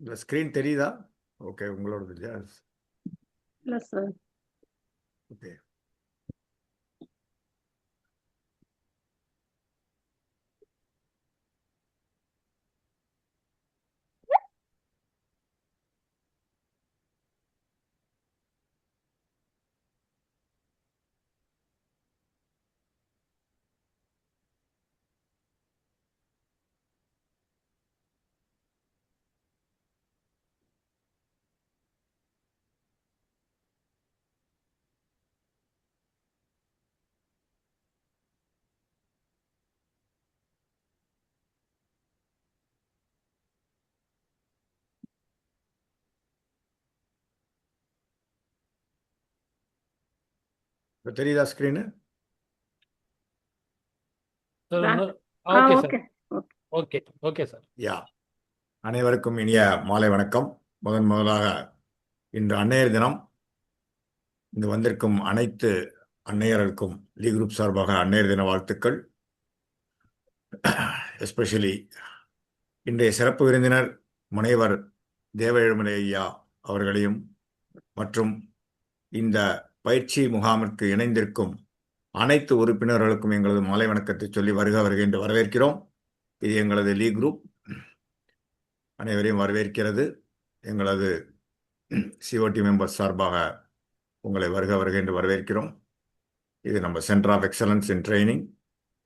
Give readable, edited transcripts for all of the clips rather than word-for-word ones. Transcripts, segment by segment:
இந்த ஸ்க்ரீன் தெரியுதா? ஓகே, உங்களோடது இல்லையா? இல்லை சார். ஓகே. இப்போ தெரியுதா screen? Okay okay sir. Okay okay sir. Ya, அனைவருக்கும் இனிய மாலை வணக்கம். முதலாக இன்று அன்னையர் தினம். இங்கு வந்திருக்கும் அனைத்து அன்னையருக்கும் லீ குரூப் சார்பாக அன்னையர் தின வாழ்த்துக்கள். எஸ்பெஷலி இன்றைய சிறப்பு விருந்தினர் முனைவர் தேவ எழுமலை ஐயா அவர்களையும் மற்றும் இந்த பயிற்சி முகாமிற்கு இணைந்திருக்கும் அனைத்து உறுப்பினர்களுக்கும் எங்களது மாலை வணக்கத்தை சொல்லி வருக என்று வரவேற்கிறோம். இது எங்களது லீ குரூப் அனைவரையும் வரவேற்கிறது. எங்களது சிஓடி மெம்பர்ஸ் சார்பாக உங்களை வருக என்று வரவேற்கிறோம். இது நம்ம centre of excellence in training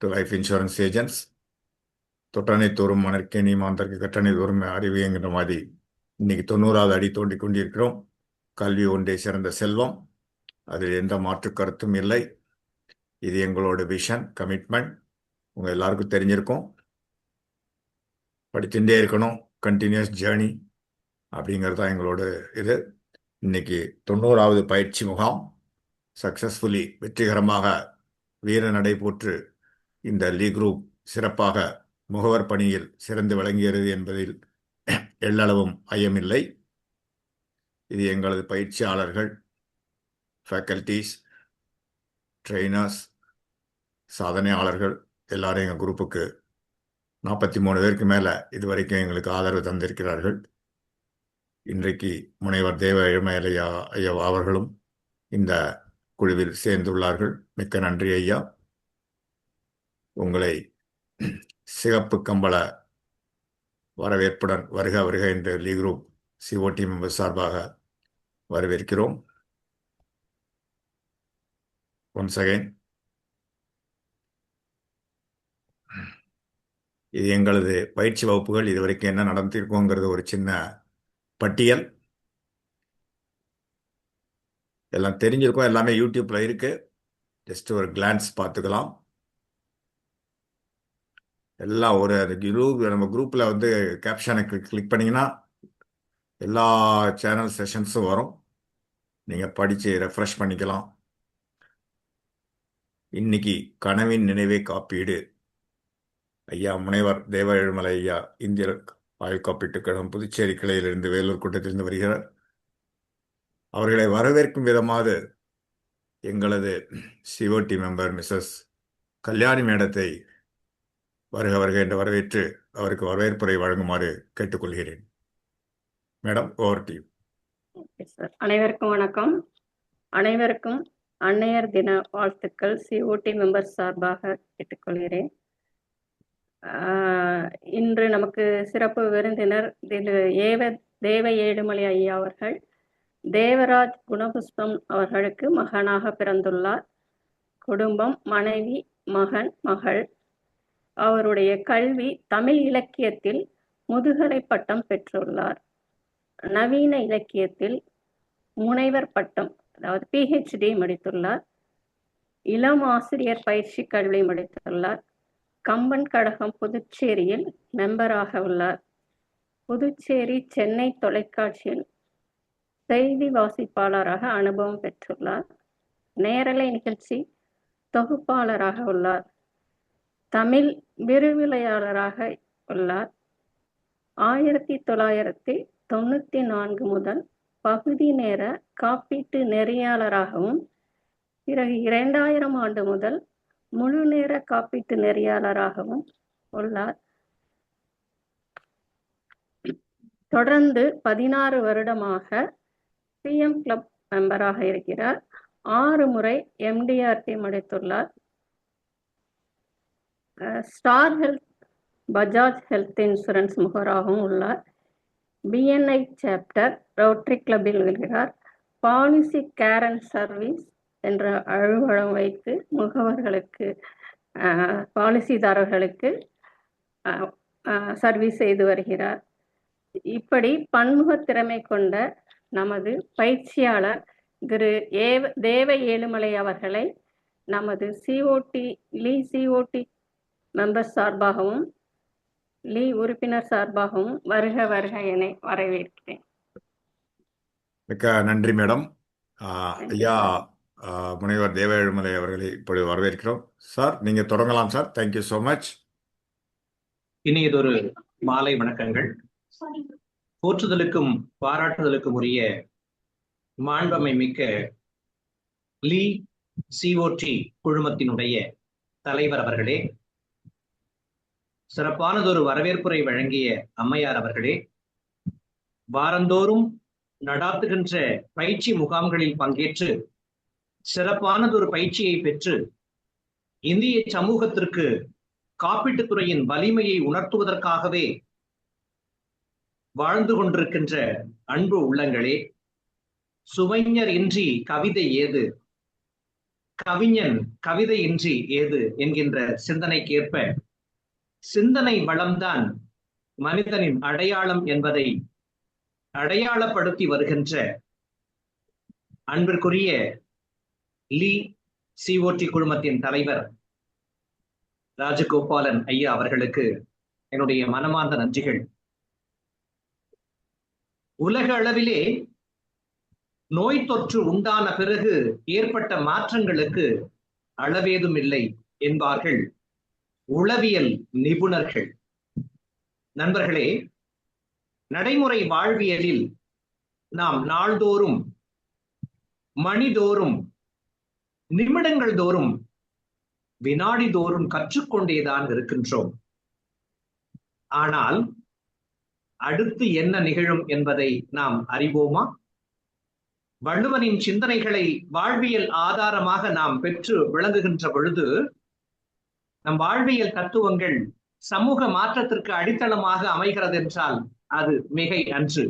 to life insurance agents. தொட்டனை தோறும் மணற்கேணி மாந்தற்கு கட்டணை தோறும் அறிவு என்கிற மாதிரி இன்னைக்கு 90வது அடி தோண்டி கொண்டிருக்கிறோம். கல்வி ஒன்றே சிறந்த செல்வம், அதில் எந்த மாற்று கருத்தும் இல்லை. இது எங்களோட விஷன், கமிட்மெண்ட். உங்கள் எல்லாருக்கும் தெரிஞ்சிருக்கும். படிச்சுட்டே இருக்கணும், கண்டினியூஸ் ஜேர்னி அப்படிங்கிறது தான் எங்களோட இது. இன்னைக்கு 90வது பயிற்சி முகாம் சக்சஸ்ஃபுல்லி வெற்றிகரமாக வீர நடை போற்று இந்த லீ குரூப் சிறப்பாக முகவர் பணியில் சிறந்து விளங்குகிறது என்பதில் எள்ளளவும் ஐயமில்லை. இது எங்களது பயிற்சியாளர்கள், ஃபேக்கல்டிஸ், ட்ரெயினர்ஸ், சாதனையாளர்கள் எல்லாரும் எங்கள் குரூப்புக்கு 43 பேருக்கு மேலே இதுவரைக்கும் எங்களுக்கு ஆதரவு தந்திருக்கிறார்கள். இன்றைக்கு முனைவர் தேவ எழுமலை ஐயா அவர்களும் இந்த குழுவில் சேர்ந்துள்ளார்கள். மிக்க நன்றி ஐயா. உங்களை சிகப்பு கம்பள வரவேற்புடன் வருக என்று லீ குரூப் சிஓடி மெம்பர் சார்பாக வரவேற்கிறோம். ஒன்ஸ் அகைன் இது எங்களது பயிற்சி வகுப்புகள் இதுவரைக்கும் என்ன நடந்திருக்கோங்கிறது ஒரு சின்ன பட்டியல். எல்லாம் தெரிஞ்சிருக்கோம், எல்லாமே யூடியூப்ல இருக்கு. ஜஸ்ட் ஒரு கிளான்ஸ் பார்த்துக்கலாம். எல்லாம் ஒரு நம்ம குரூப்ல வந்து கேப்ஷனை கிளிக் பண்ணீங்கன்னா எல்லா சேனல் செஷன்ஸும் வரும். நீங்க படிச்சு ரெஃப்ரெஷ் பண்ணிக்கலாம். இன்னைக்கு கனவின் நினைவே காப்பீடு ஐயா முனைவர் தேவ எழுமலை ஐயா இந்திய ஆயுள் காப்பீட்டுக் கழகம் புதுச்சேரி கிளையிலிருந்து வேலூர் கூட்டத்திலிருந்து வருகிறார். அவர்களை வரவேற்கும் விதமாக எங்களது சிஓடி மெம்பர் மிஸ்ஸஸ் கல்யாணி மேடத்தை வருக என்று வரவேற்று அவருக்கு வரவேற்புரை வழங்குமாறு கேட்டுக்கொள்கிறேன். Madam, over to you. Okay sir. அனைவருக்கும் வணக்கம். அனைவருக்கும் அன்னையர் தின வாழ்த்துக்கள் சிஓடி மெம்பர் சார்பாக கேட்டுக்கொள்கிறேன். இன்று நமக்கு சிறப்பு விருந்தினர் தேவ ஏழுமலை ஐயா அவர்கள் தேவராஜ் குணபுஷ்பம் அவர்களுக்கு மகனாக பிறந்துள்ளார். குடும்பம், மனைவி, மகன், மகள். அவருடைய கல்வி தமிழ் இலக்கியத்தில் முதுகலை பட்டம் பெற்றுள்ளார். நவீன இலக்கியத்தில் முனைவர் பட்டம், அதாவது PhD முடித்துள்ளார். இளம் ஆசிரியர் பயிற்சி கல்வி முடித்துள்ளார். கம்பன் கழகம் புதுச்சேரியில் மெம்பராக உள்ளார். புதுச்சேரி, சென்னை தொலைக்காட்சியில் செய்தி வாசிப்பாளராக அனுபவம் பெற்றுள்ளார். நேரலை நிகழ்ச்சி தொகுப்பாளராக உள்ளார். தமிழ் விரிவுரையாளராக உள்ளார். 1994 முதல் பகுதி நேர காப்பீட்டு நெறியாளராகவும் பிறகு 2000 ஆண்டு முதல் முழு நேர காப்பீட்டு நெறியாளராகவும் உள்ளார். தொடர்ந்து 16 வருடமாக சிஎம் கிளப் மெம்பராக இருக்கிறார். 6 முறை எம்டிஆர்டி முடித்துள்ளார். Star health, Bajaj health insurance முகவராகவும் உள்ளார். பிஎன்ஐ சாப்டர் ரோட்டரி கிளப்பில் இருக்கிறார். பாலிசி கேர் அண்ட் சர்வீஸ் என்ற அலுவலகம் வைத்து முகவர்களுக்கு பாலிசிதாரர்களுக்கு சர்வீஸ் செய்து வருகிறார். இப்படி பன்முக திறமை கொண்ட நமது பயிற்சியாளர் திரு தேவ ஏழுமலை அவர்களை நமது சிஓடி மெம்பர் சார்பாகவும் லீ உறுப்பினர் சார்பாகவும் வருக வருக என வரவேற்கிறேன். மிக்க நன்றி மேடம். ஐயா முனைவர் தேவ ஏழுமலை அவர்களை இப்பொழுது வரவேற்கிறோம். சார், நீங்க தொடங்கலாம் சார். Thank you so much. இனியதொரு மாலை வணக்கங்கள். போற்றுதலுக்கும் பாராட்டுதலுக்கும் உரிய மாண்பமை மிக்க லீ சிஓடி குழுமத்தினுடைய தலைவர் அவர்களே, சிறப்பானதொரு வரவேற்புரை வழங்கிய அம்மையார் அவர்களே, வாரந்தோறும் நடாத்துகின்ற பயிற்சி முகாம்களில் பங்கேற்று சிறப்பானதொரு பயிற்சியை பெற்று இந்திய சமூகத்திற்கு காப்பீட்டுத் துறையின் வலிமையை உணர்த்துவதற்காகவே வாழ்ந்து கொண்டிருக்கின்ற அன்பு உள்ளங்களே, சுவைஞர் இன்றி கவிதை ஏது, கவிஞன் கவிதை இன்றி ஏது என்கின்ற சிந்தனைக்கேற்ப சிந்தனை வளம்தான் மனிதனின் அடையாளம் என்பதை அடையாளப்படுத்தி வருகின்ற அன்பிற்குரிய லீ சிஓடி குழுமத்தின் தலைவர் ராஜகோபாலன் ஐயா அவர்களுக்கு என்னுடைய மனமார்ந்த நன்றிகள். உலக அளவிலே நோய் தொற்று உண்டான பிறகு ஏற்பட்ட மாற்றங்களுக்கு அளவேதும் இல்லை என்பார்கள் உளவியல் நிபுணர்கள். நண்பர்களே, நடைமுறை வாழ்வியலில் நாம் நாள்தோறும், மணிதோறும், நிமிடங்கள் தோறும், வினாடி தோறும் கற்றுக்கொண்டேதான் இருக்கின்றோம். ஆனால் அடுத்து என்ன நிகழும் என்பதை நாம் அறிவோமா? வள்ளுவனின் சிந்தனைகளை வாழ்வியல் ஆதாரமாக நாம் பெற்று விளங்குகின்ற பொழுது நம் வாழ்வியல் தத்துவங்கள் சமூக மாற்றத்திற்கு அடித்தளமாக அமைகிறது என்றால் அது மிகை அன்று.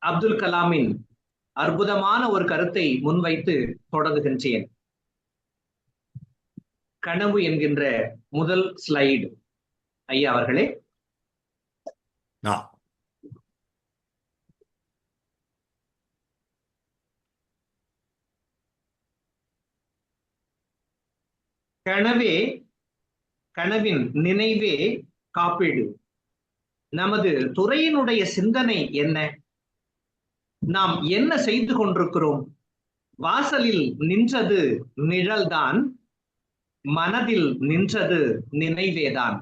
அப்துல் கலாமின் அற்புதமான ஒரு கருத்தை முன்வைத்து தொடங்குகின்றேன். கனவு என்கின்ற முதல் ஸ்லைடு ஐயா அவர்களே. கனவே, கனவின் நினைவே காப்பீடு. நமது துறையினுடைய சிந்தனை என்ன? நாம் என்ன செய்து கொண்டிருக்கிறோம்? வாசலில் நின்றது நிழல்தான், மனதில் நின்றது நினைவேதான்.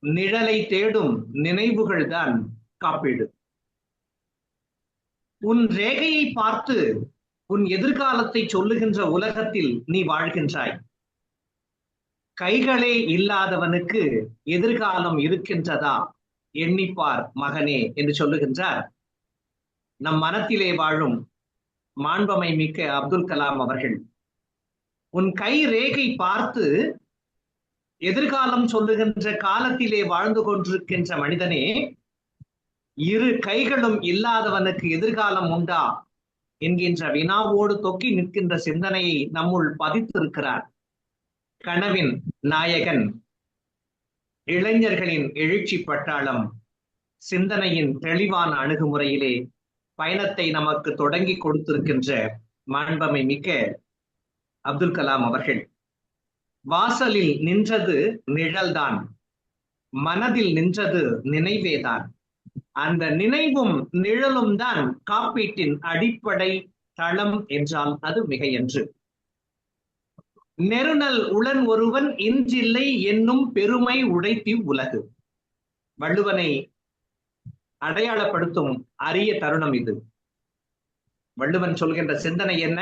நிழலை தேடும் நினைவுகள் தான் காப்பீடு. உன் ரேகையை பார்த்து உன் எதிர்காலத்தை சொல்லுகின்ற உலகத்தில் நீ வாழ்கின்றாய். கைகளே இல்லாதவனுக்கு எதிர்காலம் இருக்கின்றதா? எண்ணிப்பார் மகனே என்று சொல்லுகின்றார் நம் மனத்திலே வாழும் மாண்பமை மிக்க அப்துல் கலாம் அவர்கள். உன் கை ரேகை பார்த்து எதிர்காலம் சொல்லுகின்ற காலத்திலே வாழ்ந்து கொண்டிருக்கின்ற மனிதனே, இரு கைகளும் இல்லாதவனுக்கு எதிர்காலம் உண்டா என்கின்ற வினாவோடு தொக்கி நிற்கின்ற சிந்தனையை நம்முள் பதித்திருக்கிறார். கனவின் நாயகன், இளைஞர்களின் எழுச்சி பட்டாளம், சிந்தனையின் தெளிவான அணுகுமுறையிலே பயணத்தை நமக்கு தொடங்கி கொடுத்திருக்கின்ற மாண்பமை மிக்க அப்துல் கலாம் அவர்கள். வாசலில் நின்றது நிழல்தான், மனதில் நின்றது நினைவேதான். அந்த நினைவும் நிழலும் தான் காப்பீட்டின் அடிப்படை தளம் என்றால் அது மிகையன்று. நெருநல் உளன் ஒருவன் இன்றில்லை என்னும் பெருமை உடைத்தி உலகு. வள்ளுவனை அடையாளப்படுத்தும் அரிய தருணம் இது. வள்ளுவன் சொல்கின்ற சிந்தனை என்ன?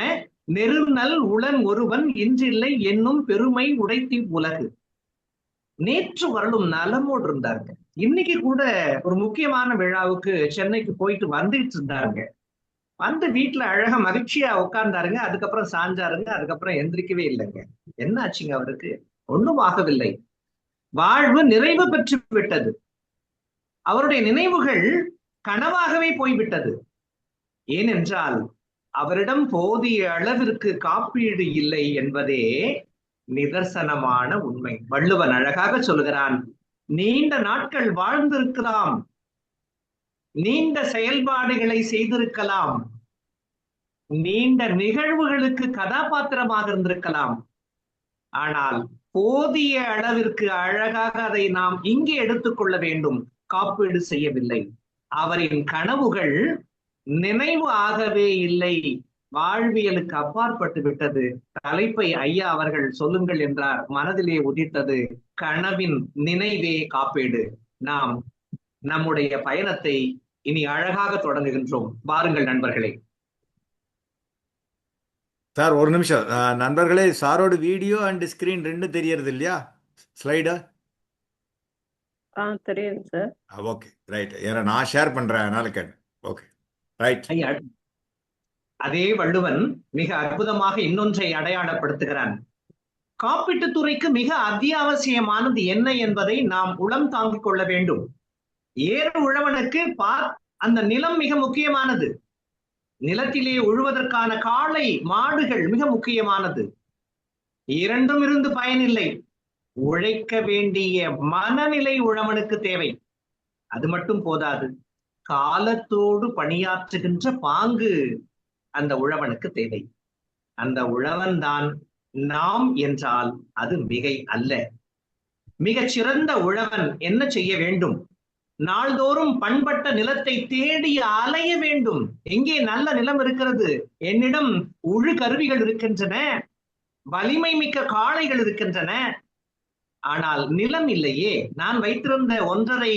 நெருநல் உளன் ஒருவன் இன்றில்லை என்னும் பெருமை உடைத்தி உலகு. நேற்று வரலும் நலமோடு இருந்தார்கள். இன்னைக்கு கூட ஒரு முக்கியமான விழாவுக்கு சென்னைக்கு போயிட்டு வந்துட்டு இருந்தாருங்க. வந்து வீட்டுல அழகா மகிழ்ச்சியா உட்கார்ந்தாருங்க. அதுக்கப்புறம் சாஞ்சாருங்க. அதுக்கப்புறம் எந்திரிக்கவே இல்லைங்க. என்ன ஆச்சுங்க அவருக்கு? ஒண்ணும் ஆகவில்லை. வாழ்வு நிறைவு பெற்று விட்டது. அவருடைய நினைவுகள் கனவாகவே போய்விட்டது. ஏனென்றால் அவரிடம் போதிய அளவிற்கு காப்பீடு இல்லை என்பதே நிதர்சனமான உண்மை. வள்ளுவன் அழகாக சொல்கிறான், நீண்ட நாட்கள் வாழ்ந்திருக்கலாம், நீண்ட செயல்பாடுகளை செய்திருக்கலாம், நீண்ட நிகழ்வுகளுக்கு கதாபாத்திரமாக இருந்திருக்கலாம். ஆனால் போதிய அளவிற்கு அழகாக அதை நாம் இங்கே எடுத்துக்கொள்ள வேண்டும். காப்பீடு செய்யவில்லை. அவரின் கனவுகள் நினைவு ஆகவே இல்லை. வாழ்வியலுக்கு அப்பாற்பட்டு விட்டது. தலைப்பை ஐயா அவர்கள் சொல்லுங்கள் என்றார். மனதிலே உதித்தது கனவின் நினைவே காப்பீடு. நாம் நம்முடைய பயணத்தை இனி அழகாக தொடங்குகின்றோம். வாருங்கள் நண்பர்களே. சார் ஒரு நிமிஷம். நண்பர்களே, சாரோட வீடியோ அண்ட் ஸ்கிரீன் ரெண்டும் தெரியறது இல்லையா? ஸ்லைடு தெரியுது சார். Okay, right. ஏன்னா நான் ஷேர் பண்றேன், அதனால கேட்டேன். Okay, right. ஐயா, அதே வள்ளுவன் மிக அற்புதமாக இன்னொன்றை அடையாளப்படுத்துகிறான். காப்பீட்டுத் துறைக்கு மிக அத்தியாவசியமானது என்ன என்பதை நாம் உளம் தாங்கிக் கொள்ள வேண்டும். ஏறு உழவனுக்கு அந்த நிலம் மிக முக்கியமானது. நிலத்திலே உழுவதற்கான காளை மாடுகள் மிக முக்கியமானது. இரண்டும் இருந்து பயனில்லை. உழைக்க வேண்டிய மனநிலை உழவனுக்கு தேவை. அது மட்டும் போதாது, காலத்தோடு பணியாற்றுகின்ற பாங்கு அந்த உழவனுக்கு தேவை. அந்த உழவன் தான் நாம் என்றால் அது மிகை அல்ல. மிகச் சிறந்த உழவன் என்ன செய்ய வேண்டும்? நாள்தோறும் பண்பட்ட நிலத்தை தேடி அலைய வேண்டும். எங்கே நல்ல நிலம் இருக்கிறது, என்னிடம் உழு கருவிகள் இருக்கின்றன, வலிமை மிக்க காளைகள் இருக்கின்றன, ஆனால் நிலம் இல்லையே. நான் வைத்திருந்த 1.5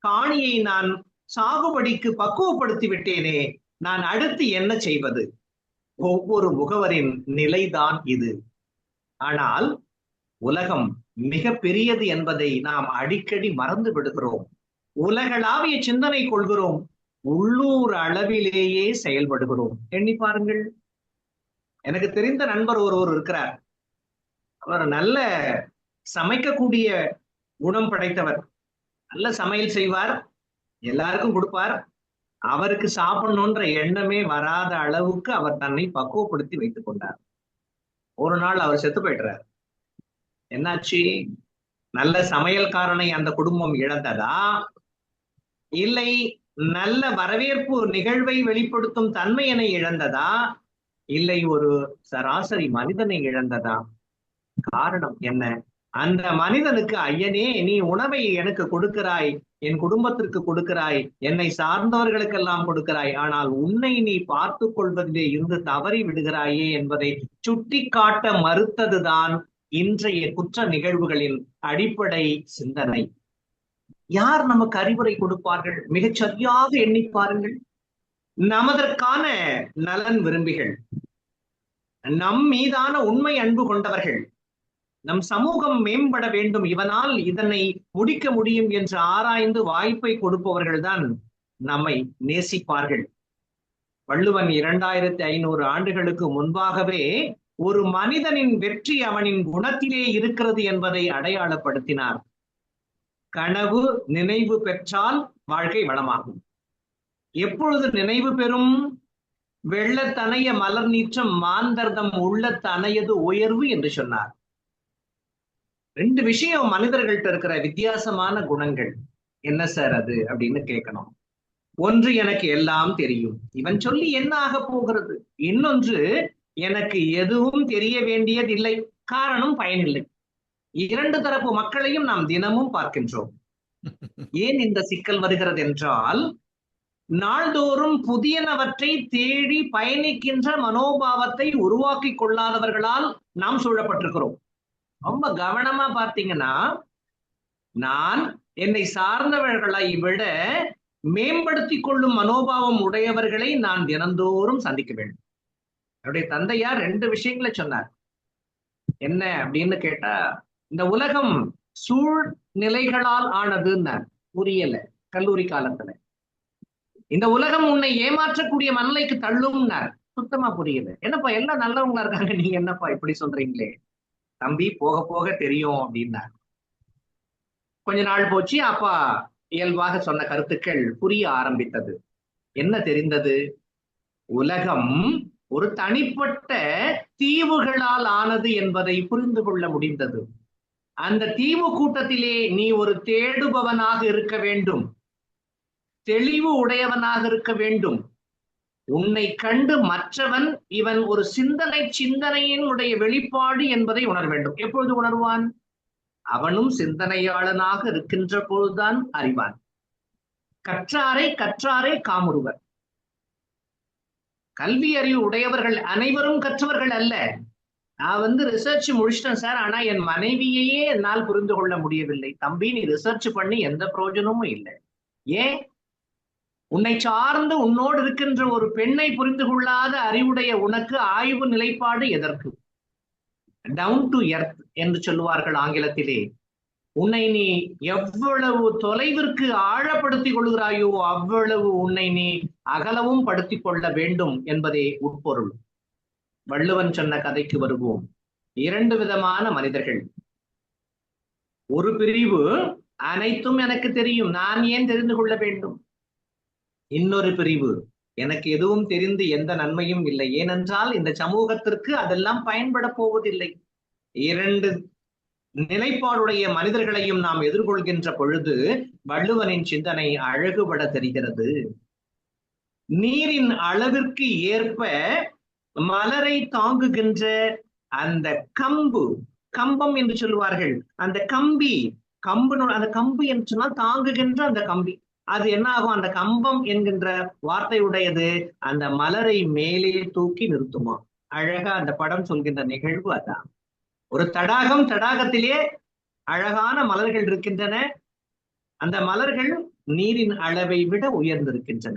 காணியை நான் சாகுபடிக்கு பக்குவப்படுத்தி விட்டேனே, நான் அடுத்து என்ன செய்வது? ஒவ்வொரு முகவரின் நிலைதான் இது. ஆனால் உலகம் மிக பெரியது என்பதை நாம் அடிக்கடி மறந்து விடுகிறோம். உலகளாவிய சிந்தனை கொள்கிறோம், உள்ளூர் அளவிலேயே செயல்படுகிறோம். எண்ணி பாருங்கள். எனக்கு தெரிந்த நண்பர் ஒருவர் இருக்கிறார். அவர் நல்ல சமைக்கக்கூடிய குணம் படைத்தவர். நல்ல சமையல் செய்வார், எல்லாருக்கும் கொடுப்பார். அவருக்கு சாப்பிடணுன்ற எண்ணமே வராத அளவுக்கு அவர் தன்னை பக்குவப்படுத்தி வைத்துக் கொண்டார். ஒரு நாள் அவர் செத்து போயிடுறார். என்னாச்சு? நல்ல சமையல்காரனை அந்த குடும்பம் இழந்ததா, இல்லை நல்ல வரவேற்பு நிகழ்வை வெளிப்படுத்தும் தன்மையினை இழந்ததா, இல்லை ஒரு சராசரி மனிதனை இழந்ததா? காரணம் என்ன? அந்த மனிதனுக்கு, ஐயனே நீ உணவை எனக்கு கொடுக்கிறாய், என் குடும்பத்திற்கு கொடுக்கிறாய், என்னை சார்ந்தவர்களுக்கெல்லாம் கொடுக்கிறாய், ஆனால் உன்னை நீ பார்த்து கொள்வதிலே இருந்து தவறி விடுகிறாயே என்பதை சுட்டி காட்ட மறுத்ததுதான் இன்றைய குற்ற நிகழ்வுகளின் அடிப்படை சிந்தனை. யார் நமக்கு அறிவுரை கொடுப்பார்கள்? மிகச் சரியாக எண்ணி பாருங்கள். நமதற்கான நலன் விரும்பிகள், நம் மீதான உண்மை அன்பு கொண்டவர்கள், நம் சமூகம் மேம்பட வேண்டும், இவனால் இதனை முடிக்க முடியும் என்று ஆராய்ந்து வாய்ப்பை கொடுப்பவர்கள் தான் நம்மை நேசிப்பார்கள். வள்ளுவன் 2500 ஆண்டுகளுக்கு முன்பாகவே ஒரு மனிதனின் வெற்றி அவனின் குணத்திலே இருக்கிறது என்பதை அடையாளப்படுத்தினார். கனவு நினைவு பெற்றால் வாழ்க்கை வளமாகும். எப்பொழுது நினைவு பெறும்? வெள்ளத்தனைய மலர் நீற்றம் மாந்தர்தம் உள்ளத்தனையது உயர்வு என்று சொன்னார். 2 விஷயம் மனிதர்கள்ட்ட இருக்கிற வித்தியாசமான குணங்கள். என்ன சார் அது அப்படின்னு கேட்கணும். ஒன்று, எனக்கு எல்லாம் தெரியும், இவன் சொல்லி என்ன ஆக போகிறது. இன்னொன்று, எனக்கு எதுவும் தெரிய வேண்டியதில்லை, காரணம் பயனில்லை. 2 தரப்பு மக்களையும் நாம் தினமும் பார்க்கின்றோம். ஏன் இந்த சிக்கல் வருகிறது என்றால், நாள்தோறும் புதியனவற்றை தேடி பயணிக்கின்ற மனோபாவத்தை உருவாக்கி கொள்ளாதவர்களால் நாம் சூழப்பட்டிருக்கிறோம். ரொம்ப கவனமா பார்த்தீங்கன்னா, நான் என்னை சார்ந்தவர்களை விட மேம்படுத்தி கொள்ளும் மனோபாவம் உடையவர்களை நான் தினந்தோறும் சந்திக்க வேண்டும். அவருடைய தந்தையார் 2 விஷயங்களை சொன்னார். என்ன அப்படின்னு கேட்டா, இந்த உலகம் சூழ்நிலைகளால் ஆனதுன்னார். புரியல. கல்லூரி காலத்துல இந்த உலகம் உன்னை ஏமாற்றக்கூடிய மனநிலைக்கு தள்ளும்னார். சுத்தமா புரியல. என்னப்பா எல்லாம் நல்லவங்களா இருக்காங்க, நீங்க என்னப்பா இப்படி சொல்றீங்களே? தம்பி போக போக தெரியும் அப்படின்னார். கொஞ்ச நாள் போச்சு. அப்பா இயல்பாக சொன்ன கருத்துக்கள் புரிய ஆரம்பித்தது. என்ன தெரிந்தது? உலகம் ஒரு தனிப்பட்ட தீவுகளால் ஆனது என்பதை புரிந்து கொள்ள முடிந்தது. அந்த தீவு கூட்டத்திலே நீ ஒரு தேடுபவனாக இருக்க வேண்டும், தெளிவு உடையவனாக இருக்க வேண்டும். உன்னை கண்டு மற்றவன் இவன் ஒரு சிந்தனையினுடைய வெளிப்பாடு என்பதை உணர வேண்டும். எப்பொழுது உணர்வான்? அவனும் சிந்தனையாளனாக இருக்கின்ற பொழுதுதான் அறிவான். கற்றாரை காமுறுவர். கல்வி அறிவு உடையவர்கள் அனைவரும் கற்றவர்கள் அல்ல. நான் ரிசர்ச் முடிச்சிட்டேன் சார், ஆனா என் மனைவியையே என்னால் புரிந்து கொள்ள முடியவில்லை. தம்பி, நீ ரிசர்ச் பண்ணி எந்த பிரயோஜனமும் இல்லை. ஏன்? உன்னை சார்ந்து உன்னோடு இருக்கின்ற ஒரு பெண்ணை புரிந்து கொள்ளாத அறிவுடைய உனக்கு ஆய்வு நிலைப்பாடு எதற்கு? டவுன் டு எர்த் என்று சொல்லுவார்கள் ஆங்கிலத்திலே. உன்னை நீ எவ்வளவு தொலைவிற்கு ஆழப்படுத்திக் கொள்கிறாயோ அவ்வளவு உன்னை நீ அகலவும் படுத்திக் கொள்ள வேண்டும் என்பதே உட்பொருள். வள்ளுவன் சொன்ன கதைக்கு வருவோம். 2 விதமான மனிதர்கள். ஒரு பிரிவு அனைத்தும் எனக்கு தெரியும், நான் ஏன் தெரிந்து கொள்ள வேண்டும். இன்னொரு பிரிவு எனக்கு எதுவும் தெரிந்து எந்த நன்மையும் இல்லை, ஏனென்றால் இந்த சமூகத்திற்கு அதெல்லாம் பயன்பட போவதில்லை. 2 நிலைப்பாடுடைய மனிதர்களையும் நாம் எதிர்கொள்கின்ற பொழுது வள்ளுவனின் சிந்தனை அழகுபட தெரிகிறது. நீரின் அளவிற்கு ஏற்ப மலரை தாங்குகின்ற அந்த கம்பம் என்று சொல்லுவார்கள். அந்த அந்த கம்பு என்று சொன்னால் தாங்குகின்ற அந்த கம்பி, அது என்ன ஆகும்? அந்த கம்பம் என்கின்ற வார்த்தையுடையது அந்த மலரை மேலே தூக்கி நிறுத்துமா. அழகா அந்த படம் சொல்கின்ற நிகழ்வு அதான். ஒரு தடாகத்திலே அழகான மலர்கள் இருக்கின்றன. அந்த மலர்கள் நீரின் அளவை விட உயர்ந்திருக்கின்றன.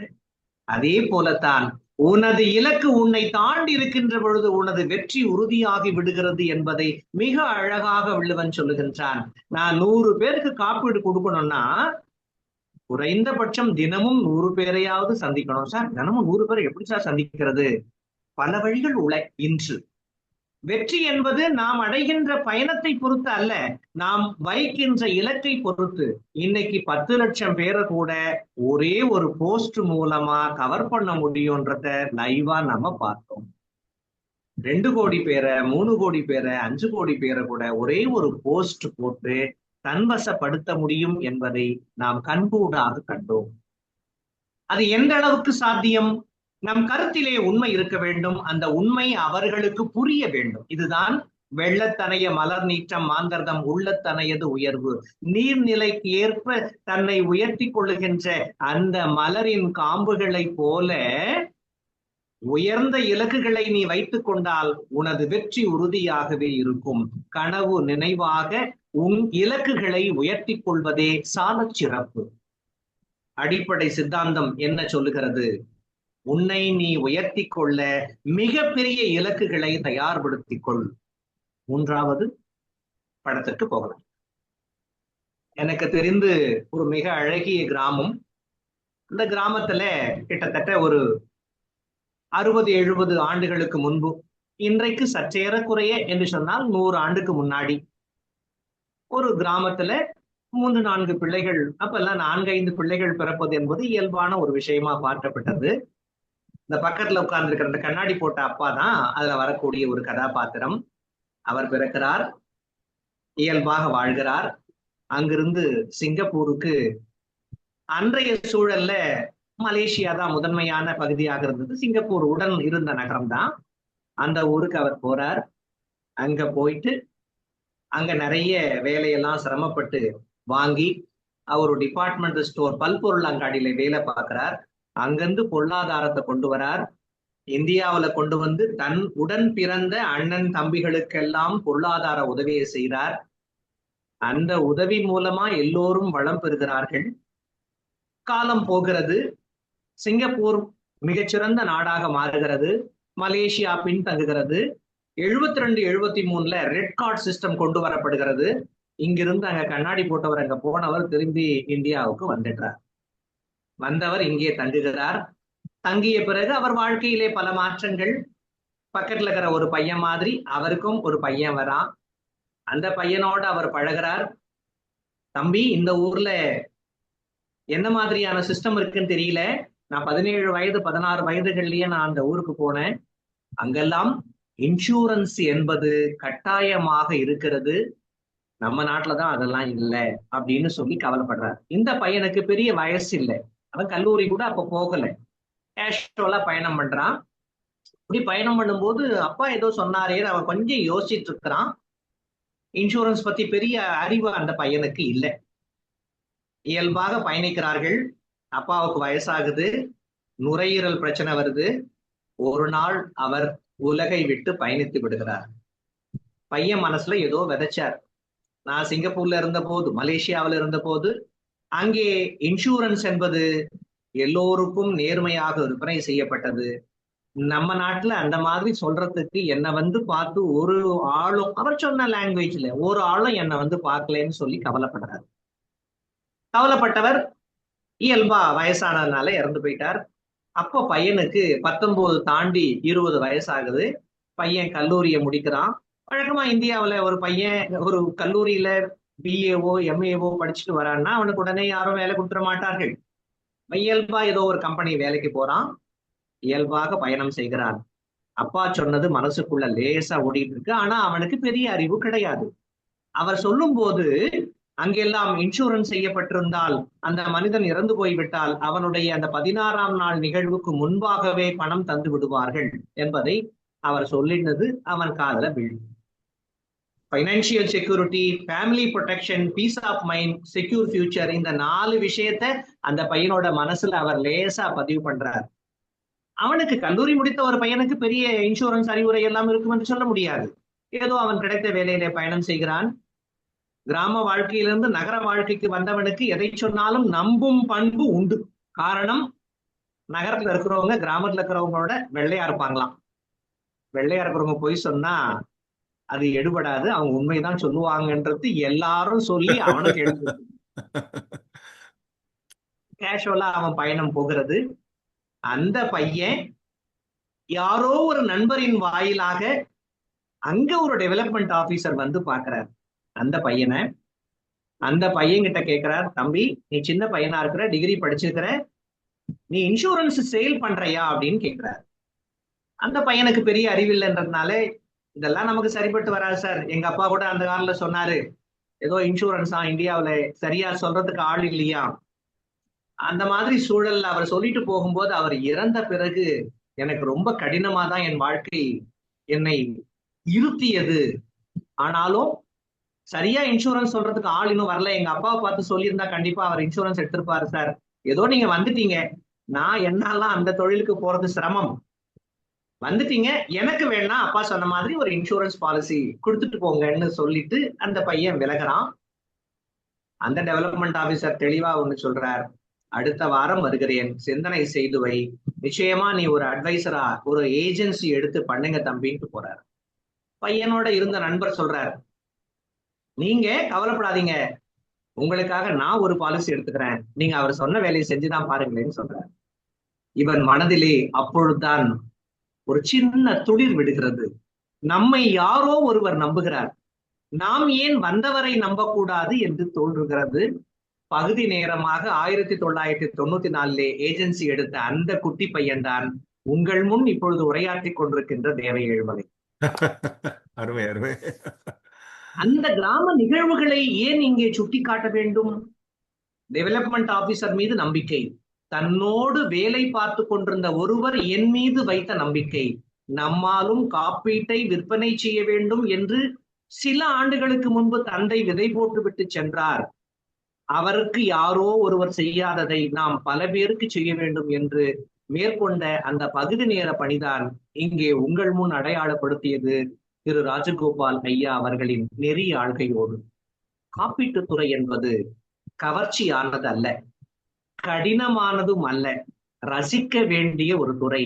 அதே போலத்தான் உனது இலக்கு உன்னை தாண்டி இருக்கின்ற பொழுது உனது வெற்றி உறுதியாகி விடுகிறது என்பதை மிக அழகாக வள்ளுவன் சொல்லுகின்றான். நான் 100 பேருக்கு காப்பீடு கொடுக்கணும்னா குறைந்தபட்சம் தினமும் 100 பேரையாவது சந்திக்கணும். சார், தினமும் 100 பேரை எப்படி சார் சந்திக்கிறது? பல வழிகள் இன்று. வெற்றி என்பது நாம் அடைகின்ற பயணத்தை பொறுத்து அல்ல, நாம் வைக்கின்ற இலக்கை பொறுத்து. இன்னைக்கு 10 லட்சம் பேரை கூட ஒரே ஒரு போஸ்ட் மூலமா கவர் பண்ண முடியும்ன்றத லைவா நம்ம பார்த்தோம். 2 கோடி பேரை, 3 கோடி பேரை, 5 கோடி பேரை கூட ஒரே ஒரு போஸ்ட் போட்டு தன்வசப்படுத்த முடியும் என்பதை நாம் கண்கூடாக கண்டோம். அது எந்த அளவுக்கு சாத்தியம்? நம் கருத்திலே உண்மை இருக்க வேண்டும், அந்த உண்மை அவர்களுக்கு புரிய வேண்டும். இதுதான் வெள்ளத்தனைய மலர் நீற்றம் மாந்தர்தம் உள்ளத்தனையது உயர்வு. நீர்நிலைக்கு ஏற்ப தன்னை உயர்த்தி கொள்ளுகின்ற அந்த மலரின் காம்புகளை போல உயர்ந்த இலக்குகளை நீ வைத்துக் கொண்டால் உனது வெற்றி உறுதியாகவே இருக்கும். கனவு நினைவாக உன் இலக்குகளை உயர்த்தி கொள்வதே சாலச் சிறப்பு. அடிப்படை சித்தாந்தம் என்ன சொல்லுகிறது? உன்னை நீ உயர்த்தி கொள்ள மிகப்பெரிய இலக்குகளை தயார்படுத்திக் கொள். 3வது படத்திற்கு போகலாம். எனக்கு தெரிந்து ஒரு மிக அழகிய கிராமம். இந்த கிராமத்துல கிட்டத்தட்ட ஒரு 60-70 ஆண்டுகளுக்கு முன்பு, இன்றைக்கு சற்றேறக்குறைய என்று சொன்னால் 100 ஆண்டுக்கு முன்னாடி, ஒரு கிராமத்துல 3-4 பிள்ளைகள், அப்பெல்லாம் 4-5 பிள்ளைகள் பிறப்பது என்பது இயல்பான ஒரு விஷயமா பார்க்கப்பட்டது. இந்த பக்கத்துல உட்கார்ந்து இருக்கிற அந்த கண்ணாடி போட்ட அப்பா தான் அதுல வரக்கூடிய ஒரு கதாபாத்திரம். அவர் பிறக்கிறார், இயல்பாக வாழ்கிறார். அங்கிருந்து சிங்கப்பூருக்கு, அன்றைய சூழல்ல மலேசியா தான் முதன்மையான பகுதியாக இருந்தது, சிங்கப்பூர் உடன் இருந்த நகரம் தான். அந்த ஊருக்கு அவர் போறார். அங்க போயிட்டு அங்க நிறைய வேலையெல்லாம் சிரமப்பட்டு வாங்கி அவர் ஒரு டிபார்ட்மெண்டல் ஸ்டோர், பல்பொருள் அங்காடியில வேலை பார்க்கிறார். அங்கிருந்து பொருளாதாரத்தை கொண்டு வரார். இந்தியாவில கொண்டு வந்து தன் உடன் பிறந்த அண்ணன் தம்பிகளுக்கெல்லாம் பொருளாதார உதவியை செய்கிறார். அந்த உதவி மூலமா எல்லோரும் வளம் பெறுகிறார்கள். காலம் போகிறது. சிங்கப்பூர் மிகச்சிறந்த நாடாக மாறுகிறது. மலேசியா பின்தங்குகிறது. 72-73ல ரெட் கார்டு சிஸ்டம் கொண்டு வரப்படுகிறது. இங்கிருந்து அங்க கண்ணாடி போட்டவர் அங்க போனவர் திரும்பி இந்தியாவுக்கு வந்துட்டார். வந்தவர் இங்கே தங்குகிறார். தங்கிய பிறகு அவர் வாழ்க்கையிலே பல மாற்றங்கள். பக்கத்துல இருக்கிற ஒரு பையன் மாதிரி அவருக்கும் ஒரு பையன் வரான். அந்த பையனோட அவர் பழகிறார். தம்பி, இந்த ஊர்ல என்ன மாதிரியான சிஸ்டம் இருக்குன்னு தெரியல. நான் 17 வயது 16 வயதுகள்லயே நான் அந்த ஊருக்கு போனேன். அங்கெல்லாம் இன்சூரன்ஸ் என்பது கட்டாயமாக இருக்கிறது. நம்ம நாட்டுலதான் அதெல்லாம் இல்லை அப்படின்னு சொல்லி கவலைப்படுறாரு. இந்த பையனுக்கு பெரிய வயசு இல்லை, அவன் கல்லூரி கூட அப்ப போகல. கேஷுவலா பயணம் பண்றான். இப்படி பயணம் பண்ணும்போது அப்பா ஏதோ சொன்னாரே, அவன் கொஞ்சம் யோசிச்சுட்டு இருக்கிறான். இன்சூரன்ஸ் பத்தி பெரிய அறிவு அந்த பையனுக்கு இல்லை. இயல்பாக பயணிக்கிறார்கள். அப்பாவுக்கு வயசாகுது, நுரையீரல் பிரச்சனை வருது. ஒரு நாள் அவர் உலகை விட்டு பயணித்து விடுகிறார். பையன் மனசுல ஏதோ விதைச்சார். நான் சிங்கப்பூர்ல இருந்த போது, மலேசியாவில் இருந்த போது, அங்கே இன்சூரன்ஸ் என்பது எல்லோருக்கும் நேர்மையாக விற்பனை செய்யப்பட்டது. நம்ம நாட்டுல அந்த மாதிரி சொல்றதுக்கு என்னை வந்து பார்த்து ஒரு ஆளும், அவர் சொன்ன லாங்குவேஜ்ல ஒரு ஆளும் என்னை வந்து பார்க்கலன்னு சொல்லி கவலைப்படுறாரு. கவலைப்பட்டவர் இயல்பா வயசானதுனால இறந்து போயிட்டார். அப்போ பையனுக்கு 19 தாண்டி 20 வயசாகுது. பையன் கல்லூரியை முடிக்கிறான். வழக்கமா இந்தியாவுல ஒரு பையன் ஒரு கல்லூரியில பிஏஓ எம்ஏஓ படிச்சுட்டு வரான்னா அவனுக்கு உடனே யாரும் வேலை கொடுத்துட மாட்டார்கள். இயல்பா ஏதோ ஒரு கம்பெனி வேலைக்கு போறான். இயல்பாக பயணம் செய்கிறான். அப்பா சொன்னது மனசுக்குள்ள லேசா ஓடிட்டு இருக்கு. ஆனா அவனுக்கு பெரிய அறிவு கிடையாது. அவர் சொல்லும் போது அங்கெல்லாம் இன்சூரன்ஸ் செய்யப்பட்டிருந்தால் அந்த மனிதன் இறந்து போய்விட்டால் அவனுடைய அந்த 16ஆம் நாள் நிகழ்வுக்கு முன்பாகவே பணம் தந்து விடுவார்கள் என்பதை அவர் சொல்லினது அவன் காதல விழும். Financial security, family protection, peace of mind, secure future, இந்த 4 விஷயத்த அந்த பையனோட மனசுல அவர் லேசா பதிவு பண்றார். அவனுக்கு கல்லூரி முடித்த ஒரு பையனுக்கு பெரிய இன்சூரன்ஸ் அறிவுரை எல்லாம் இருக்கும் என்று சொல்ல முடியாது. ஏதோ அவன் கிடைத்த வேலையிலே பயணம் செய்கிறான். கிராம வாழ்க்கையிலிருந்து நகர வாழ்க்கைக்கு வந்தவனுக்கு எதை சொன்னாலும் நம்பும் பண்பு உண்டு. காரணம், நகரத்துல இருக்கிறவங்க கிராமத்துல இருக்கிறவங்களோட வெள்ளையா இருப்பாங்களாம். வெள்ளையா இருக்கிறவங்க போய் சொன்னா அது எடுபடாது, அவங்க உண்மைதான் சொல்லுவாங்கன்றது எல்லாரும் சொல்லி அவனுக்கு எடுத்து கேஷுவலா அவன் பயணம் போகிறது. அந்த பையன் யாரோ ஒரு நண்பரின் வாயிலாக அங்க ஒரு டெவலப்மெண்ட் ஆபீசர் வந்து பாக்குறாரு அந்த பையனை. அந்த பையன் கிட்ட கேட்கிறார், தம்பி நீ சின்ன பையனா இருக்கிற, டிகிரி படிச்சிருக்கிற, நீ இன்சூரன்ஸ் சேல் பண்றியா அப்படின்னு கேட்கிறார். அந்த பையனுக்கு பெரிய அறிவில்லைன்றதுனால, இதெல்லாம் நமக்கு சரிப்பட்டு வராது சார், எங்க அப்பா கூட அந்த காலத்துல சொன்னாரு, ஏதோ இன்சூரன்ஸா இந்தியாவுல சரியா சொல்றதுக்கு ஆள் இல்லையா. அந்த மாதிரி சூழல்ல அவர் சொல்லிட்டு போகும்போது, அவர் இறந்த பிறகு எனக்கு ரொம்ப கடினமா தான் என் வாழ்க்கை என்னை இருத்தியது. ஆனாலும் சரியா இன்சூரன்ஸ் சொல்றதுக்கு ஆள் இன்னும் வரல. எங்க அப்பாவை பார்த்து சொல்லியிருந்தா கண்டிப்பா அவர் இன்சூரன்ஸ் எடுத்திருப்பாரு சார். ஏதோ நீங்க வந்துட்டீங்க, நான் என்னாலாம் அந்த தொழிலுக்கு போறது சிரமம், வந்துட்டீங்க, எனக்கு வேணா அப்பா சொன்ன மாதிரி ஒரு இன்சூரன்ஸ் பாலிசி கொடுத்துட்டு போங்கன்னு சொல்லிட்டு அந்த பையன் விலகிறான். அந்த டெவலப்மெண்ட் ஆபீசர் தெளிவா ஒண்ணு சொல்றார், அடுத்த வாரம் வருகிறேன், சிந்தனை செய்து வை, நிச்சயமா நீ ஒரு அட்வைசரா ஒரு ஏஜென்சி எடுத்து பண்ணுங்க தம்பின்ட்டு போறாரு. பையனோட இருந்த நண்பர் சொல்றார், நீங்க கவலைப்படாதீங்க, உங்களுக்காக நான் ஒரு பாலிசி எடுத்துக்கிறேன், நீங்க அவர் சொன்ன வேலையை செஞ்சுதான் பாருங்களேன்னு சொல்றார். இவன் மனதிலே அப்பொழுதுதான் ஒரு சின்ன துளிர் விடுகிறது. நம்மை யாரோ ஒருவர் நம்புகிறார், நாம் ஏன் வந்தவரை நம்பக்கூடாது என்று தோன்றுகிறது. பகுதி நேரமாக 1994 ஏஜென்சி எடுத்த அந்த குட்டி பையன்தான் உங்கள் முன் இப்பொழுது உரையாற்றி கொண்டிருக்கின்ற தேவ ஏழுமலை. அருமை அருமை. அந்த கிராம நிகழ்வுகளை ஏன் இங்கே சுட்டி காட்ட வேண்டும்? டெவலப்மெண்ட் ஆபீசர் மீது நம்பிக்கை, தன்னோடு வேலை பார்த்து கொண்டிருந்த ஒருவர் என் மீது வைத்த நம்பிக்கை, நம்மாலும் காப்பீட்டை விற்பனை செய்ய வேண்டும் என்று சில ஆண்டுகளுக்கு முன்பு தந்தை விதை போட்டு விட்டு சென்றார். அவருக்கு யாரோ ஒருவர் செய்யாததை நாம் பல பேருக்கு செய்ய வேண்டும் என்று மேற்கொண்ட அந்த பகுதி நேர பணிதான் இங்கே உங்கள் முன் அடையாளப்படுத்தியது திரு ராஜகோபால் ஐயா அவர்களின் நெறி ஆள்கையோடு. காப்பீட்டுத்துறை என்பது கவர்ச்சியானது அல்ல, கடினமானதும் அல்ல, ரசிக்க வேண்டிய ஒரு துறை.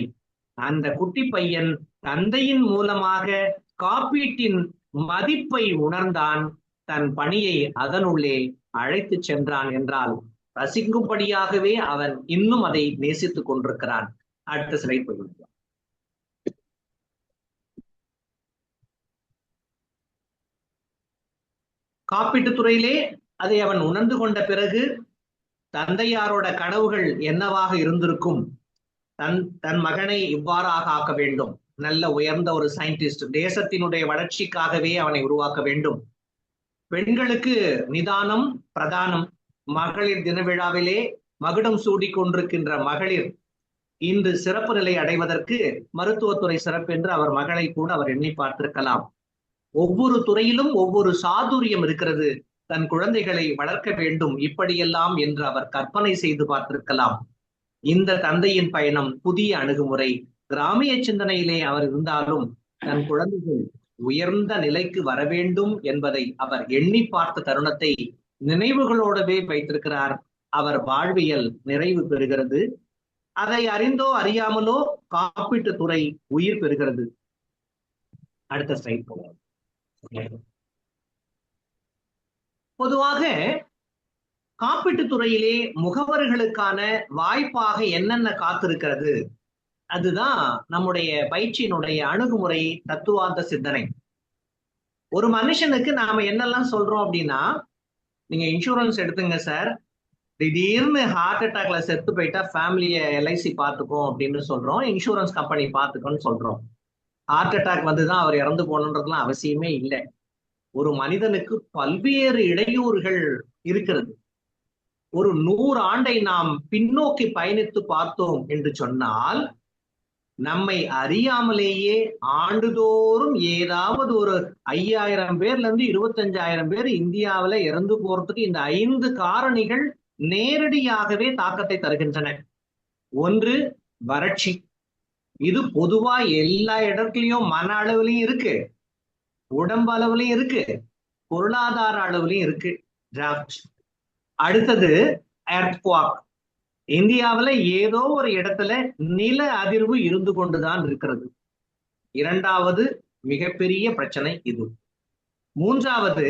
அந்த குட்டி பையன் தந்தையின் மூலமாக காப்பீட்டின் மதிப்பை உணர்ந்தான், தன் பணியை அதனுள்ளே அழைத்து சென்றான் என்றால் ரசிக்கும்படியாகவே அவன் இன்னும் அதை நேசித்துக் கொண்டிருக்கிறான். அடுத்த ஸ்லைட் போய்விடுவான். காப்பீட்டுத் துறையிலே அதை அவன் உணர்ந்து கொண்ட பிறகு தந்தையாரோட கனவுகள் என்னவாக இருந்திருக்கும், தன் மகனை இவ்வாறாக ஆக்க வேண்டும், நல்ல உயர்ந்த ஒரு சயின்டிஸ்ட், தேசத்தினுடைய வளர்ச்சிக்காகவே அவனை உருவாக்க வேண்டும். பெண்களுக்கு நிதானம் பிரதானம். மகளிர் தின விழாவிலே மகுடம் சூடி கொண்டிருக்கின்ற மகளிர் இன்று சிறப்பு நிலை அடைவதற்கு மருத்துவத்துறை சிறப்பு என்று அவர் மகளை கூட அவர் எண்ணி பார்த்திருக்கலாம். ஒவ்வொரு துறையிலும் ஒவ்வொரு சாதுரியம் இருக்கிறது. தன் குழந்தைகளை வளர்க்க வேண்டும் இப்படியெல்லாம் என்று அவர் கற்பனை செய்து பார்த்திருக்கலாம். இந்த தந்தையின் பயணம் புதிய அணுகுமுறை. கிராமிய சிந்தனையிலே அவர் இருந்தாலும் தன் குழந்தைகள் உயர்ந்த நிலைக்கு வர வேண்டும் என்பதை அவர் எண்ணி பார்த்த தருணத்தை நினைவுகளோடவே வைத்திருக்கிறார். அவர் வாழ்வியல் நிறைவு பெறுகிறது. அதை அறிந்தோ அறியாமலோ காப்பீட்டுத் துறை உயிர் பெறுகிறது. அடுத்த ஸ்லைட் போகலாம். பொதுவாக காப்பீட்டுத் துறையிலே முகவர்களுக்கான வாய்ப்பாக என்னென்ன காத்திருக்கிறது, அதுதான் நம்முடைய பயிற்சியினுடைய அணுகுமுறை, தத்துவார்த்த சிந்தனை. ஒரு மனுஷனுக்கு நாம என்னெல்லாம் சொல்றோம் அப்படின்னா, நீங்க இன்சூரன்ஸ் எடுத்துங்க சார், திடீர்னு ஹார்ட் அட்டாக்ல செத்து போயிட்டா ஃபேமிலிய எல்ஐசி பார்த்துக்கோ அப்படின்னு சொல்றோம், இன்சூரன்ஸ் கம்பெனி பார்த்துக்கோன்னு சொல்றோம். ஹார்ட் அட்டாக் வந்துதான் அவர் இறந்து போகணுன்றதுலாம் அவசியமே இல்லை. ஒரு மனிதனுக்கு பல்வேறு இடையூறுகள் இருக்கிறது. ஒரு 100 ஆண்டை நாம் பின்னோக்கி பயணித்து பார்த்தோம் என்று சொன்னால், நம்மை அறியாமலேயே ஆண்டுதோறும் ஏதாவது ஒரு 5000 பேர்ல இருந்து 25,000 பேர் இந்தியாவில இறந்து போறதுக்கு இந்த 5 காரணிகள் நேரடியாகவே தாக்கத்தை தருகின்றன. ஒன்று, வறட்சி. இது பொதுவா எல்லா இடத்துலயும் மன அளவுலயும் இருக்கு, உடம்பு அளவுலயும் இருக்கு, பொருளாதார அளவுலயும் இருக்கு, டிராஃப்ட். அடுத்தது எர்த்குவாக். இந்தியாவில ஏதோ ஒரு இடத்துல நில அதிர்வு இருந்து கொண்டுதான் இருக்கிறது. இரண்டாவது மிகப்பெரிய பிரச்சனை இது. மூன்றாவது,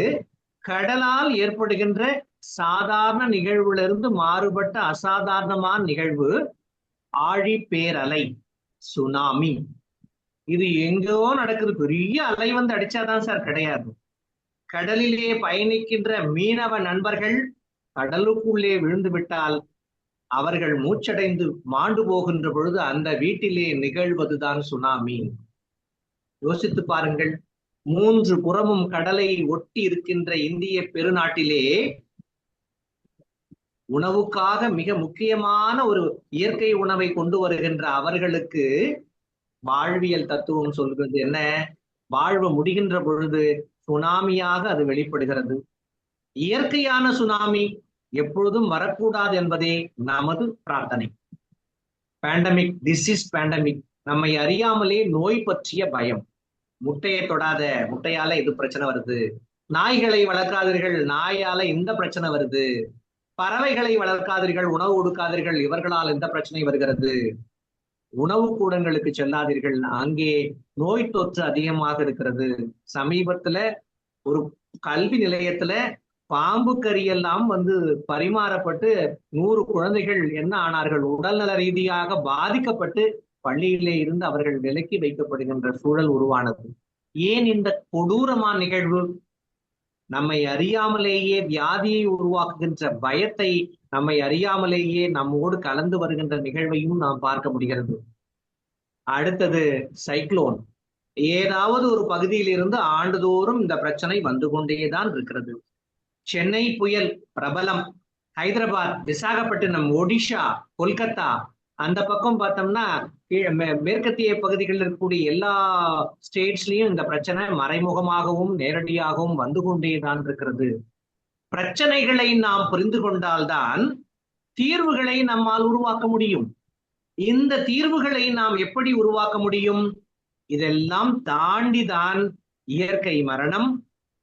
கடலால் ஏற்படுகின்ற சாதாரண நிகழ்வுல மாறுபட்ட அசாதாரணமான நிகழ்வு ஆழி பேரலை, சுனாமி. இது எங்கோ நடக்குது, பெரிய அலை வந்து அடிச்சாதான் சார் கிடையாது. கடலிலே பயணிக்கின்ற மீனவ நண்பர்கள் கடலுக்குள்ளே விழுந்து விட்டால் அவர்கள் மூச்சடைந்து மாண்டு போகின்ற பொழுது அந்த வீட்டிலே நிகழ்வதுதான் சுனாமி. யோசித்து பாருங்கள். 3 புறமும் கடலை ஒட்டி இருக்கின்ற இந்திய பெருநாட்டிலே உணவுக்காக மிக முக்கியமான ஒரு இயற்கை உணவை கொண்டு வருகின்ற அவர்களுக்கு வாழ்வியல் தத்துவம் சொல்கிறது என்ன? வாழ்வு முடிகின்ற பொழுது சுனாமியாக அது வெளிப்படுகிறது. இயற்கையான சுனாமி எப்பொழுதும் வரக்கூடாது என்பதே நமது பிரார்த்தனை. பேண்டமிக், டிசீஸ் பேண்டமிக், நம்மை அறியாமலே நோய் பற்றிய பயம். முட்டையை தொடாத, முட்டையால இது பிரச்சனை வருது. நாய்களை வளர்க்காதீர்கள், நாயால இந்த பிரச்சனை வருது. பறவைகளை வளர்க்காதீர்கள், உணவு கொடுக்காதீர்கள், இவர்களால் இந்த பிரச்சனை வருகிறது. உணவு கூடங்களுக்கு செல்லாதீர்கள், அங்கே நோய் தொற்று அதிகமாக இருக்கிறது. சமீபத்துல ஒரு கல்வி நிலையத்துல பாம்பு கறியெல்லாம் வந்து பரிமாறப்பட்டு 100 குழந்தைகள் என்ன ஆனார்கள், உடல்நல ரீதியாக பாதிக்கப்பட்டு பள்ளியிலே இருந்து அவர்கள் விலக்கி வைக்கப்படுகின்ற சூழல் உருவானது. ஏன் இந்த கொடூரமான நிகழ்வு? நம்மை அறியாமலேயே வியாதியை உருவாக்குகின்ற பயத்தை, நம்மை அறியாமலேயே நம்மோடு கலந்து வருகின்ற நிகழ்வையும் நாம் பார்க்க முடிகிறது. அடுத்தது சைக்ளோன். ஏதாவது ஒரு பகுதியில் இருந்து ஆண்டுதோறும் இந்த பிரச்சனை வந்து கொண்டேதான் இருக்கிறது. சென்னை புயல் பிரபலம், ஹைதராபாத், விசாகப்பட்டினம், ஒடிஷா, கொல்கத்தா, அந்த பக்கம் பார்த்தோம்னா மேற்கத்திய பகுதிகளில் இருக்கக்கூடிய எல்லா ஸ்டேட்ஸ்லயும் இந்த பிரச்சனை மறைமுகமாகவும் நேரடியாகவும் வந்து கொண்டேதான் இருக்கிறது. பிரச்சனைகளை நாம் புரிந்து கொண்டால்தான் தீர்வுகளை நம்மால் உருவாக்க முடியும். இந்த தீர்வுகளை நாம் எப்படி உருவாக்க முடியும்? இதெல்லாம் தாண்டிதான் இயற்கை மரணம்,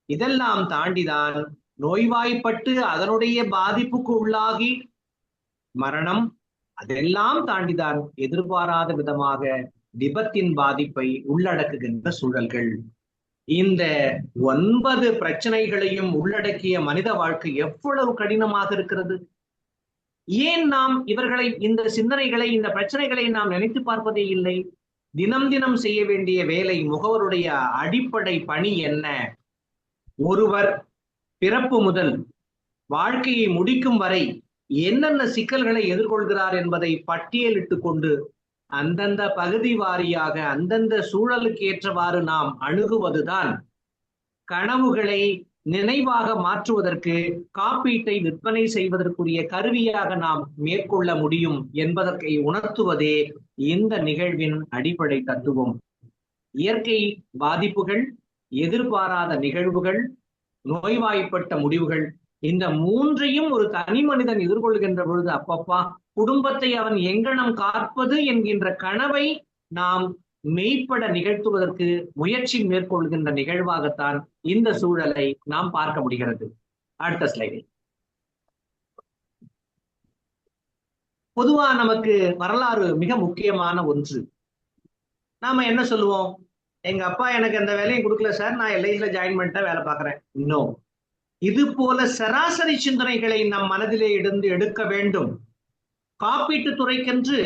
இதெல்லாம் தாண்டிதான் நோய்வாய்ப்பட்டு அதனுடைய பாதிப்புக்கு உள்ளாகி மரணம், அதெல்லாம் தாண்டிதான் எதிர்பாராத விதமாக விபத்தின் பாதிப்பை உள்ளடக்குகின்ற சூழல்கள். இந்த 9 பிரச்சனைகளையும் உள்ளடக்கிய மனித வாழ்க்கை எவ்வளவு கடினமாக இருக்கிறது. ஏன் நாம் இவர்களை, இந்த சிந்தனைகளை, இந்த பிரச்சனைகளை நாம் நினைத்து பார்ப்பதே இல்லை? தினம் தினம் செய்ய வேண்டிய வேலை, முகவருடைய அடிப்படை பணி என்ன? ஒருவர் பிறப்பு முதல் வாழ்க்கையை முடிக்கும் வரை என்னென்ன சிக்கல்களை எதிர்கொள்கிறார் என்பதை பட்டியலிட்டு கொண்டு அந்தந்த பகுதி வாரியாக அந்தந்த சூழலுக்கு ஏற்றவாறு நாம் அணுகுவதுதான் கனவுகளை நினைவாக மாற்றுவதற்கு, காப்பீட்டை விற்பனை செய்வதற்குரிய கருவியாக நாம் மேற்கொள்ள முடியும் என்பதற்கு உணர்த்துவதே இந்த நிகழ்வின் அடிப்படை தத்துவம். இயற்கை பாதிப்புகள், எதிர்பாராத நிகழ்வுகள், நோய்வாய்ப்பட்ட முடிவுகள், இந்த மூன்றையும் ஒரு தனி மனிதன் எதிர்கொள்கின்ற பொழுது அப்பப்பா குடும்பத்தை அவன் எங்கனம் காப்பது என்கின்ற கனவை நாம் மெய்ப்பட நிகழ்த்துவதற்கு முயற்சி மேற்கொள்கின்ற நிகழ்வாகத்தான் இந்த சூழலை நாம் பார்க்க முடிகிறது. அடுத்த ஸ்லைடில் பொதுவா நமக்கு வரலாறு மிக முக்கியமான ஒன்று. நாம என்ன சொல்லுவோம்? எங்க அப்பா எனக்கு அந்த வேலையை கொடுக்கல சார், நான் எல்ஐசில ஜாயின் பண்ணிட்டேன், வேலை பார்க்கறேன். இன்னும் இது போல சராசரி சிந்தனைகளை நம் மனதிலே இருந்து எடுக்க வேண்டும். காப்பீட்டு துறைக்கென்று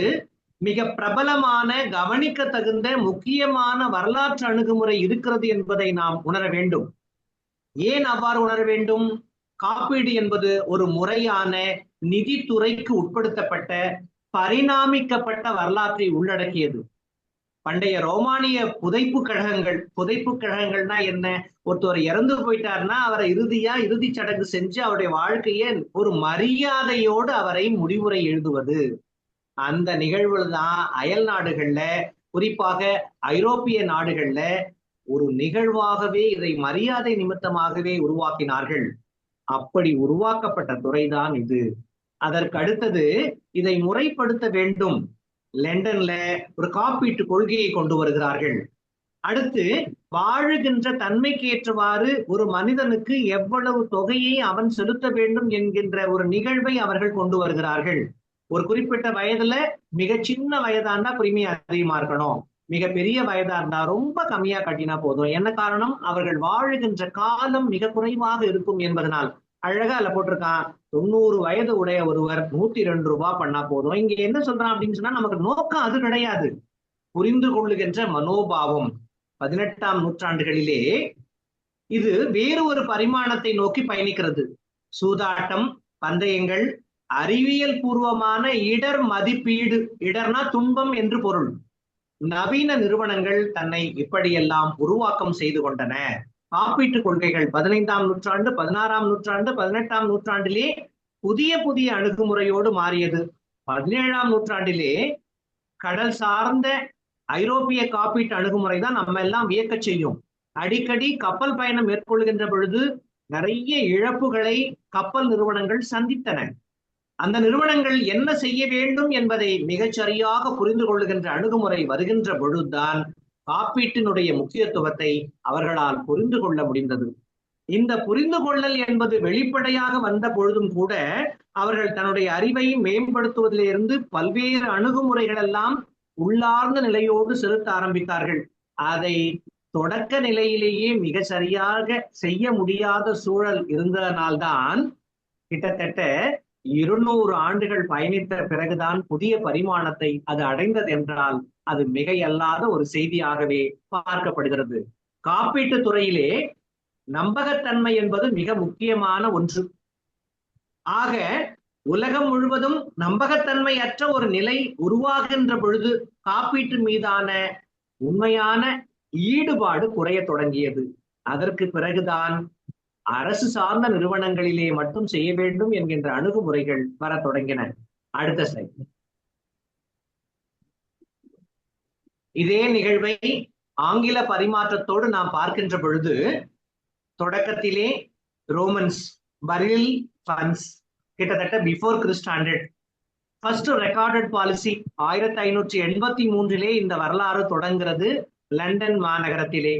மிக பிரபலமான, கவனிக்க தகுந்த முக்கியமான வரலாற்று அணுகுமுறை இருக்கிறது என்பதை நாம் உணர வேண்டும். ஏன் அவ்வாறு உணர வேண்டும்? காப்பீடு என்பது ஒரு முறையான நிதித்துறைக்கு உட்படுத்தப்பட்ட, பரிணாமிக்கப்பட்ட வரலாற்றை உள்ளடக்கியது. பண்டைய ரோமானிய புதைப்பு கழகங்கள்னா என்ன? ஒருத்தர் இறந்து போயிட்டார்னா அவரை இறுதி சடங்கு செஞ்சு அவருடைய வாழ்க்கையை ஒரு மரியாதையோடு அவரை முடிவுரை எழுதுவது. அந்த நிகழ்வுல தான் அயல் நாடுகள்ல, குறிப்பாக ஐரோப்பிய நாடுகள்ல ஒரு நிகழ்வாகவே இதை மரியாதை நிமித்தமாகவே உருவாக்கினார்கள். அப்படி உருவாக்கப்பட்ட துறைதான் இது. அதற்கு அடுத்தது இதை முறைப்படுத்த வேண்டும். லண்டன்ல ஒரு காப்பீட்டு கொள்கையை கொண்டு வருகிறார்கள். அடுத்து வாழுகின்ற தன்மைக்கு ஏற்றவாறு ஒரு மனிதனுக்கு எவ்வளவு தொகையை அவன் செலுத்த வேண்டும் என்கின்ற ஒரு நிகழ்வை அவர்கள் கொண்டு வருகிறார்கள். ஒரு குறிப்பிட்ட வயதுல மிக சின்ன வயதா இருந்தா பிரீமியம் அதிகமா இருக்கணும், மிக பெரிய வயதா இருந்தா ரொம்ப கம்மியா கட்டினா போதும். என்ன காரணம்? அவர்கள் வாழுகின்ற காலம் மிக குறைவாக இருக்கும் என்பதனால். அழகா அதுல போட்டிருக்கான், 90 வயது உடைய ஒருவர் 102 ரூபாய் பண்ணா போதும். இங்க என்ன சொல்றான் அப்படின்னு சொன்னா, நமக்கு நோக்கம் அது கிடையாது. புரிந்து கொள்ளுகின்ற மனோபாவம். 18ஆம் நூற்றாண்டுகளிலே இது வேறு ஒரு பரிமாணத்தை நோக்கி பயணிக்கிறது. சூதாட்டம், பந்தயங்கள், அறிவியல் பூர்வமான இடர் மதிப்பீடு, இடர்னா துன்பம் என்று பொருள். நவீன நிறுவனங்கள் தன்னை இப்படியெல்லாம் உருவாக்கம் செய்து கொண்டன. காப்பீட்டு கொள்கைகள் 15ஆம் நூற்றாண்டு, 16ஆம் நூற்றாண்டு, 18ஆம் நூற்றாண்டிலே புதிய புதிய அணுகுமுறையோடு மாறியது. 17ஆம் நூற்றாண்டிலே கடல் சார்ந்த ஐரோப்பிய காப்பீட்டு அணுகுமுறை தான் நம்ம எல்லாம் வியக்க செய்யும். அடிக்கடி கப்பல் பயணம் மேற்கொள்கின்ற பொழுது நிறைய இழப்புகளை கப்பல் நிறுவனங்கள் சந்தித்தன. அந்த நிறுவனங்கள் என்ன செய்ய வேண்டும் என்பதை மிகச்சரியாக புரிந்து கொள்ளுகின்ற அணுகுமுறை வருகின்ற பொழுதுதான் காப்பீட்டினுடைய முக்கியத்துவத்தை அவர்களால் புரிந்து கொள்ள முடிந்தது. இந்த புரிந்து கொள்ளல் என்பது வெளிப்படையாக வந்த பொழுதும் கூட அவர்கள் தன்னுடைய அறிவை மேம்படுத்துவதிலிருந்து பல்வேறு அணுகுமுறைகள் எல்லாம் உள்ளார்ந்த நிலையோடு செலுத்த ஆரம்பித்தார்கள். அதை தொடக்க நிலையிலேயே மிக சரியாக செய்ய முடியாத சூழல் இருந்ததனால்தான் கிட்டத்தட்ட 200 ஆண்டுகள் பயணித்த பிறகுதான் புதிய பரிமாணத்தை அது அடைந்தது என்றால் அது மிகையல்லாத ஒரு செய்தியாகவே பார்க்கப்படுகிறது. காப்பீட்டு துறையிலே நம்பகத்தன்மை என்பது மிக முக்கியமான ஒன்று. ஆக உலகம் முழுவதும் நம்பகத்தன்மையற்ற ஒரு நிலை உருவாகின்ற பொழுது காப்பீட்டு மீதான உண்மையான ஈடுபாடு குறைய தொடங்கியது. அதற்கு பிறகுதான் அரசு சார்ந்த நிறுவனங்களிலே மட்டும் செய்ய வேண்டும் என்கின்ற அணுகுமுறைகள் வர தொடங்கின. அடுத்த ஸ்லைட். இதே நிகழ்வை ஆங்கில பரிமாற்றத்தோடு நாம் பார்க்கின்ற பொழுது தொடக்கத்திலே ரோமன்ஸ் பரில் ஃபண்ட்ஸ் கிட்டத்தட்ட பிஃபோர் கிறிஸ்டாண்டட் ஃபர்ஸ்ட் ரெக்கார்டட் பாலிசி 1583 இந்த வரலாறு தொடங்குகிறது லண்டன் மாநகரத்திலே.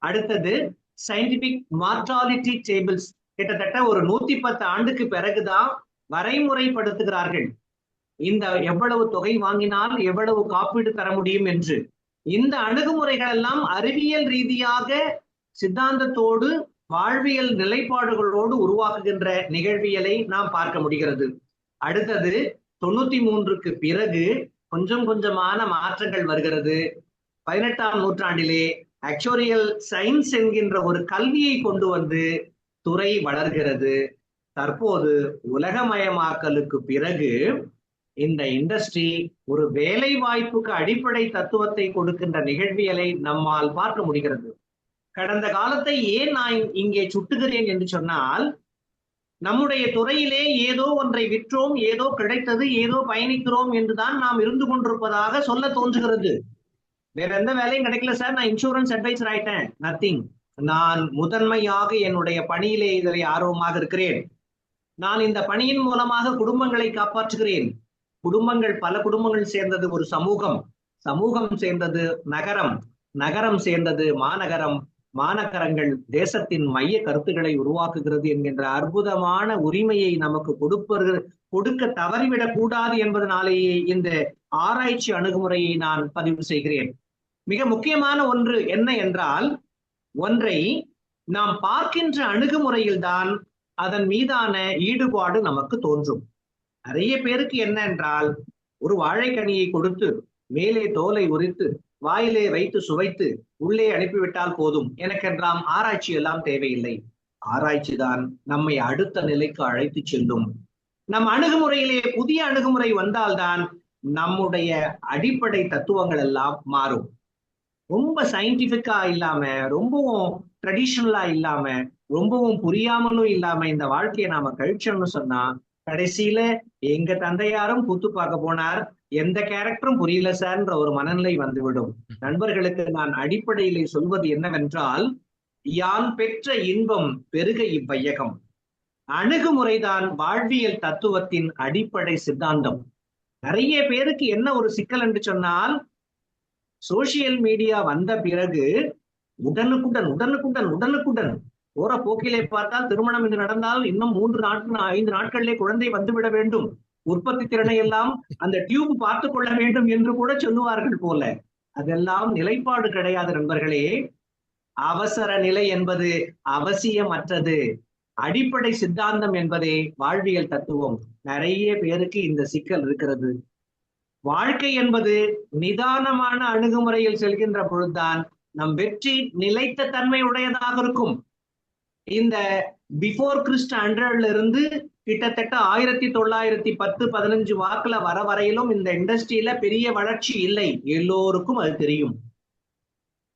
அடுத்தது சயின்டிபிக் மார்டாலிட்டி டேபிள்ஸ் கிட்டத்தட்ட ஒரு 110 ஆண்டுக்கு பிறகுதான் வரைமுறைப்படுத்துகிறார்கள். இந்த எவ்வளவு தொகை வாங்கினால் எவ்வளவு காப்பீடு தர முடியும் என்று. இந்த அணுகுமுறைகள் எல்லாம் அறிவியல் ரீதியாக சித்தாந்தத்தோடு வாழ்வியல் நிலைப்பாடுகளோடு உருவாக்குகின்ற நிகழ்வியலை நாம் பார்க்க முடிகிறது. அடுத்தது 93க்கு பிறகு கொஞ்சம் கொஞ்சமான மாற்றங்கள் வருகிறது. 18ஆம் நூற்றாண்டிலே ஆக்சுவரியல் சயின்ஸ் என்கின்ற ஒரு கல்வியை கொண்டு வந்து துறை வளர்கிறது. தற்போது உலகமயமாக்கலுக்கு பிறகு இந்த இண்டஸ்ட்ரி ஒரு வேலை வாய்ப்புக்கு அடிப்படை தத்துவத்தை கொடுக்கின்ற நிகழ்வியலை நம்மால் பார்க்க முடிகிறது. கடந்த காலத்தை ஏன் நான் இங்கே சுட்டுகிறேன் என்று சொன்னால், நம்முடைய துறையிலே ஏதோ ஒன்றை விற்றோம், ஏதோ கிடைத்தது, ஏதோ பயணிக்கிறோம் என்றுதான் நாம் இருந்து கொண்டிருப்பதாக சொல்ல தோன்றுகிறது. வேற எந்த வேலையும் கிடைக்கல சார், நான் இன்சூரன்ஸ் அட்வைசர் ஆயிட்டேன், நத்திங். நான் முதன்மையாக என்னுடைய பணியிலே இதில் ஆர்வமாக இருக்கிறேன். நான் இந்த பணியின் மூலமாக குடும்பங்களை காப்பாற்றுகிறேன். குடும்பங்கள், பல குடும்பங்கள் சேர்ந்தது ஒரு சமூகம், சமூகம் சேர்ந்தது நகரம், நகரம் சேர்ந்தது மாநகரம், மாநகரங்கள் தேசத்தின் மைய கருத்துக்களை உருவாக்குகிறது என்கின்ற அற்புதமான உரிமையை நமக்கு கொடுக்க தவறிவிடக் கூடாது என்பதனாலேயே இந்த ஆராய்ச்சி அணுகுமுறையை நான் பதிவு செய்கிறேன். மிக முக்கியமான ஒன்று என்ன என்றால், ஒன்றை நாம் பார்க்கின்ற அணுகுமுறையில்தான் அதன் மீதான ஈடுபாடு நமக்கு தோன்றும். நிறைய பேருக்கு என்ன என்றால், ஒரு வாழைக்கனியை கொடுத்து மேலே தோலை உரித்து வாயிலே வைத்து சுவைத்து உள்ளே அனுப்பிவிட்டால் போதும், எனக்கென்றாம் ஆராய்ச்சி எல்லாம் தேவையில்லை. ஆராய்ச்சி தான் நம்மை அடுத்த நிலைக்கு அழைத்து செல்லும். நம் அணுகுமுறையிலே புதிய அணுகுமுறை வந்தால்தான் நம்முடைய அடிப்படை தத்துவங்கள் எல்லாம் மாறும். ரொம்ப சயின்டிபிக்கா இல்லாம, ரொம்பவும் ட்ரெடிஷனலா இல்லாம, ரொம்பவும் புரியாமலும் இல்லாம இந்த வாழ்க்கையை நாம கழிச்சோம்னு சொன்னா, கடைசியில எங்க தந்தையாரும் கூத்து பார்க்க போனார், எந்த கேரக்டரும் புரியல சார்ன்ற ஒரு மனநிலை வந்துவிடும். நண்பர்களுக்கு நான் அடிப்படையிலே சொல்வது என்னவென்றால், யான் பெற்ற இன்பம் பெருக இவ்வையகம். அணுகுமுறைதான் வாழ்வியல் தத்துவத்தின் அடிப்படை சித்தாந்தம். நிறைய பேருக்கு என்ன ஒரு சிக்கல் என்று சொன்னால், சோசியல் மீடியா வந்த பிறகு உடனுக்குடன் உடனுக்குடன் உடனுக்குடன் போற போக்கிலே பார்த்தால், திருமணம் என்று நடந்தால் இன்னும் 3-5 நாட்களிலே குழந்தை வந்துவிட வேண்டும், உற்பத்தி திறனை எல்லாம் அந்த டியூப் பார்த்து கொள்ள வேண்டும் என்று கூட சொல்லுவார்கள் போல. அதெல்லாம் நிலைப்பாடு கிடையாது நண்பர்களே. அவசர நிலை என்பது அவசியமற்றது. அடிப்படை சித்தாந்தம் என்பதே வாழ்வியல் தத்துவம். நிறைய பேருக்கு இந்த சிக்கல் இருக்கிறது. வாழ்க்கை என்பது நிதானமான அணுகுமுறையில் செல்கின்ற பொழுதுதான் நம் வெற்றி நிலைத்த தன்மை உடையதாக இருக்கும். இந்த பிஃபோர் கிறிஸ்ட் 100ல இருந்து கிட்டத்தட்ட 1910-15 வாக்குல வர வரையிலும் இந்த இண்டஸ்ட்ரியில பெரிய வளர்ச்சி இல்லை, எல்லோருக்கும் அது தெரியும்.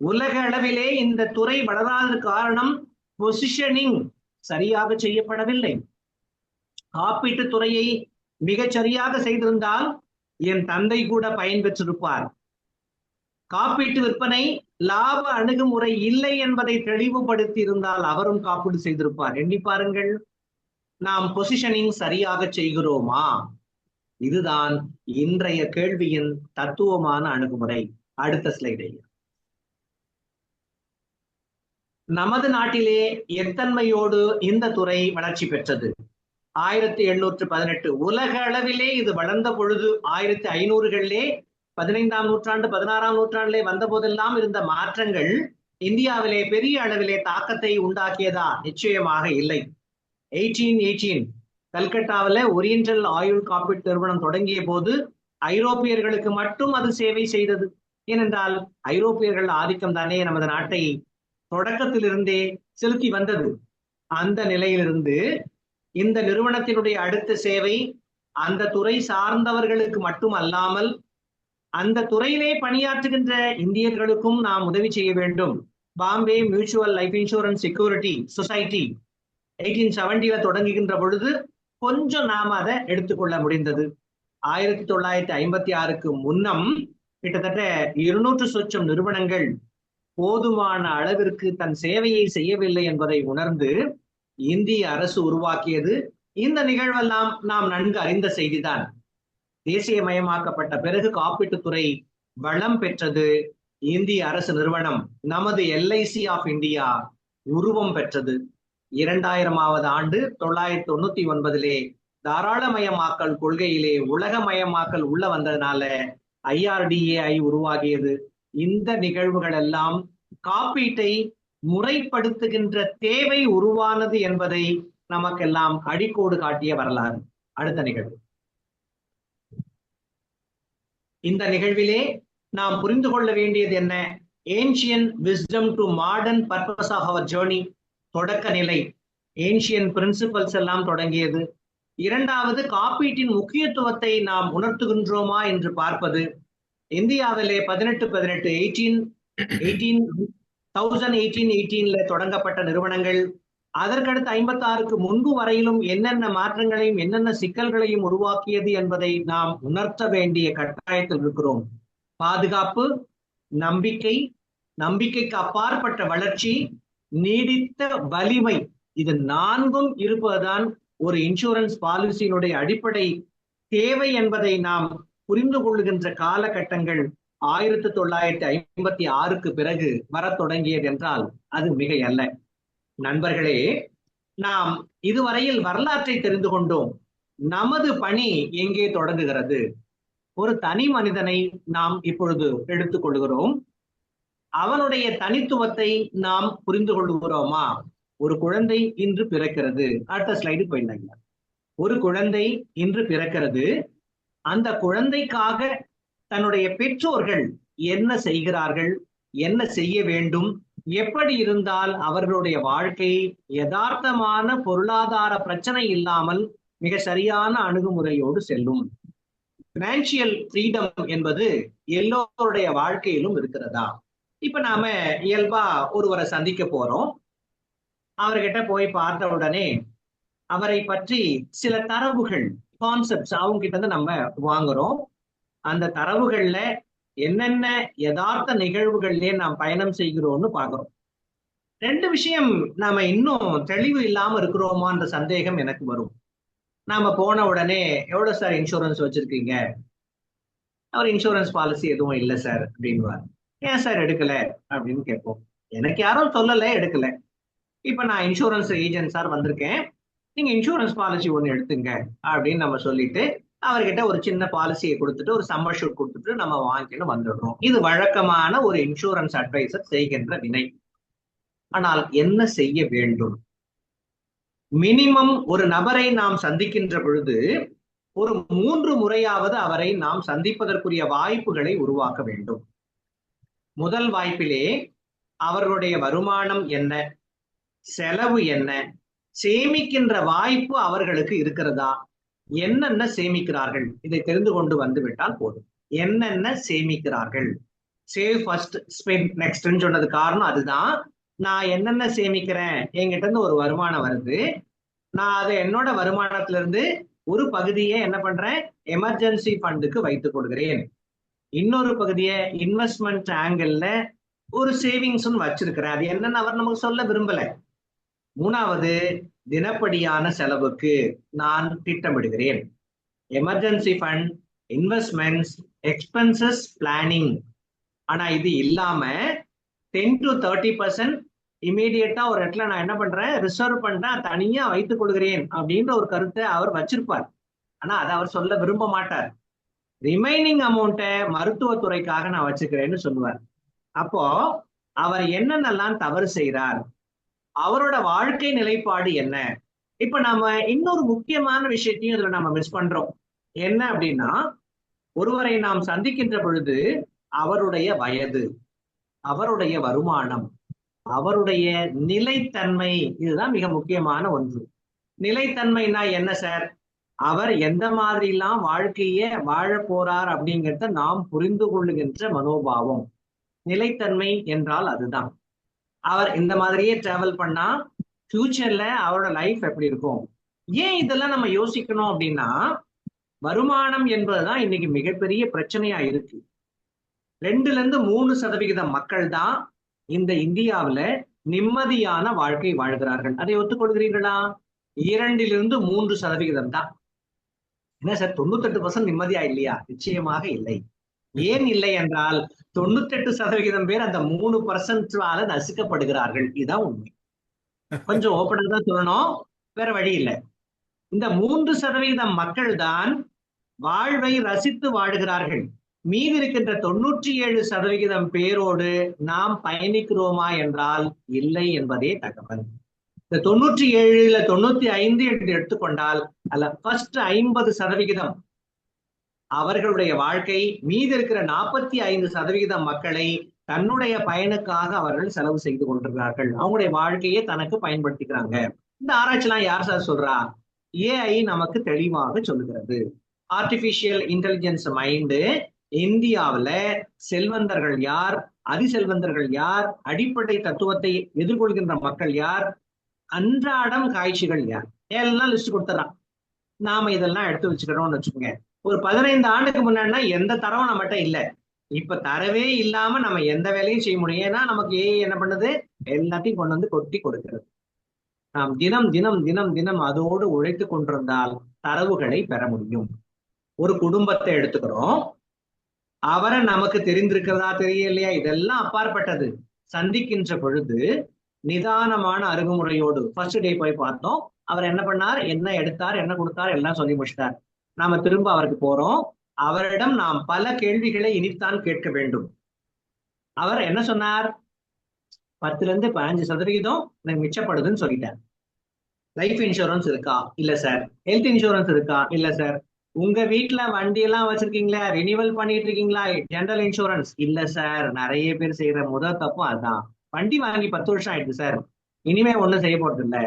உலக அளவிலே இந்த துறை வளராத காரணம் பொசிஷனிங் சரியாக செய்யப்படவில்லை. காப்பீட்டு துறையை மிகச் சரியாக செய்திருந்தால் என் தந்தை கூட பயன்பெற்றிருப்பார். காப்பீட்டு விற்பனை லாப அணுகுமுறை இல்லை என்பதை தெளிவுபடுத்தி இருந்தால் அவரும் காப்பீடு செய்திருப்பார். எண்ணி பாருங்கள், நாம் பொசிஷனிங் சரியாக செய்கிறோமா? இதுதான் இன்றைய கேள்வியின் தத்துவமான அணுகுமுறை. அடுத்த ஸ்லைடை. நமது நாட்டிலே எத்தன்மையோடு இந்த துறை வளர்ச்சி பெற்றது. 1818 உலக அளவிலே இது வளர்ந்த பொழுது 1500களிலே 15ஆம் நூற்றாண்டு 16ஆம் நூற்றாண்டிலே வந்த போதெல்லாம் இருந்த மாற்றங்கள் இந்தியாவிலே பெரிய அளவிலே தாக்கத்தை உண்டாக்கியதா? நிச்சயமாக இல்லை. 1818 கல்கட்டாவில ஓரியண்டல் ஆயுள் காப்பீட்டு நிறுவனம் தொடங்கிய போது ஐரோப்பியர்களுக்கு மட்டும் அது சேவை செய்தது. ஏனென்றால் ஐரோப்பியர்கள் ஆதிக்கம் தானே நமது நாட்டை தொடக்கத்திலிருந்தே செலுத்தி வந்தது. அந்த நிலையிலிருந்து இந்த நிறுவனத்தினுடைய அடுத்த சேவை அந்த துறை சார்ந்தவர்களுக்கு மட்டும் அல்லாமல் அந்த துறையிலே பணியாற்றுகின்ற இந்தியர்களுக்கும் நாம் உதவி செய்ய வேண்டும். Bombay mutual life insurance security society 1870ல தொடங்குகின்ற பொழுது கொஞ்சம் நாம் அதை எடுத்துக்கொள்ள முடிந்தது. 1956க்கு முன்னம் கிட்டத்தட்ட 200 சொச்சம் நிறுவனங்கள் போதுமான அளவிற்கு தன் சேவையை செய்யவில்லை என்பதை உணர்ந்து இந்திய அரசு உருவாக்கியது. இந்த நிகழ்வெல்லாம் நாம் நன்கு அறிந்த செய்திதான். தேசியமயமாக்கப்பட்ட பிறகு காப்பீட்டுத்துறை வளம் பெற்றது. இந்திய அரசு நிறுவனம் நமது LIC ஆஃப் இந்தியா உருவம் பெற்றது. 2000ஆவது ஆண்டு 1999லே தாராளமயமாக்கல் கொள்கையிலே உலகமயமாக்கல் உள்ள வந்ததுனால IRDAI உருவாகியது. இந்த நிகழ்வுகள் எல்லாம் காப்பீட்டை முறைப்படுத்துகின்ற தேவை உருவானது என்பதை நமக்கெல்லாம் அடிக்கோடு காட்டிய வரலாறு. அடுத்த நிகழ்வு. இந்த நிகழ்விலே நாம் புரிந்து கொள்ள வேண்டியது என்ன? Ancient wisdom to modern purpose of our journey. தொடக்க நிலை ஏன்ஷியன் பிரின்சிபல்ஸ் எல்லாம் தொடங்கியது. இரண்டாவது, காப்பீட்டின் முக்கியத்துவத்தை நாம் உணர்த்துகின்றோமா என்று பார்ப்பது. இந்தியாவிலே 1818 தொடங்கப்பட்ட நிறுவனங்கள் அதற்கடுத்து 56க்கு முன்பு வரையிலும் என்னென்ன மாற்றங்களையும் என்னென்ன சிக்கல்களையும் உருவாக்கியது என்பதை நாம் உணர்த்த வேண்டிய கட்டாயத்தில் இருக்கிறோம். பாதுகாப்பு, நம்பிக்கை, நம்பிக்கைக்கு அப்பாற்பட்ட வளர்ச்சி, நீடித்த வலிமை, இது 4ம் இருப்பதுதான் ஒரு இன்சூரன்ஸ் பாலிசியினுடைய அடிப்படை தேவை என்பதை நாம் புரிந்து கொள்ளுகின்ற காலகட்டங்கள் 1956க்கு பிறகு வரத் தொடங்கியது என்றால் அது மிகை அல்ல. நண்பர்களே, நாம் இதுவரையில் வரலாற்றை தெரிந்து கொண்டோம். நமது பணி எங்கே தொடங்குகிறது? ஒரு தனி மனிதனை நாம் இப்பொழுது எடுத்துக் கொள்கிறோம். அவனுடைய தனித்துவத்தை நாம் புரிந்து கொள்கிறோமா? ஒரு குழந்தை இன்று பிறக்கிறது. அடுத்த ஸ்லைடு போயிருந்தாங்க. ஒரு குழந்தை இன்று பிறக்கிறது. அந்த குழந்தைக்காக தன்னுடைய பெற்றோர்கள் என்ன செய்கிறார்கள், என்ன செய்ய வேண்டும், எப்படி இருந்தால் அவர்களுடைய வாழ்க்கை யதார்த்தமான பொருளாதார பிரச்சனை இல்லாமல் மிக சரியான அணுகுமுறையோடு செல்லும். பினான்சியல் ஃப்ரீடம் என்பது எல்லோருடைய வாழ்க்கையிலும் இருக்கிறதா? இப்ப நாம இயல்பா ஒருவரை சந்திக்க போறோம். அவர்கிட்ட போய் பார்த்த உடனே அவரை பற்றி சில தரவுகள், கான்செப்ட்ஸ் அவங்க கிட்ட இருந்து நம்ம வாங்குறோம். அந்த தரவுகள்ல என்னென்ன யதார்த்த நிகழ்வுகள்லயே நாம் பயணம் செய்கிறோம்னு பாக்குறோம். 2 விஷயம் நாம இன்னும் தெளிவு இல்லாம இருக்கிறோமான்ற சந்தேகம் எனக்கு வரும். நாம போன உடனே எவ்வளவு சார் இன்சூரன்ஸ் வச்சிருக்கீங்க? அவர் இன்சூரன்ஸ் பாலிசி எதுவும் இல்லை சார் அப்படின்வார். ஏன் சார் எடுக்கல அப்படின்னு கேட்போம். எனக்கு யாரும் சொல்லல, எடுக்கல. இப்ப நான் இன்சூரன்ஸ் ஏஜென்ட் சார் வந்திருக்கேன், நீங்க இன்சூரன்ஸ் பாலிசி ஒண்ணு எடுத்துங்க அப்படின்னு நம்ம சொல்லிட்டு அவர்கிட்ட ஒரு சின்ன பாலிசியை கொடுத்துட்டு ஒரு சம்மர் ஷூட் கொடுத்துட்டு நம்ம வாங்கிட்டு வந்துடுறோம். இது வழக்கமான ஒரு இன்சூரன்ஸ் அட்வைசர் செய்கின்ற வினை. ஆனால் என்ன செய்ய வேண்டும்? மினிமம் ஒரு நபரை நாம் சந்திக்கின்ற பொழுது ஒரு 3 முறையாவது அவரை நாம் சந்திப்பதற்குரிய வாய்ப்புகளை உருவாக்க வேண்டும். முதல் வாய்ப்பிலே அவர்களுடைய வருமானம் என்ன, செலவு என்ன, சேமிக்கின்ற வாய்ப்பு அவர்களுக்கு இருக்கிறதா, என்னென்ன சேமிக்கிறார்கள், இதை தெரிந்து கொண்டு வந்து விட்டால் போதும். என்னென்ன சேமிக்கிறார்கள், சேவ் ஃபர்ஸ்ட் ஸ்பெண்ட் நெக்ஸ்ட்னு சொன்னது காரணம் அதுதான். நான் என்னென்ன சேமிக்கிறேன், என்கிட்ட இருந்து ஒரு வருமானம் வருது, நான் அதை என்னோட வருமானத்துல இருந்து ஒரு பகுதியை என்ன பண்றேன், எமர்ஜென்சி ஃபண்டுக்கு வைத்துக் கொள்கிறேன். இன்னொரு பகுதியை இன்வெஸ்ட்மெண்ட் ஆங்கிள் ஒரு சேவிங்ஸ் வச்சிருக்கிறேன். அது என்னன்னு அவர் நமக்கு சொல்ல விரும்பல. 3வது, தினப்படியான செலவுக்கு நான் திட்டமிடுகிறேன். Emergency fund, investments, expenses planning. ஆனா இது இல்லாம 10 to 30% இமீடியட்டா ஒரு இடத்துல நான் என்ன பண்றேன், ரிசர்வ் பண்றேன், தனியா வைத்துக் கொள்கிறேன் அப்படின்ற ஒரு கருத்தை அவர் வச்சிருப்பார். ஆனா அதை அவர் சொல்ல விரும்ப மாட்டார். ரிமைனிங் அமௌண்ட்டை மருத்துவத்துறைக்காக நான் வச்சுக்கிறேன்னு சொல்லுவார். அப்போ அவர் என்னென்னலாம் தவறு செய்கிறார், அவரோட வாழ்க்கை நிலைப்பாடு என்ன? இப்ப நம்ம இன்னொரு முக்கியமான விஷயத்தையும் இதுல நம்ம மிஸ் பண்றோம். என்ன அப்படின்னா, ஒருவரை நாம் சந்திக்கின்ற பொழுது அவருடைய வயது, அவருடைய வருமானம், அவருடைய நிலைத்தன்மை, இதுதான் மிக முக்கியமான ஒன்று. நிலைத்தன்மைனா என்ன சார்? அவர் எந்த மாதிரி எல்லாம் வாழ்க்கைய வாழ போறார் அப்படிங்கிறத நாம் புரிந்து கொள்ளுகின்ற மனோபாவம். நிலைத்தன்மை என்றால் அதுதான். அவர் இந்த மாதிரியே டிராவல் பண்ணா ஃபியூச்சர்ல அவரோட லைஃப் எப்படி இருக்கும்? ஏன் இதெல்லாம் நம்ம யோசிக்கணும் அப்படின்னா, வருமானம் என்பதுதான் இன்னைக்கு மிகப்பெரிய பிரச்சனையா இருக்கு. 2-3% மக்கள் தான் இந்த இந்தியாவில நிம்மதியான வாழ்க்கை வாழ்கிறார்கள். அதை ஒத்துக்கொள்கிறீர்களா? 2-3% தான். என்ன சார் 98% நிம்மதியா இல்லையா? நிச்சயமாக இல்லை. ஏன் இல்லை என்றால் 98% பேர் அந்த 3% நசுக்கப்படுகிறார்கள். இதுதான் உண்மை. கொஞ்சம் ஓப்பனா தான் சொல்லணும், வேற வழி இல்லை. இந்த 3% மக்கள் தான் வாழ்வை ரசித்து வாழுகிறார்கள். மீதி இருக்கின்ற 97% பேரோடு நாம் பயணிக்கிறோமா என்றால் இல்லை என்பதே தகவல். இந்த 97ல 95 என்று எடுத்துக்கொண்டால் அல்ல ஃபர்ஸ்ட் 50% அவர்களுடைய வாழ்க்கை மீதி இருக்கிற 45% மக்களை தன்னுடைய பயனுக்காக அவர்கள் செலவு செய்து கொண்டிருக்கிறார்கள். அவங்களுடைய வாழ்க்கையை தனக்கு பயன்படுத்திக்கிறாங்க. இந்த ஆராய்ச்சிலாம் யார் சார் சொல்றா? ஏஐ நமக்கு தெளிவாக சொல்லுகிறது. ஆர்டிபிஷியல் இன்டெலிஜென்ஸ் மைண்டு இந்தியாவில செல்வந்தர்கள் யார், அதிசெல்வந்தர்கள் யார், அடிப்படை தத்துவத்தை எதிர்கொள்கின்ற மக்கள் யார், அன்றாடம் காட்சிகள் யார், எல்லாம் லிஸ்ட் கொடுத்துறான். நாம இதெல்லாம் எடுத்து வச்சுக்கிறோம்னு வச்சுக்கோங்க. ஒரு 15 ஆண்டுக்கு முன்னாடினா எந்த தரவும் நம்மகிட்ட இல்லை. இப்ப தரவே இல்லாம நம்ம எந்த வேலையும் செய்ய முடியும். ஏன்னா நமக்கு ஏஐ என்ன பண்ணுது? எல்லாத்தையும் கொண்டு வந்து கொட்டி கொடுக்கிறது. நாம் தினம் தினம் தினம் தினம் அதோடு உழைத்து கொண்டிருந்தால் தரவுகளை பெற முடியும். ஒரு குடும்பத்தை எடுத்துக்கிறோம், அவரை நமக்கு தெரிந்திருக்கிறதா தெரியலையா இதெல்லாம் அப்பாற்பட்டது. சந்திக்கின்ற பொழுது நிதானமான அணுகுமுறையோடு ஃபர்ஸ்ட் டே போய் பார்த்தோம். அவர் என்ன பண்ணார், என்ன எடுத்தார், என்ன கொடுத்தார், எல்லாம் சொல்லி முடிச்சிட்டார். நாம திரும்ப அவருக்கு போறோம். அவரிடம் நாம் பல கேள்விகளை இனித்தான் கேட்க வேண்டும். அவர் என்ன சொன்னார்? 10-15% எனக்கு மிச்சப்படுதுன்னு சொல்லிட்டார். லைஃப் இன்சூரன்ஸ் இருக்கா? இல்ல சார். ஹெல்த் இன்சூரன்ஸ் இருக்கா? இல்ல சார். உங்க வீட்டுல வண்டி எல்லாம் வச்சிருக்கீங்களா? ரினிவல் பண்ணிட்டு இருக்கீங்களா? ஜெனரல் இன்சூரன்ஸ் இல்ல சார். நிறைய பேர் செய்யற முதல் தப்பும் அதுதான். வண்டி வாங்கி 10 வருஷம் ஆயிடுச்சு சார், இனிமே ஒண்ணும் செய்ய போறது இல்ல.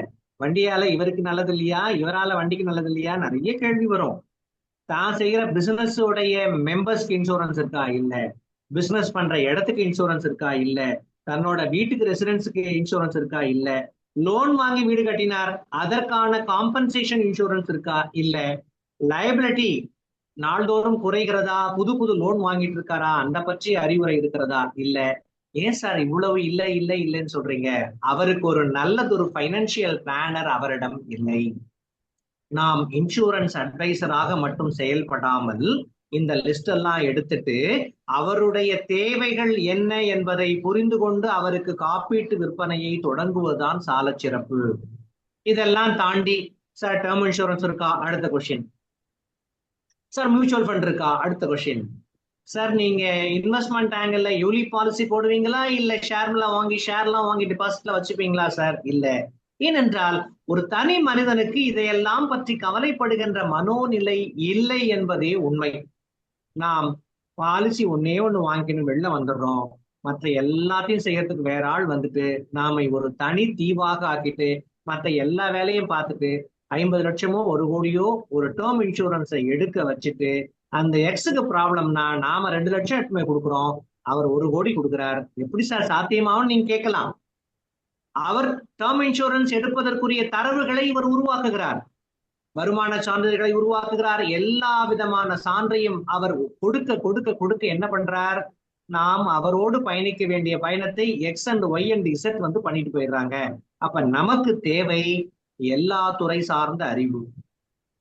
வண்டியால இவருக்கு நல்லது இல்லையா, இவரால வண்டிக்கு நல்லது இல்லையா, நிறைய கேள்வி வரும். தான் செய்யற பிசினஸ் உடைய மெம்பர்ஸ்க்கு இன்சூரன்ஸ் இருக்கா? இல்ல. பிசினஸ் பண்ற இடத்துக்கு இன்சூரன்ஸ் இருக்கா? இல்ல. தன்னோட வீட்டுக்கு ரெசிடென்ஸுக்கு இன்சூரன்ஸ் இருக்கா? இல்ல. லோன் வாங்கி வீடு கட்டினார், அதற்கான காம்பன்சேஷன் இன்சூரன்ஸ் இருக்கா? இல்ல. லயபிலிட்டி நாள்தோறும் குறைகிறதா? புது புது லோன் வாங்கிட்டு இருக்காரா? அந்த பற்றி அறிவுரை இருக்கிறதா? இல்ல. ஏன் சார் இவ்வளவு இல்லை இல்லை இல்லைன்னு சொல்றீங்க? அவருக்கு ஒரு நல்லதொரு பைனான்சியல் பிளானர் அவரிடம் இல்லை. நாம் இன்சூரன்ஸ் அட்வைசராக மட்டும் செயல்படாமல் இந்த லிஸ்ட் எல்லாம் எடுத்துட்டு அவருடைய தேவைகள் என்ன என்பதை புரிந்து கொண்டு அவருக்கு காப்பீட்டு விற்பனையை தொடங்குவதுதான் சால சிறப்பு. இதெல்லாம் தாண்டி சார் டேர்ம் இன்சூரன்ஸ் இருக்கா? அடுத்த கொஸ்டின். சார் மியூச்சுவல் ஃபண்ட் இருக்கா? அடுத்த கொஸ்டின். சார் நீங்க இன்வெஸ்ட்மெண்ட் ஆங்கிள் யூலி பாலிசி போடுவீங்களா, இல்ல ஷேர்லாம் வாங்கி டெபாசிட்ல வச்சுப்பீங்களா? சார் இல்ல. ஏனென்றால் ஒரு தனி மனிதனுக்கு இதையெல்லாம் பற்றி கவலைப்படுகின்ற மனோநிலை இல்லை என்பதே உண்மை. நாம் பாலிசி ஒன்னே ஒண்ணு வாங்கிக்கணும் வெளில வந்துடுறோம், மற்ற எல்லாத்தையும் செய்யறதுக்கு வேற ஆள் வந்துட்டு நாம ஒரு தனி தீவாக ஆக்கிட்டு மற்ற எல்லா வேலையும் பார்த்துட்டு 50 லட்சமோ 1 கோடியோ ஒரு டேர்ம் இன்சூரன்ஸை எடுக்க வச்சுட்டு அந்த எக்ஸுக்கு ப்ராப்ளம்னா நாம 2 லட்சம் எடுத்துமே கொடுக்குறோம், அவர் 1 கோடி கொடுக்குறார். எப்படி சார் சாத்தியமாவும் நீங்க கேட்கலாம். அவர் டேர்ம் இன்சூரன்ஸ் எடுப்பதற்குரிய தரவுகளை இவர் உருவாக்குகிறார், வருமான சான்றிதழ்களை உருவாக்குகிறார், எல்லா விதமான சான்றையும் அவர் கொடுக்க கொடுக்க கொடுக்க என்ன பண்றார்? நாம் அவரோடு பயணிக்க வேண்டிய பயணத்தை X and Y and Z வந்து பண்ணிட்டு போயிடுறாங்க. அப்ப நமக்கு தேவை எல்லா துறை சார்ந்த அறிவு,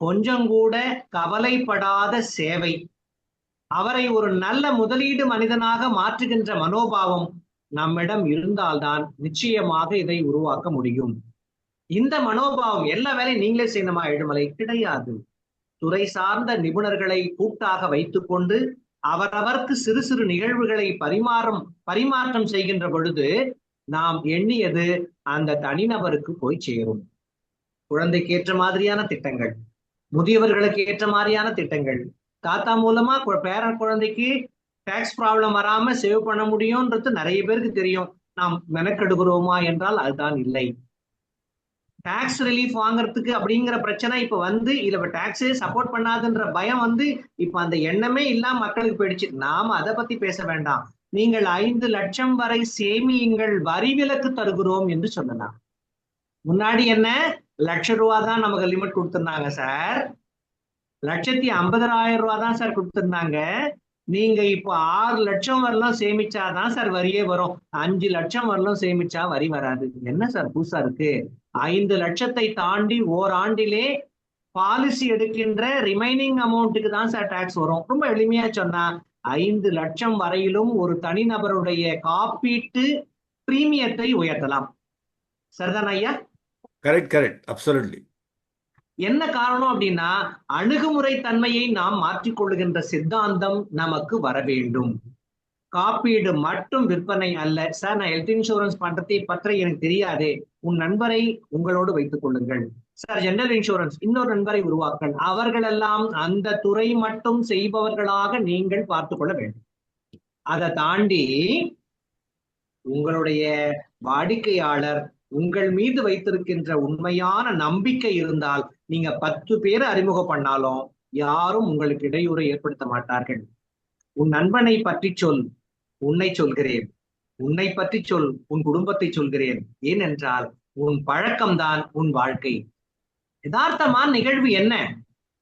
கொஞ்சம் கூட கவலைப்படாத சேவை, அவரை ஒரு நல்ல முதலீடு மனிதனாக மாற்றுகின்ற மனோபாவம் நம்மிடம் இருந்தால்தான் நிச்சயமாக இதை உருவாக்க முடியும். இந்த மனோபாவம் எல்லா வேலையும் நீங்களே செய்யணுமா? ஏழுமலை கிடையாது. துறை சார்ந்த நிபுணர்களை கூட்டாக வைத்துக்கொண்டு அவரவர்க்கு சிறு சிறு நிகழ்வுகளை பரிமாற்றம் செய்கின்ற பொழுது நாம் எண்ணியது அந்த தனிநபருக்கு போய் சேரும். குழந்தைக்கு ஏற்ற மாதிரியான திட்டங்கள், முதியவர்களுக்கு ஏற்ற மாதிரியான திட்டங்கள், தாத்தா மூலமா பேர குழந்தைக்கு டாக்ஸ் ப்ராப்ளம் வராம சேவ் பண்ண முடியும்ன்றது நிறைய பேருக்கு தெரியும். நாம் மெனக்கெடுகிறோமா என்றால் அதுதான் இல்லை. டாக்ஸ் ரிலீஃப் வாங்குறதுக்கு அப்படிங்கிற பிரச்சனை இப்ப வந்து இதுல டாக்ஸே சப்போர்ட் பண்ணாதுன்ற பயம் வந்து இப்ப அந்த எண்ணமே இல்லாம மக்களுக்கு போயிடுச்சு. நாம அதை பத்தி பேச வேண்டாம். நீங்கள் 5 லட்சம் வரை சேமியுங்கள், வரி விலக்கு தருகிறோம் என்று சொல்லலாம். முன்னாடி என்ன ₹1,00,000 தான் நமக்கு லிமிட் கொடுத்திருந்தாங்க சார், 1,50,000 தான் சார் கொடுத்திருந்தாங்க. நீங்க இப்போ 6 லட்சம் வரலாம் சேமிச்சாதான் சார் வரியே வரும், 5 லட்சம் வரலாம் சேமிச்சா வரி வராது. என்ன சார் புதுசா இருக்கு? 5 லட்சத்தை தாண்டி ஓராண்டிலே பாலிசி எடுக்கின்ற ரிமைனிங் அமௌண்ட்டுக்கு தான் சார் டாக்ஸ் வரும். ரொம்ப எளிமையா சொன்னா 5 லட்சம் வரையிலும் ஒரு தனிநபருடைய காப்பீட்டு பிரீமியத்தை உயர்த்தலாம். சரிதான் ஐயா? Correct, absolutely. என்ன காரணம் அப்படின்னா, அணுகுமுறை தன்மையை நாம் மாற்றிக்கொள்ளுகின்ற சித்தாந்தம் நமக்கு வர வேண்டும். காப்பீடு மட்டும் விற்பனை அல்ல. சார், நான் ஹெல்த் இன்சூரன்ஸ் பண்றதை பற்றி எனக்கு தெரியாதே. உன் நண்பரை உங்களோடு வைத்துக் கொள்ளுங்கள். சார், ஜெனரல் இன்சூரன்ஸ் இன்னொரு நண்பரை உருவாக்கள். அவர்களெல்லாம் அந்த துறை மட்டும் செய்பவர்களாக நீங்கள் பார்த்துக் கொள்ள வேண்டும். அதை தாண்டி உங்களுடைய வாடிக்கையாளர் உங்கள் மீது வைத்திருக்கின்ற உண்மையான நம்பிக்கை இருந்தால் நீங்க 10 பேரை அறிமுகம் பண்ணாலும் யாரும் உங்களுக்கு இடையூறை ஏற்படுத்த மாட்டார்கள். உன் நண்பனை பற்றி சொல், உன்னை சொல்கிறேன். உன்னை பற்றி சொல், உன் குடும்பத்தை சொல்கிறேன். ஏனென்றால் உன் பழக்கம்தான் உன் வாழ்க்கை. யதார்த்தமான நிகழ்வு என்ன?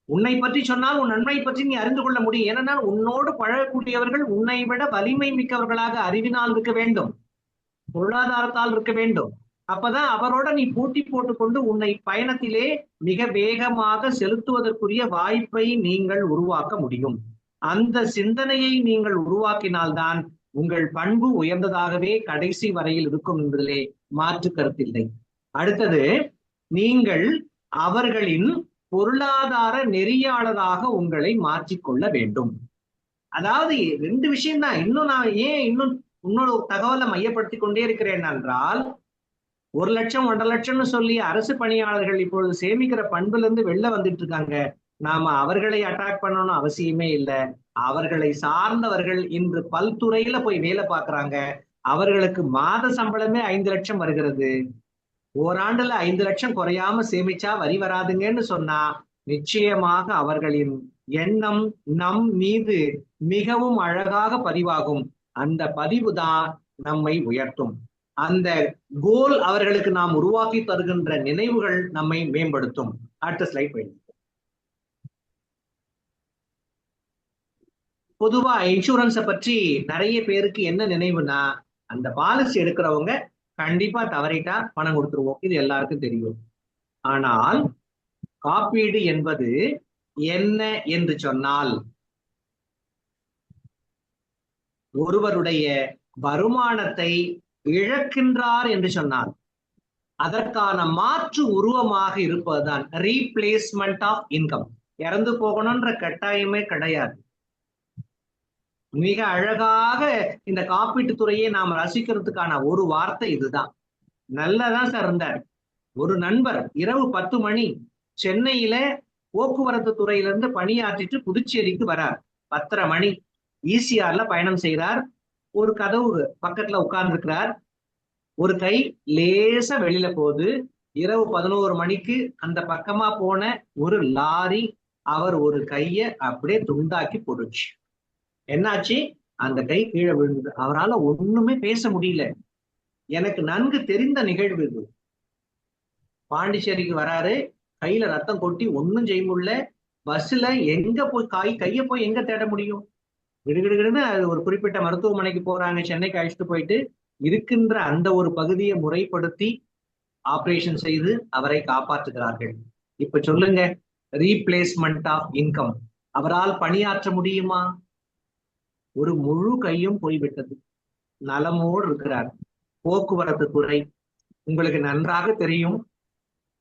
உன்னை பற்றி சொன்னால் உன் நன்மை பற்றி நீ அறிந்து கொள்ள முடியும். ஏனென்றால் உன்னோடு பழகக்கூடியவர்கள் உன்னை விட வலிமை மிக்கவர்களாக அறிவினால் இருக்க வேண்டும், பொருளாதாரத்தால் இருக்க வேண்டும். அப்பதான் அவரோட நீ போட்டி போட்டுக்கொண்டு உன்னை பயணத்திலே மிக வேகமாக செலுத்துவதற்குரிய வாய்ப்பை நீங்கள் உருவாக்க முடியும். அந்த சிந்தனையை நீங்கள் உருவாக்கினால்தான் உங்கள் பண்பு உயர்ந்ததாகவே கடைசி வரையில் இருக்கும் என்பதிலே மாற்று கருத்தில்லை. அடுத்தது, நீங்கள் அவர்களின் பொருளாதார நெறியாளராக உங்களை மாற்றிக்கொள்ள வேண்டும். அதாவது 2 விஷயம் தான். இன்னும் நான் ஏன் இன்னொரு தகவலை மையப்படுத்தி கொண்டே இருக்கிறேன் என்றால், 1 லட்சம் 1.5 லட்சம்னு சொல்லி அரசு பணியாளர்கள் இப்பொழுது சேமிக்கிற பண்புல இருந்து வெளில வந்துட்டு இருக்காங்க. நாம அவர்களை அட்டாக் பண்ணணும்னு அவசியமே இல்லை. அவர்களை சார்ந்தவர்கள் இன்று பல்துறையில போய் வேலை பார்க்கறாங்க. அவர்களுக்கு மாத சம்பளமே 5 லட்சம் வருகிறது. ஓராண்டுல 5 லட்சம் குறையாம சேமிச்சா வரி வராதுங்கன்னு சொன்னா நிச்சயமாக அவர்களின் எண்ணம் நம் மீது மிகவும் அழகாக பதிவாகும். அந்த பதிவு தான் நம்மை உயர்த்தும். அந்த கோல் அவர்களுக்கு நாம் உருவாக்கி தருகின்ற நினைவுகள் நம்மை மேம்படுத்தும். அடுத்த ஸ்லைட் போயிடுங்க. பொதுவா இன்சூரன்ஸை பற்றி நிறைய பேருக்கு என்ன நினைவுனா, அந்த பாலிசி எடுக்கிறவங்க கண்டிப்பா தவறிட்டா பணம் கொடுத்துருவோம், இது எல்லாருக்கும் தெரியும். ஆனால் காப்பீடு என்பது என்ன என்று சொன்னால், ஒருவருடைய வருமானத்தை இழக்கின்றார் என்று சொன்னார், அதற்கான மாற்று உருவமாக இருப்பதுதான் ரீப்ளேஸ்மெண்ட் ஆஃப் இன்கம். இறந்து போகணும்ன்ற கட்டாயமே கிடையாது. மிக அழகாக இந்த காப்பீட்டு துறையை நாம் ரசிக்கிறதுக்கான ஒரு வார்த்தை இதுதான். நல்லதான் சார் இருந்தார். ஒரு நண்பர் இரவு 10 மணி சென்னையில போக்குவரத்து துறையிலிருந்து பணியாற்றிட்டு புதுச்சேரிக்கு வரார். 10:30 மணி ஈசிஆர்ல பயணம் செய்கிறார். ஒரு கதவு பக்கத்துல உட்கார்ந்து இருக்கிறார். ஒரு கை லேசா வெளியில போகுது. இரவு 11 மணிக்கு அந்த பக்கமா போன ஒரு லாரி அவர் ஒரு கைய அப்படியே துண்டாக்கி போடுச்சு. என்னாச்சு? அந்த கை கீழே விழுந்தது. அவரால் ஒண்ணுமே பேச முடியல. எனக்கு நன்கு தெரிந்த நிகழ்வு இது. பாண்டிச்சேரிக்கு வராரு, கையில ரத்தம் கொட்டி ஒன்னும் செய்ய முடியல. பஸ்ல எங்க போய் கைய போய் எங்க தேட முடியும்? கிடுகிடுன்னு அது ஒரு குறிப்பிட்ட மருத்துவமனைக்கு போறாங்க. சென்னைக்கு அழைச்சிட்டு போயிட்டு இருக்கின்ற அந்த ஒரு பகுதியை முறைப்படுத்தி ஆபரேஷன் செய்து அவரை காப்பாற்றுகிறார்கள். இப்ப சொல்லுங்க, ரீப்ளேஸ்மெண்ட் ஆஃப் இன்கம். அவரால் பணியாற்ற முடியுமா? ஒரு முழு கையும் போய்விட்டது. நலமோடு இருக்கிறார். போக்குவரத்து துறை உங்களுக்கு நன்றாக தெரியும்.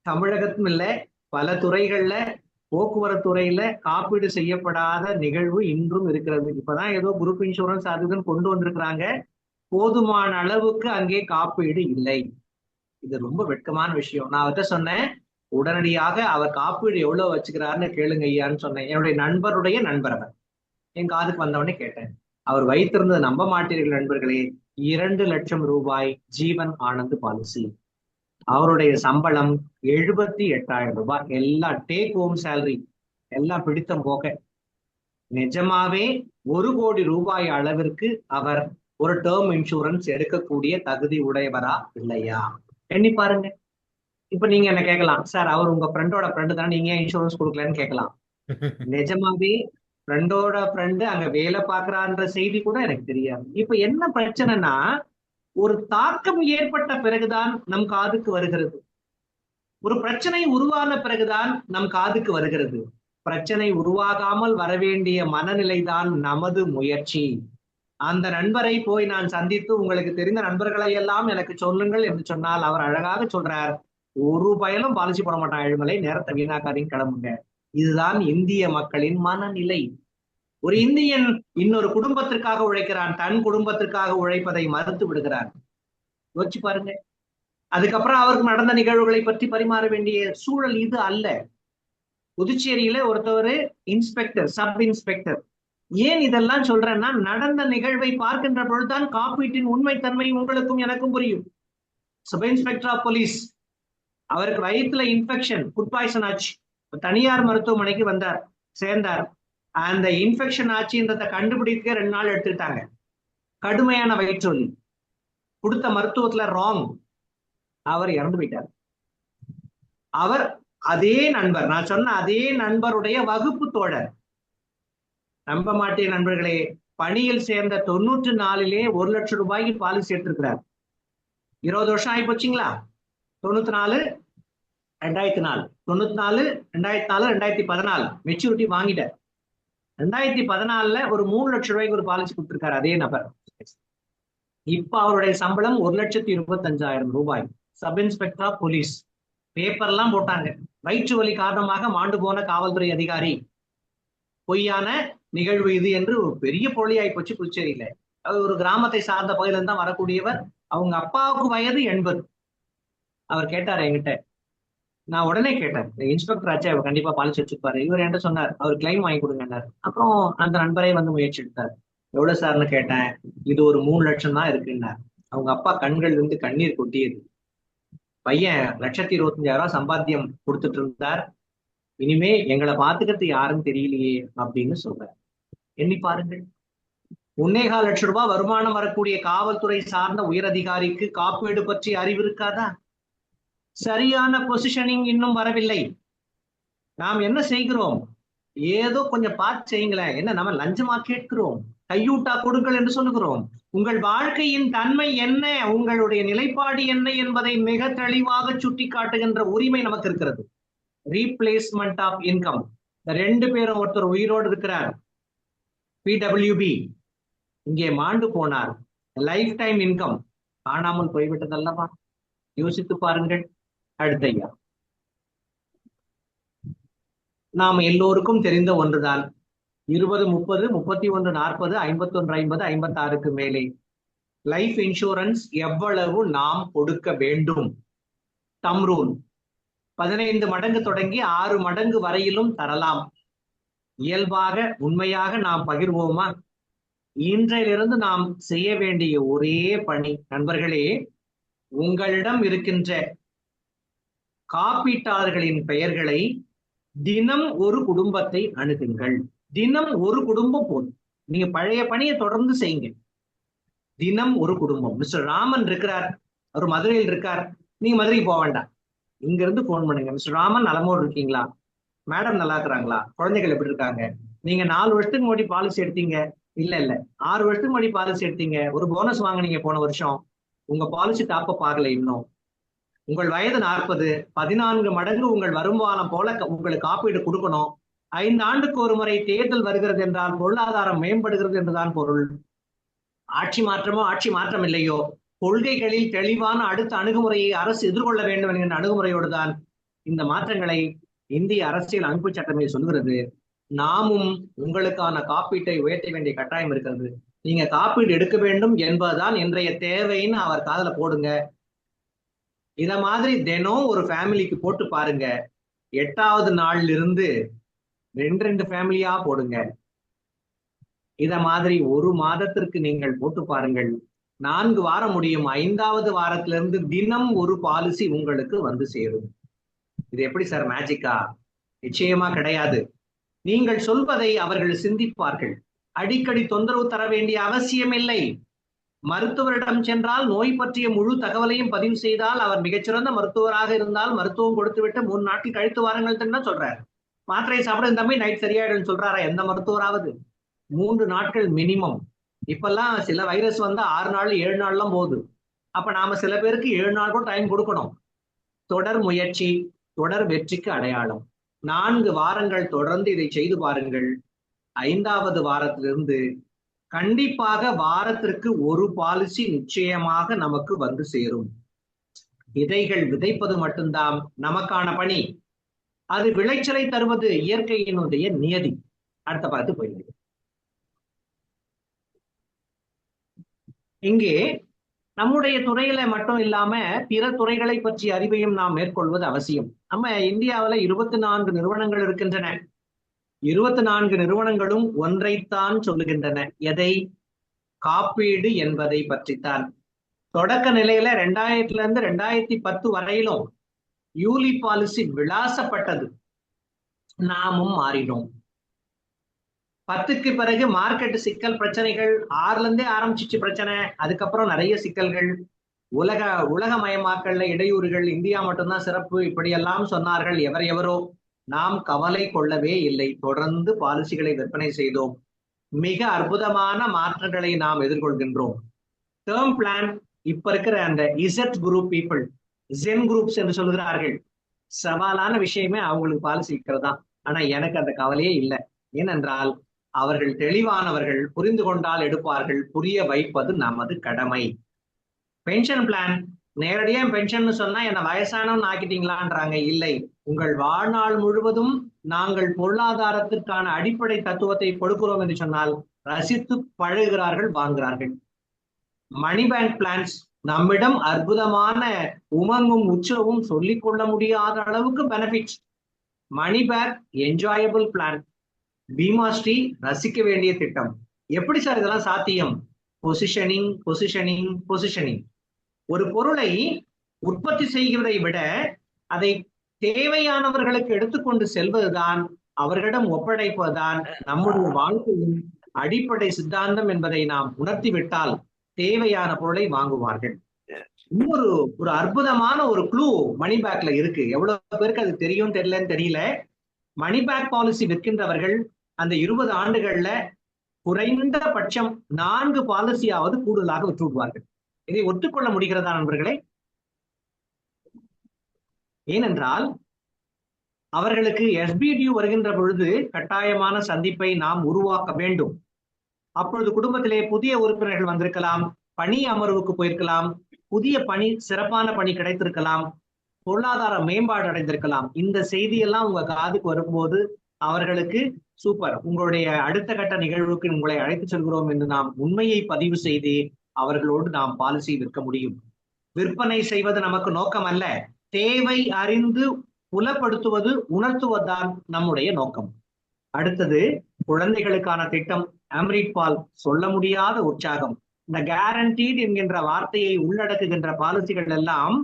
தமிழகத்தும் இல்ல, பல துறைகள்ல போக்குவரத்து துறையில காப்பீடு செய்யப்படாத நிகழ்வு இன்றும் இருக்கிறது. இப்பதான் ஏதோ குரூப் இன்சூரன்ஸ் அதுன்னு கொண்டு வந்திருக்கிறாங்க. போதுமான அளவுக்கு அங்கே காப்பீடு இல்லை. இது ரொம்ப வெட்கமான விஷயம். நான் அவர்கிட்ட சொன்னேன், உடனடியாக அவர் காப்பீடு எவ்வளவு வச்சுக்கிறாருன்னு கேளுங்க ஐயான்னு சொன்னேன். என்னுடைய நண்பருடைய நண்பர் அவர். என் காதுக்கு வந்தவொடனே கேட்டேன். அவர் வைத்திருந்தது நம்ப மாட்டீர்கள் நண்பர்களே, 2 லட்சம் ரூபாய் ஜீவன் ஆனந்த் பாலிசி. அவருடைய சம்பளம் 78,000 ரூபாய். எல்லாம் டேக் ஹோம் சேலரி, எல்லாம் பிடித்தம் போக. நிஜமாவே 1 கோடி ரூபாய் அளவிற்கு அவர் ஒரு டேர்ம் இன்சூரன்ஸ் எடுக்கக்கூடிய தகுதி உடையவரா இல்லையா எண்ணி பாருங்க. இப்ப நீங்க என்ன கேட்கலாம், சார் அவர் உங்க ஃப்ரெண்டோட ஃப்ரெண்டு தானே, நீங்க ஏன் இன்சூரன்ஸ் கொடுக்கலன்னு கேட்கலாம். நிஜமாவே ஃப்ரெண்டோட ஃப்ரெண்டு அங்க வேலை பார்க்கறான்ற செய்தி கூட எனக்கு தெரியாது. இப்ப என்ன பிரச்சனைனா, ஒரு தாக்கம் ஏற்பட்ட பிறகுதான் நம் காதுக்கு வருகிறது. ஒரு பிரச்சனை உருவான பிறகுதான் நம் காதுக்கு வருகிறது. பிரச்சனை உருவாகாமல் வரவேண்டிய மனநிலைதான் நமது முயற்சி. அந்த நண்பரை போய் நான் சந்தித்து உங்களுக்கு தெரிந்த நண்பர்களை எல்லாம் எனக்கு சொல்லுங்கள் என்று சொன்னால் அவர் அழகாக சொல்றார், ஒரு பயலும் பாலிசி போட மாட்டான். ஏழுமலை, நேரத்தை வீணாக்காதையும் கிளம்புங்க. இதுதான் இந்திய மக்களின் மனநிலை. ஒரு இந்தியன் இன்னொரு குடும்பத்திற்காக உழைக்கிறான், தன் குடும்பத்திற்காக உழைப்பதை மறுத்து விடுகிறான். யோசிச்சு பாருங்க. அதுக்கப்புறம் அவருக்கு நடந்த நிகழ்வுகளை பற்றி பரிமாற வேண்டிய சூழல் இது அல்ல. புதுச்சேரியில ஒருத்தவர் இன்ஸ்பெக்டர், சப் இன்ஸ்பெக்டர். ஏன் இதெல்லாம் சொல்றேன்னா, நடந்த நிகழ்வை பார்க்கின்ற பொழுதுதான் காப்பீட்டின் உண்மைத்தன்மை உங்களுக்கும் எனக்கும் புரியும். சப் இன்ஸ்பெக்டர் ஆஃப் போலீஸ், அவருக்கு வயிற்றுல இன்ஃபெக்ஷன், ஃபுட் பாய்சன் ஆச்சு. தனியார் மருத்துவமனைக்கு வந்தார், சேர்ந்தார். அந்த இன்ஃபெக்ஷன் ஆச்சுன்றதை கண்டுபிடிக்க 2 நாள் எடுத்துக்கிட்டாங்க. கடுமையான வயிற்றொலி, கொடுத்த மருத்துவத்துல ராங், அவர் இறந்து போயிட்டார். அவர் அதே நண்பர், நான் சொன்ன அதே நண்பருடைய வகுப்பு தோழர். நம்ப மாட்டேன் நண்பர்களே, பணியில் சேர்ந்த 94 1 லட்சம் ரூபாய்க்கு பாலிசி எடுத்திருக்கிறார். 20 வருஷம் ஆகி போச்சுங்களா? 94 2004, 94 2004 2014 மெச்சூரிட்டி வாங்கிட்டார். 2014 ஒரு 3 லட்சம் ரூபாய்க்கு ஒரு பாலிசி கொடுத்திருக்காரு அதே நபர். இப்ப அவருடைய சம்பளம் 1,25,000 ரூபாய். Sub inspector of police. பேப்பர்லாம் போட்டாங்க, வயிற்று வலி காரணமாக மாண்டு போன காவல்துறை அதிகாரி, பொய்யான நிகழ்வு இது என்று ஒரு பெரிய பொழியாய் போச்சு புதுச்சேரியில. அவர் ஒரு கிராமத்தை சார்ந்த பகுதியில தான் வரக்கூடியவர். அவங்க அப்பாவுக்கு வயது 80. அவர் கேட்டார் என்கிட்ட, நான் உடனே கேட்டேன், இன்ஸ்பெக்டர் ஆச்சு, அவர் கண்டிப்பா பாலிசி வச்சிருப்பாரு. இவர் என்கிட்ட சொன்னார், அவர் கிளைம் வாங்கி கொடுங்கன்னார். அப்புறம் அந்த நண்பரே வந்து முயற்சி எடுத்தார். எவ்வளவு சார்னு கேட்டேன். இது ஒரு 3 லட்சம் தான் இருக்குன்னார். அவங்க அப்பா கண்கள் இருந்து கண்ணீர் கொட்டியது. பையன் 1,25,000 சம்பாத்தியம் கொடுத்துட்டு இருந்தார். இனிமே எங்களை பாத்துக்கிறது யாரும் தெரியலையே அப்படின்னு சொல்றார். எண்ணி பாருங்கள், 1,4 லட்சம் ரூபாய் வருமானம் வரக்கூடிய காவல்துறை சார்ந்த உயரதிகாரிக்கு காப்பீடு பற்றி அறிவு இருக்காதா? சரியான பொசிஷனிங் இன்னும் வரவில்லை. நாம் என்ன செய்கிறோம்? ஏதோ கொஞ்சம் பார்த்து செய்யுங்களேன். என்ன நம்ம லஞ்சமா கேட்கிறோம்? கையூட்டா கொடுங்கள் என்று சொல்லுகிறோம். உங்கள் வாழ்க்கையின் தன்மை என்ன, உங்களுடைய நிலைப்பாடு என்ன என்பதை மிக தெளிவாக சுட்டி காட்டுகின்ற உரிமை நமக்கு இருக்கிறது. Replacement of income. 2 பேரும், ஒருத்தர் உயிரோடு இருக்கிறார், PWB, இங்கே மாண்டு போனார். லைஃப் டைம் இன்கம் காணாமல் போய்விட்டது அல்லவா? யோசித்து பாருங்கள். அடுத்தையா, நாம் எல்லோருக்கும் தெரிந்த ஒன்றுதான், 20, 30, 31, 40, 51, 50, 56க்கு மேலே லைஃப் இன்சூரன்ஸ் எவ்வளவு நாம் கொடுக்க வேண்டும்? தம் ரூல் 15 மடங்கு தொடங்கி 6 மடங்கு வரையிலும் தரலாம். இயல்பாக உண்மையாக நாம் பகிர்வோமா? இன்றையிலிருந்து நாம் செய்ய வேண்டிய ஒரே பணி நண்பர்களே, உங்களிடம் இருக்கின்ற காப்பீட்டாளர்களின் பெயர்களை தினம் ஒரு குடும்பத்தை அணுகுங்கள். தினம் ஒரு குடும்பம் போதும். நீங்க பழைய பணியை தொடர்ந்து செய்யுங்க. தினம் ஒரு குடும்பம். மிஸ்டர் ராமன் இருக்கிறார், அவர் மதுரையில் இருக்கார், நீங்க மதுரைக்கு போக வேண்டாம், இங்க இருந்து போன் பண்ணுங்க. மிஸ்டர் ராமன் நலமோடு இருக்கீங்களா? மேடம் நல்லா இருக்கிறாங்களா? குழந்தைகள் எப்படி இருக்காங்க? நீங்க 4 வருஷத்துக்கு முன்னாடி பாலிசி எடுத்தீங்க, இல்ல 6 வருஷத்துக்கு முன்னாடி பாலிசி எடுத்தீங்க, ஒரு போனஸ் வாங்கினீங்க போன வருஷம், உங்க பாலிசி டாப்அப் ஆகல இன்னும். உங்கள் வயது 40, 14 மடங்கு உங்கள் வருமானம் போல உங்களுக்கு காப்பீடு கொடுக்கணும். 5 ஆண்டுக்கு ஒரு முறை தேர்தல் வருகிறது என்றால் பொருளாதாரம் மேம்படுகிறது என்றுதான் பொருள். ஆட்சி மாற்றமோ ஆட்சி மாற்றம் இல்லையோ, கொள்கைகளில் தெளிவான அடுத்த அணுகுமுறையை அரசு எதிர்கொள்ள வேண்டும் என்கிற அணுகுமுறையோடு தான் இந்த மாற்றங்களை இந்திய அரசியல் அமைப்பு சட்டமே சொல்கிறது. நாமும் உங்களுக்கான காப்பீட்டை உயர்த்த வேண்டிய கட்டாயம் இருக்கிறது. நீங்க காப்பீடு எடுக்க வேண்டும் என்பதுதான் இன்றைய தேவைன்னு அவர் காதுல போடுங்க. இத மாதிரி தினம் ஒரு ஃபேமிலிக்கு போட்டு பாருங்க. 8வது நாள்ல இருந்து 2 ஃபேமிலியா போடுங்க. இத மாதிரி ஒரு மாதத்திற்கு நீங்கள் போட்டு பாருங்கள். 4 வாரம் முடியும். 5வது வாரத்திலிருந்து தினம் ஒரு பாலிசி உங்களுக்கு வந்து சேரும். இது எப்படி சார் மேஜிக்கா? நிச்சயமா கிடையாது. நீங்கள் சொல்வதை அவர்கள் சிந்திப்பார்கள். அடிக்கடி தொந்தரவு தர வேண்டிய அவசியம் இல்லை. மருத்துவரிடம் சென்றால் நோய் பற்றிய முழு தகவலையும் பதிவு செய்தால் அவர் மிகச்சிறந்த மருத்துவராக இருந்தால் மருத்துவம் கொடுத்துவிட்டு 3 நாட்கள் கழித்து வாருங்கள் தான் சொல்றாரு. மாத்திரை சாப்பிட இந்த மாதிரி நைட் சரியாயிடும் சொல்றாரா எந்த மருத்துவராவது? 3 நாட்கள் மினிமம். இப்பெல்லாம் சில வைரஸ் வந்து 6 நாள் 7 நாள்லாம் போகுது. அப்ப நாம சில பேருக்கு 7 நாள் கூட டைம் கொடுக்கணும். தொடர் முயற்சி தொடர் வெற்றிக்கு அடையாளம். 4 வாரங்கள் தொடர்ந்து இதை செய்து பாருங்கள். 5வது வாரத்திலிருந்து கண்டிப்பாக வாரத்திற்கு ஒரு பாலிசி நிச்சயமாக நமக்கு வந்து சேரும். விதைகள் விதைப்பது மட்டும்தான் நமக்கான பணி. அது விளைச்சலை தருவது இயற்கையினுடைய நியதி. அடுத்த பார்த்து போயிருக்கு. இங்கே நம்முடைய துறையில மட்டும் இல்லாம பிற துறைகளை பற்றிய அறிவையும் நாம் மேற்கொள்வது அவசியம். நம்ம இந்தியாவில 24 நிறுவனங்கள் இருக்கின்றன. 24 நிறுவனங்களும் ஒன்றைத்தான் சொல்லுகின்றன. எதை? காப்பீடு என்பதை பற்றித்தான். தொடக்க நிலையில 2000 இருந்து 2010 வரையிலும் யூலி பாலிசி விளாசப்பட்டது. நாமும் மாறினோம். 10க்கு பிறகு மார்க்கெட் சிக்கல் பிரச்சனைகள், 6ல இருந்தே ஆரம்பிச்சிச்சு பிரச்சனை. அதுக்கப்புறம் நிறைய சிக்கல்கள், உலகமயமாக்கல்ல இடையூறுகள், இந்தியா மட்டும்தான் சிறப்பு, இப்படியெல்லாம் சொன்னார்கள் எவரோ. நாம் கவலை கொள்ளவே இல்லை. தொடர்ந்து பாலிசிகளை விற்பனை செய்தோம். மிக அற்புதமான மாற்றங்களை நாம் எதிர்கொள்கின்றோம். டேர்ம் பிளான் இப்ப இருக்கிற அந்த Z group people, Gen groups என்று சொல்கிறார்கள். சவாலான விஷயமே அவங்களுக்கு பாலிசி இருக்கிறதா. ஆனா எனக்கு அந்த கவலையே இல்லை. ஏனென்றால் அவர்கள் தெளிவானவர்கள், புரிந்து கொண்டால் எடுப்பார்கள். புரிய வைப்பது நமது கடமை. பென்ஷன் பிளான் நேரடியா பென்ஷன் சொன்னா என்ன வயசானவன்னு ஆக்கிட்டீங்களான்றாங்க. இல்லை, உங்கள் வாழ்நாள் முழுவதும் நாங்கள் பொருளாதாரத்திற்கான அடிப்படை தத்துவத்தை கொடுக்கிறோம் என்று சொன்னால் ரசித்து பழகுகிறார்கள், வாங்குகிறார்கள். மணி பேங்க் பிளான்ஸ் நம்மிடம் அற்புதமான உமங்கும் உற்சவமும் சொல்லிக் கொள்ள முடியாத அளவுக்கு benefits. Money back enjoyable plan. Bima Shri ரசிக்க வேண்டிய திட்டம். எப்படி சார் இதெல்லாம் சாத்தியம்? Positioning, positioning, positioning. ஒரு பொருளை உற்பத்தி செய்கிறதை விட அதை தேவையானவர்களுக்கு எடுத்துக்கொண்டு செல்வதுதான், அவர்களிடம் ஒப்படைப்பதுதான் நம்முடைய வாழ்க்கையின் அடிப்படை சித்தாந்தம் என்பதை நாம் உணர்த்திவிட்டால் தேவையான பொருளை வாங்குவார்கள். இன்னொரு அற்புதமான ஒரு க்ளூ மணி பேக்ல இருக்கு. எவ்வளவு பேருக்கு அது தெரியும் தெரியலன்னு தெரியல. மணி பேக் பாலிசி விற்கின்றவர்கள் அந்த 20 ஆண்டுகள்ல குறைந்தபட்சம் 4 பாலிசியாவது கூடுதலாக விற்று விடுவார்கள். இதை ஒத்துக்கொள்ள முடிகிறதா நண்பர்களே? ஏனென்றால் அவர்களுக்கு SBDU வருகின்ற பொழுது கட்டாயமான சந்திப்பை நாம் உருவாக்க வேண்டும். அப்பொழுது குடும்பத்திலே புதிய உறுப்பினர்கள் வந்திருக்கலாம், பணி அமர்வுக்கு போயிருக்கலாம், புதிய பணி, சிறப்பான பணி கிடைத்திருக்கலாம், பொருளாதார மேம்பாடு அடைந்திருக்கலாம். இந்த செய்தியெல்லாம் உங்க காதுக்கு வரும்போது அவர்களுக்கு சூப்பர், உங்களுடைய அடுத்த கட்ட நிகழ்வுக்கு உங்களை அழைத்து செல்கிறோம் என்று நாம் உண்மையை பதிவு செய்து அவர்களோடு நாம் பாலிசி விற்க முடியும். விற்பனை செய்வது நமக்கு நோக்கம் அல்ல. தேவை அறிந்து புலப்படுத்துவது, உணர்த்துவதுதான் நம்முடைய நோக்கம். அடுத்தது குழந்தைகளுக்கான திட்டம். அம்ரிட் பால் சொல்ல முடியாத உற்சாகம். இந்த கேரண்டீட் என்கின்ற வார்த்தையை உள்ளடக்குகின்ற பாலிசிகள் எல்லாம்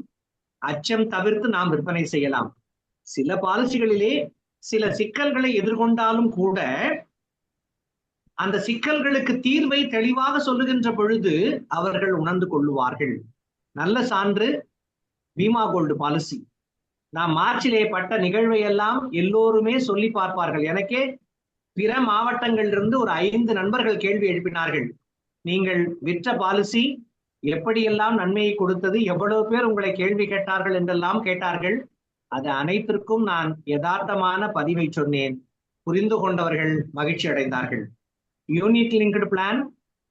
அச்சம் தவிர்த்து நாம் விற்பனை செய்யலாம். சில பாலிசிகளிலே சில சிக்கல்களை எதிர்கொண்டாலும் கூட அந்த சிக்கல்களுக்கு தீர்வை தெளிவாக சொல்லுகின்ற பொழுது அவர்கள் உணர்ந்து கொள்ளுவார்கள். நல்ல சான்று பீமா கோல்டு பாலிசி. நான் மார்ச்சிலே பட்ட நிகழ்வை எல்லாம் எல்லோருமே சொல்லி பார்ப்பார்கள். எனக்கே பிற மாவட்டங்களிலிருந்து ஒரு 5 நண்பர்கள் கேள்வி எழுப்பினார்கள். நீங்கள் விற்ற பாலிசி எப்படியெல்லாம் நன்மையை கொடுத்தது, எவ்வளவு பேர் உங்களை கேள்வி கேட்டார்கள் என்றெல்லாம் கேட்டார்கள். அது அனைத்திற்கும் நான் யதார்த்தமான பதிவை சொன்னேன். புரிந்து கொண்டவர்கள் மகிழ்ச்சி அடைந்தார்கள். யூனிட் லிங்க்டு பிளான்,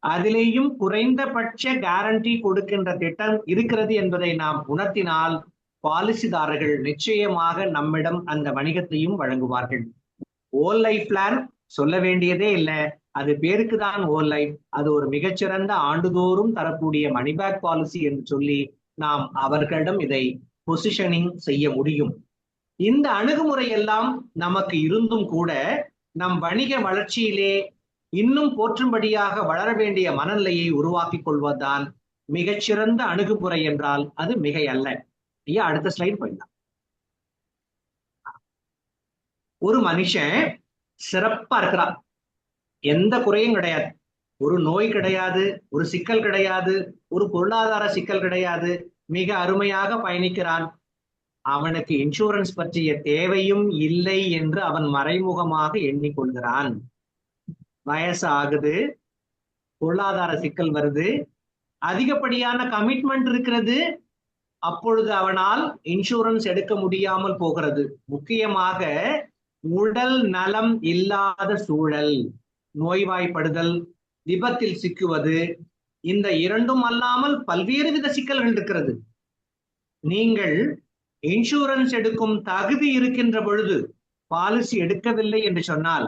அதிலேயும் குறைந்தபட்ச கேரண்டி கொடுக்கின்ற திட்டம் இருக்கிறது என்பதை நாம் உணர்த்தினால் பாலிசிதாரர்கள் நிச்சயமாக நம்மிடம் அந்த வணிகத்தையும் வழங்குவார்கள். ஓல் லைஃப் பிளான் சொல்ல வேண்டியதே இல்லை. அது பேருக்கு தான் ஓல் லைஃப். அது ஒரு மிகச்சிறந்த ஆண்டுதோறும் தரக்கூடிய மணிபேக் பாலிசி என்று சொல்லி நாம் அவர்களிடம் இதை பொசிஷனிங் செய்ய முடியும். இந்த அணுகுமுறை எல்லாம் நமக்கு இருந்தும் கூட நம் வணிக வளர்ச்சியிலே இன்னும் போற்றும்படியாக வளர வேண்டிய மனநிலையை உருவாக்கி கொள்வதுதான் மிகச்சிறந்த அணுகுமுறை என்றால் அது மிகை அல்ல. ஐயா, அடுத்த ஸ்லைட் போயிடலாம். ஒரு மனுஷன் சிறப்பா இருக்கிறான், எந்த குறையும் கிடையாது, ஒரு நோய் கிடையாது, ஒரு சிக்கல் கிடையாது, ஒரு பொருளாதார சிக்கல் கிடையாது, மிக அருமையாக பயணிக்கிறான். அவனுக்கு இன்சூரன்ஸ் பற்றிய தேவையும் இல்லை என்று அவன் மறைமுகமாக எண்ணிக்கொள்கிறான். வயசு ஆகுது, பொருளாதார சிக்கல் வருது, அதிகப்படியான கமிட்மெண்ட் இருக்கிறது. அப்பொழுது அவனால் இன்சூரன்ஸ் எடுக்க முடியாமல் போகிறது. முக்கியமாக உடல் நலம் இல்லாத சூழல், நோய்வாய்ப்படுதல், விபத்தில் சிக்குவது, இந்த இரண்டும் அல்லாமல் பல்வேறு வித சிக்கல்கள் இருக்கிறது. நீங்கள் இன்சூரன்ஸ் எடுக்கும் தகுதி இருக்கின்ற பொழுது பாலிசி எடுக்கவில்லை என்று சொன்னால்,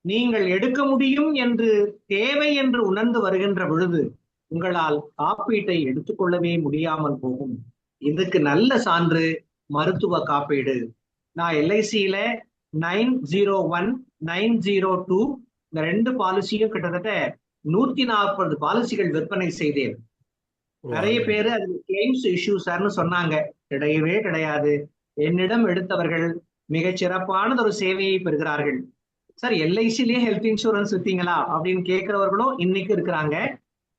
நீங்கள் எடுக்க முடியும் என்று தேவை என்று உணர்ந்து வருகின்ற பொழுது உங்களால் காப்பீட்டை எடுத்துக்கொள்ளவே முடியாமல் போகும். இதுக்கு நல்ல சான்று மருத்துவ காப்பீடு. நான் எல்ஐசியில 901, 902 இந்த 2 பாலிசியும் கிட்டத்தட்ட 140 பாலிசிகள் விற்பனை செய்தேன். நிறைய பேரு அது கிளைம்ஸ் இஷ்யூஸ்னு சொன்னாங்க. கிடையவே கிடையாது. என்னிடம் எடுத்தவர்கள் மிகச் சிறப்பானது ஒரு சேவையை பெறுகிறார்கள். சார், எல்ஐசிலேயே ஹெல்த் இன்சூரன்ஸ் வித்தீங்களா அப்படின்னு கேட்கிறவர்களும் இன்னைக்கு இருக்கிறாங்க.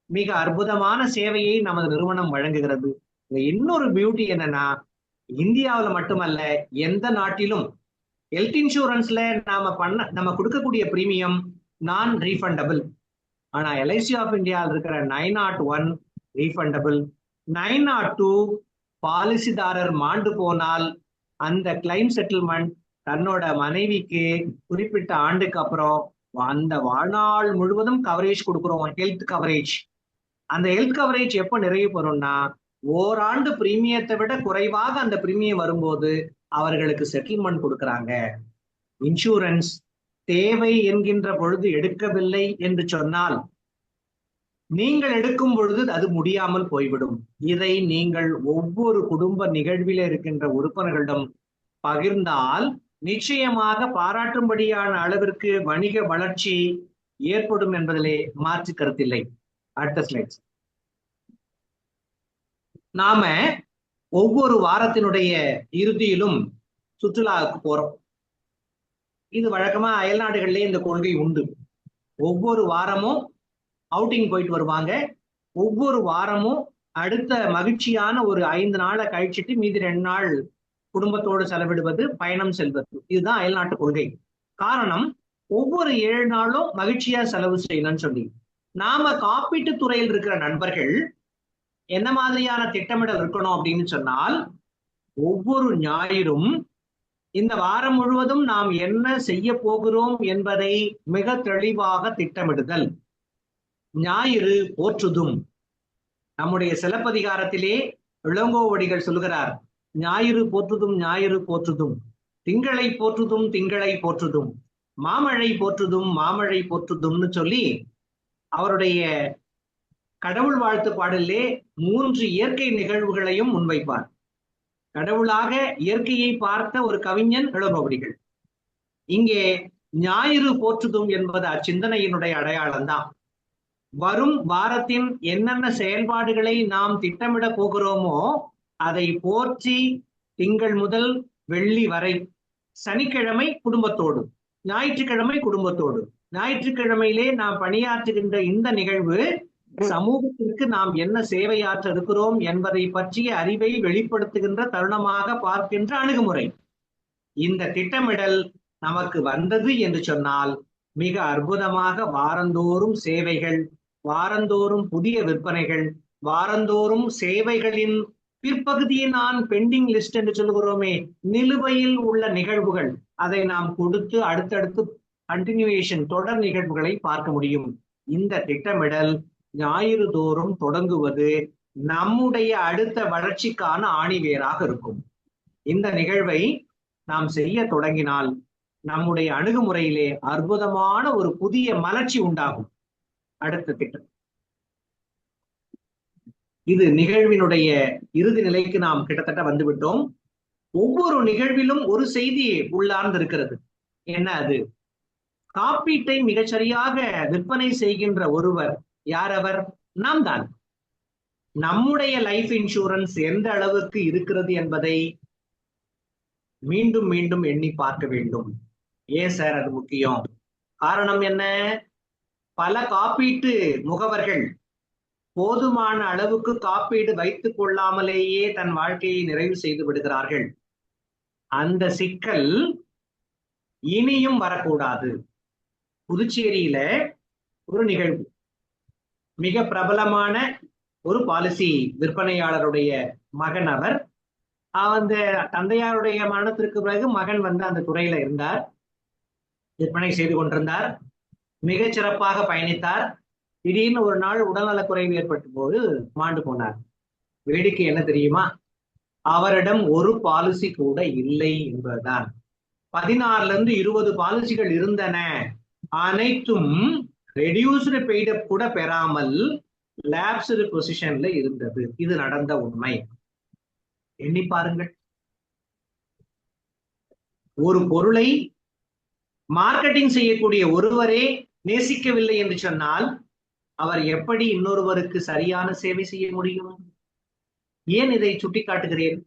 மிக அற்புதமான சேவையை நமது நிறுவனம் வழங்குகிறது. இன்னொரு பியூட்டி என்னன்னா, இந்தியாவில் மட்டுமல்ல, எந்த நாட்டிலும் ஹெல்த் இன்சூரன்ஸ்ல நம்ம கொடுக்கக்கூடிய பிரீமியம் நான் ரீஃபண்டபிள். ஆனா எல்ஐசி ஆஃப் இந்தியாவில் இருக்கிற 901 ரீஃபண்டபிள். 902 பாலிசிதாரர் மாண்டு போனால் அந்த கிளைம் செட்டில்மெண்ட் தன்னோட மனைவிக்கு குறிப்பிட்ட ஆண்டுக்கு அப்புறம் அந்த வாழ்நாள் முழுவதும் கவரேஜ் கொடுக்குறோம், ஹெல்த் கவரேஜ். அந்த ஹெல்த் கவரேஜ் எப்ப நிறைவு பெறும்னா, ஓராண்டு பிரீமியத்தை விட குறைவாக அந்த பிரீமியம் வரும்போது அவர்களுக்கு செட்டில்மெண்ட் கொடுக்கறாங்க. இன்சூரன்ஸ் தேவை என்கின்ற பொழுது எடுக்கவில்லை என்று சொன்னால், நீங்கள் எடுக்கும் பொழுது அது முடியாமல் போய்விடும். இதை நீங்கள் ஒவ்வொரு குடும்ப நிகழ்வில இருக்கின்ற உறுப்பினர்களிடம் பகிர்ந்தால் நிச்சயமாக பாராட்டும்படியான அளவிற்கு வணிக வளர்ச்சி ஏற்படும் என்பதிலே மாற்று கருத்தில்லை. அடுத்த ஸ்லைட். நாம ஒவ்வொரு வாரத்தினுடைய இறுதியிலும் சுற்றுலாவுக்கு போறோம். இது வழக்கமா அயல்நாடுகளிலே இந்த கொள்கை உண்டு. ஒவ்வொரு வாரமும் அவுட்டிங் போயிட்டு வருவாங்க. ஒவ்வொரு வாரமும் அடுத்த மகிழ்ச்சியான ஒரு 5 நாளை கழிச்சிட்டு மீதி 2 நாள் குடும்பத்தோடு செலவிடுவது, பயணம் செல்வது. இதுதான் அயல்நாட்டு கொள்கை. காரணம், ஒவ்வொரு 7 நாளும் மகிழ்ச்சியா செலவு செய்யணும்னு சொல்லி. நாம காப்பீட்டு துறையில் இருக்கிற நண்பர்கள் என்ன மாதிரியான திட்டமிடல் இருக்கணும் அப்படின்னு சொன்னால், ஒவ்வொரு ஞாயிறும் இந்த வாரம் முழுவதும் நாம் என்ன செய்ய போகிறோம் என்பதை மிக தெளிவாக திட்டமிடுதல். ஞாயிறு போற்றுதும். நம்முடைய சிலப்பதிகாரத்திலே இளங்கோவடிகள் சொல்கிறார், ஞாயிறு போற்றுதும் ஞாயிறு போற்றுதும், திங்களை போற்றுதும் திங்களை போற்றுதும், மாமழை போற்றுதும் மாமழை போற்றுதும்னு சொல்லி அவருடைய கடவுள் வாழ்த்து பாடலே 3 இயற்கை நிகழ்வுகளையும் முன்வைப்பார். கடவுளாக இயற்கையை பார்த்த ஒரு கவிஞன் இளங்கோவடிகள். இங்கே ஞாயிறு போற்றுதும் என்பது அச்சிந்தனையினுடைய அடையாளம்தான். வரும் வாரத்தின் என்னென்ன செயல்பாடுகளை நாம் திட்டமிட போகிறோமோ அதை போற்றி திங்கள் முதல் வெள்ளி வரை, சனிக்கிழமை குடும்பத்தோடு, ஞாயிற்றுக்கிழமை குடும்பத்தோடு, ஞாயிற்றுக்கிழமையிலே நாம் பணியாற்றுகின்ற இந்த நிகழ்வு சமூகத்திற்கு நாம் என்ன சேவையாற்ற இருக்கிறோம் என்பதை பற்றிய அறிவை வெளிப்படுத்துகின்ற தருணமாக பார்க்கின்ற அணுகுமுறை. இந்த திட்டமிடல் நமக்கு வந்தது என்று சொன்னால் மிக அற்புதமாக வாரந்தோறும் சேவைகள், வாரந்தோறும் புதிய விற்பனைகள், வாரந்தோறும் சேவைகளின் பிற்பகுதியை நான் பெண்டிங் லிஸ்ட் என்று சொல்கிறோமே, நிலுவையில் உள்ள நிகழ்வுகள், அதை நாம் கொடுத்து அடுத்தடுத்து கண்டினியூவேஷன், தொடர் நிகழ்வுகளை பார்க்க முடியும். இந்த திட்டமிடல் ஞாயிறு தோறும் தொடங்குவது நம்முடைய அடுத்த வளர்ச்சிக்கான ஆணிவேராக இருக்கும். இந்த நிகழ்வை நாம் செய்ய தொடங்கினால் நம்முடைய அணுகுமுறையிலே அற்புதமான ஒரு புதிய மலர்ச்சி உண்டாகும். அடுத்த திட்டம். இது நிகழ்வினுடைய இறுதி நிலைக்கு நாம் கிட்டத்தட்ட வந்துவிட்டோம். ஒவ்வொரு நிகழ்விலும் ஒரு செய்தி உள்ளார்ந்து இருக்கிறது. என்ன அது? காப்பீட்டை மிகச்சரியாக விற்பனை செய்கின்ற ஒருவர் யார்? அவர் நாம் தான். நம்முடைய லைஃப் இன்சூரன்ஸ் எந்த அளவுக்கு இருக்கிறது என்பதை மீண்டும் மீண்டும் எண்ணி பார்க்க வேண்டும். ஏன் சார் அது முக்கியம்? காரணம் என்ன? பல காப்பீட்டு முகவர்கள் போதுமான அளவுக்கு காப்பீடு வைத்துக் கொள்ளாமலேயே தன் வாழ்க்கையை நிறைவு செய்து விடுகிறார்கள். அந்த சிக்கல் இனியும் வரக்கூடாது. புதுச்சேரியில ஒரு நிகழ்வு, மிக பிரபலமான ஒரு பாலிசி விற்பனையாளருடைய மகன் அவர். அந்த தந்தையாருடைய மரணத்திற்கு பிறகு மகன் அந்த துறையில இருந்தார், விற்பனை செய்து கொண்டிருந்தார், மிகச் சிறப்பாக பயணித்தார். திடீர்னு ஒரு நாள் உடல்நலக் குறைவு ஏற்பட்ட போது மாண்டு போனார். வேடிக்கை என்ன தெரியுமா? அவரிடம் ஒரு பாலிசி கூட இல்லை என்பதுதான். 16ல இருந்து 20 பாலிசிகள் இருந்தன, அனைத்தும் ரெடியூஸ்டு பெய்டப் கூட பெறாமல் லேப்ஸ்டு பொசிஷன்ல இருந்தது. இது நடந்த உண்மை. எண்ணி பாருங்கள். ஒரு பொருளை மார்க்கெட்டிங் செய்யக்கூடிய ஒருவரே நேசிக்கவில்லை என்று சொன்னால் அவர் எப்படி இன்னொருவருக்கு சரியான சேவை செய்ய முடியும்? ஏன் இதை சுட்டிக்காட்டுகிறேன்?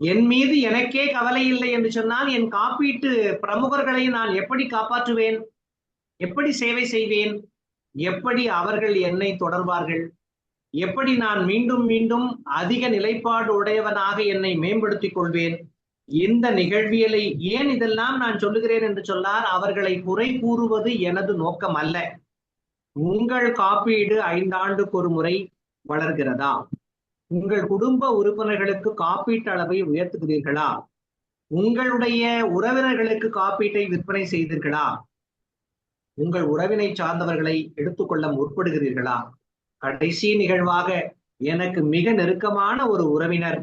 என் மீது எனக்கே கவலை இல்லை என்று சொன்னால் என் காப்பீட்டு பிரமுகர்களை நான் எப்படி காப்பாற்றுவேன்? எப்படி சேவை செய்வேன்? எப்படி அவர்கள் என்னை தொடர்வார்கள்? எப்படி நான் மீண்டும் மீண்டும் அதிக நிலைப்பாடு உடையவனாக என்னை மேம்படுத்திக் கொள்வேன்? இந்த நிகழ்வியலை ஏன் இதெல்லாம் நான் சொல்லுகிறேன் என்று சொன்னார், அவர்களை குறை கூறுவது எனது நோக்கம் அல்ல. உங்கள் காப்பீடு 5 ஆண்டுக்கு ஒரு முறை வளர்கிறதா? உங்கள் குடும்ப உறுப்பினர்களுக்கு காப்பீட்டு அளவை உயர்த்துகிறீர்களா? உங்களுடைய உறவினர்களுக்கு காப்பீட்டை விற்பனை செய்தீர்களா? உங்கள் உறவினை சார்ந்தவர்களை எடுத்துக்கொள்ள முற்படுகிறீர்களா? கடைசி நிகழ்வாக எனக்கு மிக நெருக்கமான ஒரு உறவினர்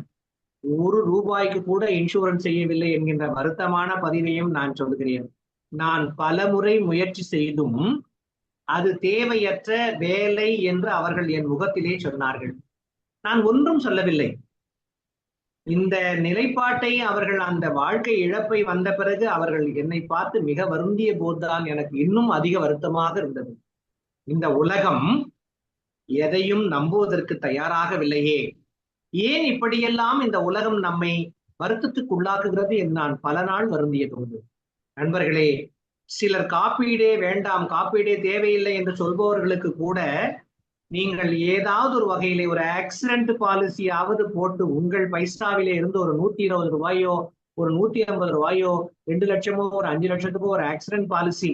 ₹1 கூட இன்சூரன்ஸ் செய்யவில்லை என்கின்ற வருத்தமான பதிவையும் நான் சொல்கிறேன். நான் பலமுறை முயற்சி செய்தும் அது தேவையற்ற வேலை என்று அவர்கள் என் முகத்திலே சொன்னார்கள். நான் ஒன்றும் சொல்லவில்லை. இந்த நிலைப்பாட்டை அவர்கள் அந்த வாழ்க்கை இழப்பை வந்த பிறகு அவர்கள் என்னை பார்த்து மிக வருந்திய போதுதான் எனக்கு இன்னும் அதிக வருத்தமாக இருந்தது. இந்த உலகம் எதையும் நம்புவதற்கு தயாராகவில்லையே, ஏன் இப்படியெல்லாம் இந்த உலகம் நம்மை வருத்தத்துக்கு உள்ளாக்குகிறது என்று நான் பல நாள் வருந்தியது உண்டு. நண்பர்களே, சிலர் காப்பீடே வேண்டாம், காப்பீடே தேவையில்லை என்று சொல்பவர்களுக்கு கூட நீங்கள் ஏதாவது ஒரு வகையிலே ஒரு ஆக்சிடென்ட் பாலிசியாவது போட்டு உங்கள் பைசாவிலே இருந்து ஒரு ₹120 ஒரு ₹150 2 லட்சமோ ஒரு 5 லட்சத்துக்கோ ஒரு accident policy,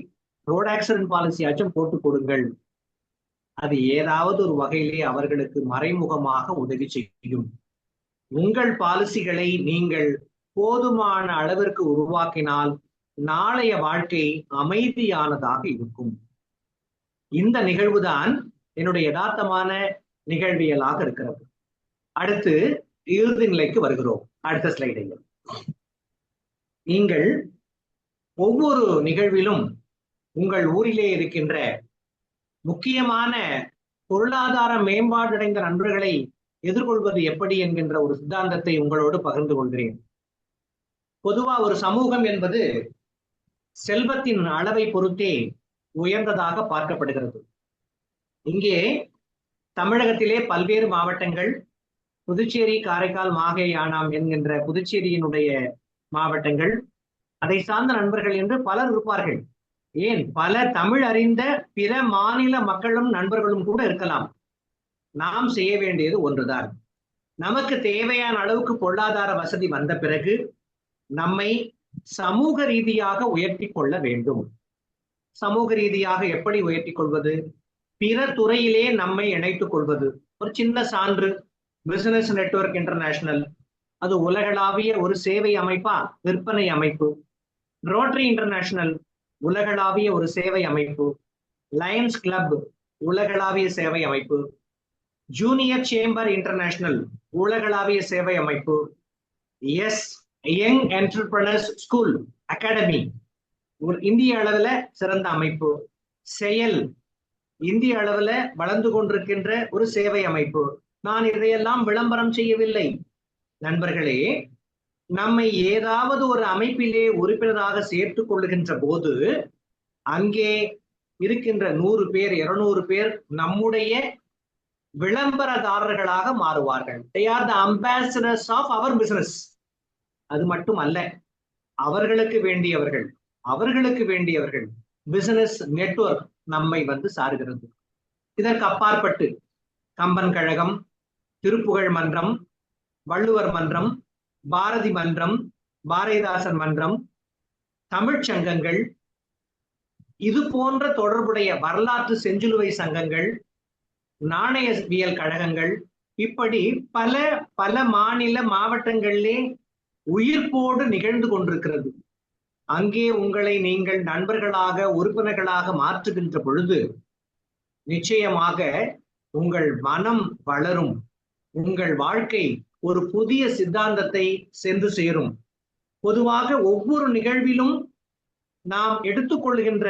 road accident policy ஆச்சும் போட்டு கொடுங்கள். அது ஏதாவது ஒரு வகையிலே அவர்களுக்கு மறைமுகமாக உதவி செய்யும். உங்கள் பாலிசிகளை நீங்கள் போதுமான அளவிற்கு உருவாக்கினால் நாளைய வாழ்க்கை அமைதியானதாக இருக்கும். இந்த நிகழ்வுதான் என்னுடைய யதார்த்தமான நிகழ்வியலாக இருக்கிறது. அடுத்து இறுதி நிலைக்கு வருகிறோம். அடுத்த ஸ்லைடையில் நீங்கள் ஒவ்வொரு நிகழ்விலும் உங்கள் ஊரிலே இருக்கின்ற முக்கியமான பொருளாதார மேம்பாடு அடைந்த நண்பர்களை எதிர்கொள்வது எப்படி என்கின்ற ஒரு சித்தாந்தத்தை உங்களோடு பகிர்ந்து கொள்கிறேன். பொதுவா ஒரு சமூகம் என்பது செல்வத்தின் அளவை பொறுத்தே உயர்ந்ததாக பார்க்கப்படுகிறது. இங்கே தமிழகத்திலே பல்வேறு மாவட்டங்கள், புதுச்சேரி, காரைக்கால், மாஹே, யானாம் என்கின்ற புதுச்சேரியினுடைய மாவட்டங்கள், அதை சார்ந்த நண்பர்கள் என்று பலர் இருப்பார்கள். ஏன் பல தமிழ் அறிந்த பிற மாநில மக்களும் நண்பர்களும் கூட இருக்கலாம். நாம் செய்ய வேண்டியது ஒன்றுதான். நமக்கு தேவையான அளவுக்கு பொருளாதார வசதி வந்த பிறகு நம்மை சமூக ரீதியாக உயர்த்தி கொள்ள வேண்டும். சமூக ரீதியாக எப்படி உயர்த்தி கொள்வது? பிற துறையிலே நம்மை இணைத்துக் கொள்வது. ஒரு சின்ன சான்று, பிசினஸ் நெட்வொர்க் இன்டர்நேஷனல், அது உலகளாவிய ஒரு சேவை அமைப்பா, விற்பனை அமைப்பு. ரோட்டரி இன்டர்நேஷனல் உலகளாவிய ஒரு சேவை அமைப்பு. லயன்ஸ் கிளப் உலகளாவிய சேவை அமைப்பு. ஜூனியர் சேம்பர் இன்டர்நேஷனல் உலகளாவிய சேவை அமைப்பு. S young entrepreneurs school academy இந்திய அளவுல சிறந்த அமைப்பு. செயல் இந்திய அளவுல வளர்ந்து கொண்டிருக்கின்ற ஒரு சேவை அமைப்பு. நான் இதையெல்லாம் விளம்பரம் செய்யவில்லை. நண்பர்களே, நம்மை ஏதாவது ஒரு அமைப்பிலே உறுப்பினராக சேர்த்துக் கொள்ளுகின்ற போது அங்கே இருக்கின்ற 100 பேர் 200 பேர் நம்முடைய விளம்பரதாரர்களாக மாறுவார்கள். They are the ambassadors of our business. அது மட்டும் அல்ல, அவர்களுக்கு வேண்டியவர்கள் பிசினஸ் நெட்வொர்க் நம்மை வந்து சாருகிறது. இதற்கு அப்பாற்பட்டு கம்பன் கழகம், திருப்புகழ் மன்றம், வள்ளுவர் மன்றம், பாரதி மன்றம், பாரதிதாசன் மன்றம், தமிழ்ச் சங்கங்கள், இது போன்ற தொடர்புடைய வரலாற்று செஞ்சிலுவை சங்கங்கள், நாணயவியல் கழகங்கள், இப்படி பல பல மாநில மாவட்டங்களிலே உயிர்ப்போடு நிகழ்ந்து கொண்டிருக்கிறது. அங்கே உங்களை நீங்கள் நண்பர்களாக, உறுப்பினர்களாக மாற்றுகின்ற பொழுது நிச்சயமாக உங்கள் மனம் வளரும், உங்கள் வாழ்க்கை ஒரு புதிய சித்தாந்தத்தை சென்று சேரும். பொதுவாக ஒவ்வொரு நிகழ்விலும் நாம் எடுத்துக்கொள்கின்ற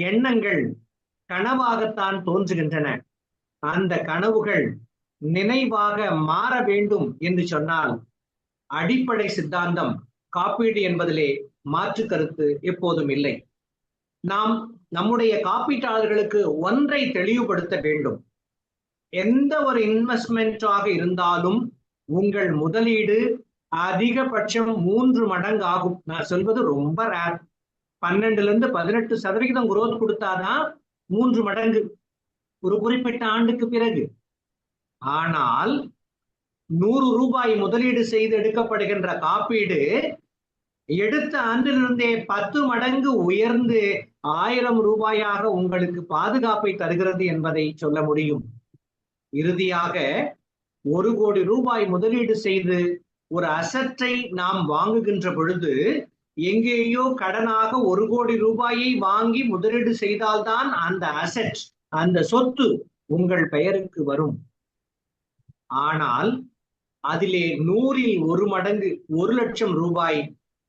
எண்ணங்கள் கனவாகத்தான் தோன்றுகின்றன. அந்த கனவுகள் நினைவாக மாற வேண்டும் என்று சொன்னால் அடிப்படை சித்தாந்தம் காப்பீடு என்பதிலே மாற்று கருத்து எப்போதும் இல்லை. நாம் நம்முடைய காப்பீட்டாளர்களுக்கு ஒன்றை தெளிவுபடுத்த வேண்டும். எந்த ஒரு இன்வெஸ்ட்மெண்டாக இருந்தாலும் உங்கள் முதலீடு அதிகபட்சம் 3 மடங்கு ஆகும். நான் சொல்வது ரொம்ப ரேர். 12% 18% growth கொடுத்தாதான் 3 மடங்கு ஒரு குறிப்பிட்ட ஆண்டுக்கு பிறகு. ஆனால் 100 ரூபாய் முதலீடு செய்து எடுக்கப்படுகின்ற காப்பீடு எடுத்த ஆண்டிலிருந்தே 10 மடங்கு உயர்ந்து 1000 ரூபாயாக உங்களுக்கு பாதுகாப்பை தருகிறது என்பதை சொல்ல முடியும். இறுதியாக 1 கோடி ரூபாய் முதலீடு செய்து ஒரு அசெட்டை நாம் வாங்குகின்ற பொழுது எங்கேயோ கடனாக 1 கோடி ரூபாயை வாங்கி முதலீடு செய்தால்தான் அந்த அசெட், அந்த சொத்து உங்கள் பெயருக்கு வரும். ஆனால் அதிலே 100ல் 1 மடங்கு 1 லட்சம் ரூபாய்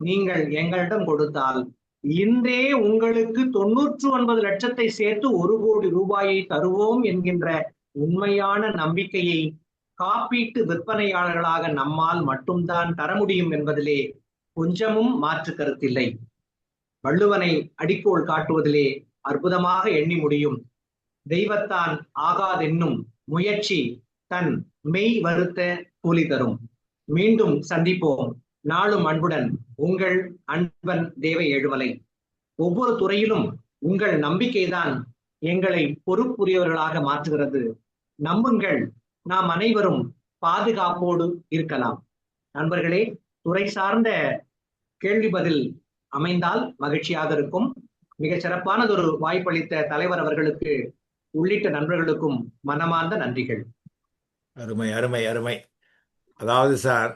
நீங்கள் எங்களிடம் கொடுத்தால் இன்றே உங்களுக்கு 99 லட்சத்தை சேர்த்து 1 கோடி ரூபாயை தருவோம் என்கின்ற உண்மையான நம்பிக்கையை காப்பீட்டு விற்பனையாளர்களாக நம்மால் மட்டும்தான் தர முடியும் என்பதிலே கொஞ்சமும் மாற்று கருத்தில்லை. வள்ளுவனை அடிக்கோள் காட்டுவதிலே அற்புதமாக எண்ணி முடியும். தெய்வத்தான் ஆகாதென்னும் முயற்சி தன் மெய் வருத்த கூலி தரும். மீண்டும் சந்திப்போம். நாளும் அன்புடன் உங்கள் அன்பன் தேவ ஏழுமலை. ஒவ்வொரு துறையிலும் உங்கள் நம்பிக்கைதான் எங்களை பொறுப்புரியவர்களாக மாற்றுகிறது. நம்புங்கள், நாம் அனைவரும் பாதுகாப்போடு இருக்கலாம். நண்பர்களே, துறை சார்ந்த கேள்வி பதில் அமைந்தால் மகிழ்ச்சியாக இருக்கும். மிக சிறப்பானதொரு வாய்ப்பளித்த தலைவர் அவர்களுக்கு உள்ளிட்ட நண்பர்களுக்கும் மனமார்ந்த நன்றிகள். அருமை அருமை அருமை. அதாவது சார்,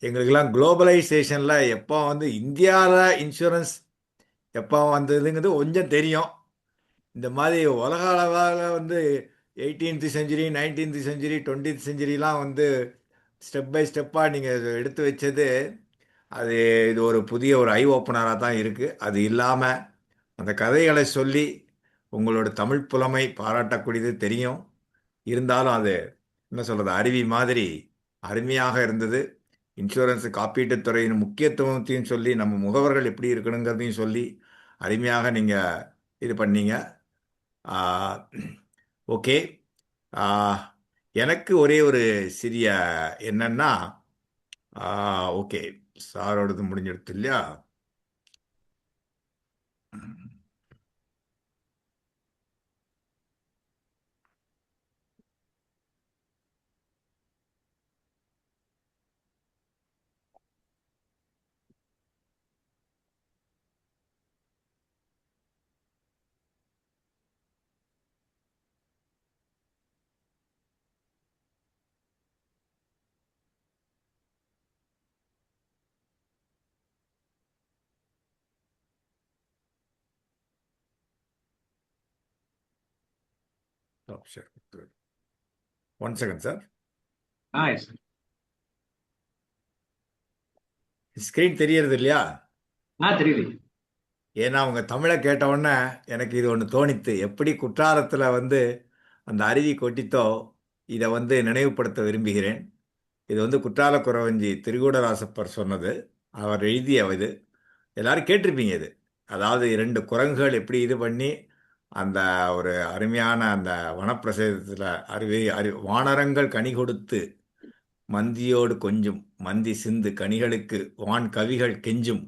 எங்களுக்கெல்லாம் குளோபலைசேஷனில் எப்போ வந்து இந்தியாவில் இன்சூரன்ஸ் எப்போ வந்ததுங்கிறது கொஞ்சம் தெரியும். இந்த மாதிரி உலக அளவில் வந்து 18th century 19th century 20th centuryலாம் வந்து ஸ்டெப் பை ஸ்டெப்பாக நீங்கள் எடுத்து வச்சது, அது இது ஒரு புதிய ஒரு ஐ ஓப்பனராக தான் இருக்குது. அது இல்லாமல் அந்த கதைகளை சொல்லி உங்களோட தமிழ் புலமை பாராட்டக்கூடியது தெரியும். இருந்தாலும் அது என்ன சொல்கிறது, அருவி மாதிரி அருமையாக இருந்தது. இன்சூரன்ஸ் காப்பீட்டுத் துறையின் முக்கியத்துவத்தையும் சொல்லி நம்ம முகவர்கள் எப்படி இருக்கணுங்கிறதையும் சொல்லி அருமையாக நீங்கள் இது பண்ணீங்க. ஓகே. எனக்கு ஒரே ஒரு சிறிய என்னன்னா, ஓகே, சாரோடது முடிஞ்சிடுது இல்லையா? One second sir. ஸ்கிரீன் தெரியறது இல்லையா? தெரியுது. ஏன்னா அவங்க தமிழை கேட்ட உடனே எனக்கு இது ஒன்று தோணித்து. எப்படி குற்றாலத்தில் வந்து அந்த அருவி கொட்டித்தோ, இதை வந்து நினைவுபடுத்த விரும்புகிறேன். இது வந்து குற்றால குறவஞ்சி திரிகூடராசப்பர் சொன்னது, அவர் எழுதிய இது. எல்லாரும் கேட்டிருப்பீங்க இது. அதாவது 2 குரங்குகள் எப்படி இது பண்ணி அந்த ஒரு அருமையான அந்த வனப்பிரதேசத்தில் வானரங்கள் கனி கொடுத்து மந்தியோடு கொஞ்சும் மந்தி சிந்து கனிகளுக்கு வான் கவிகள் கெஞ்சும்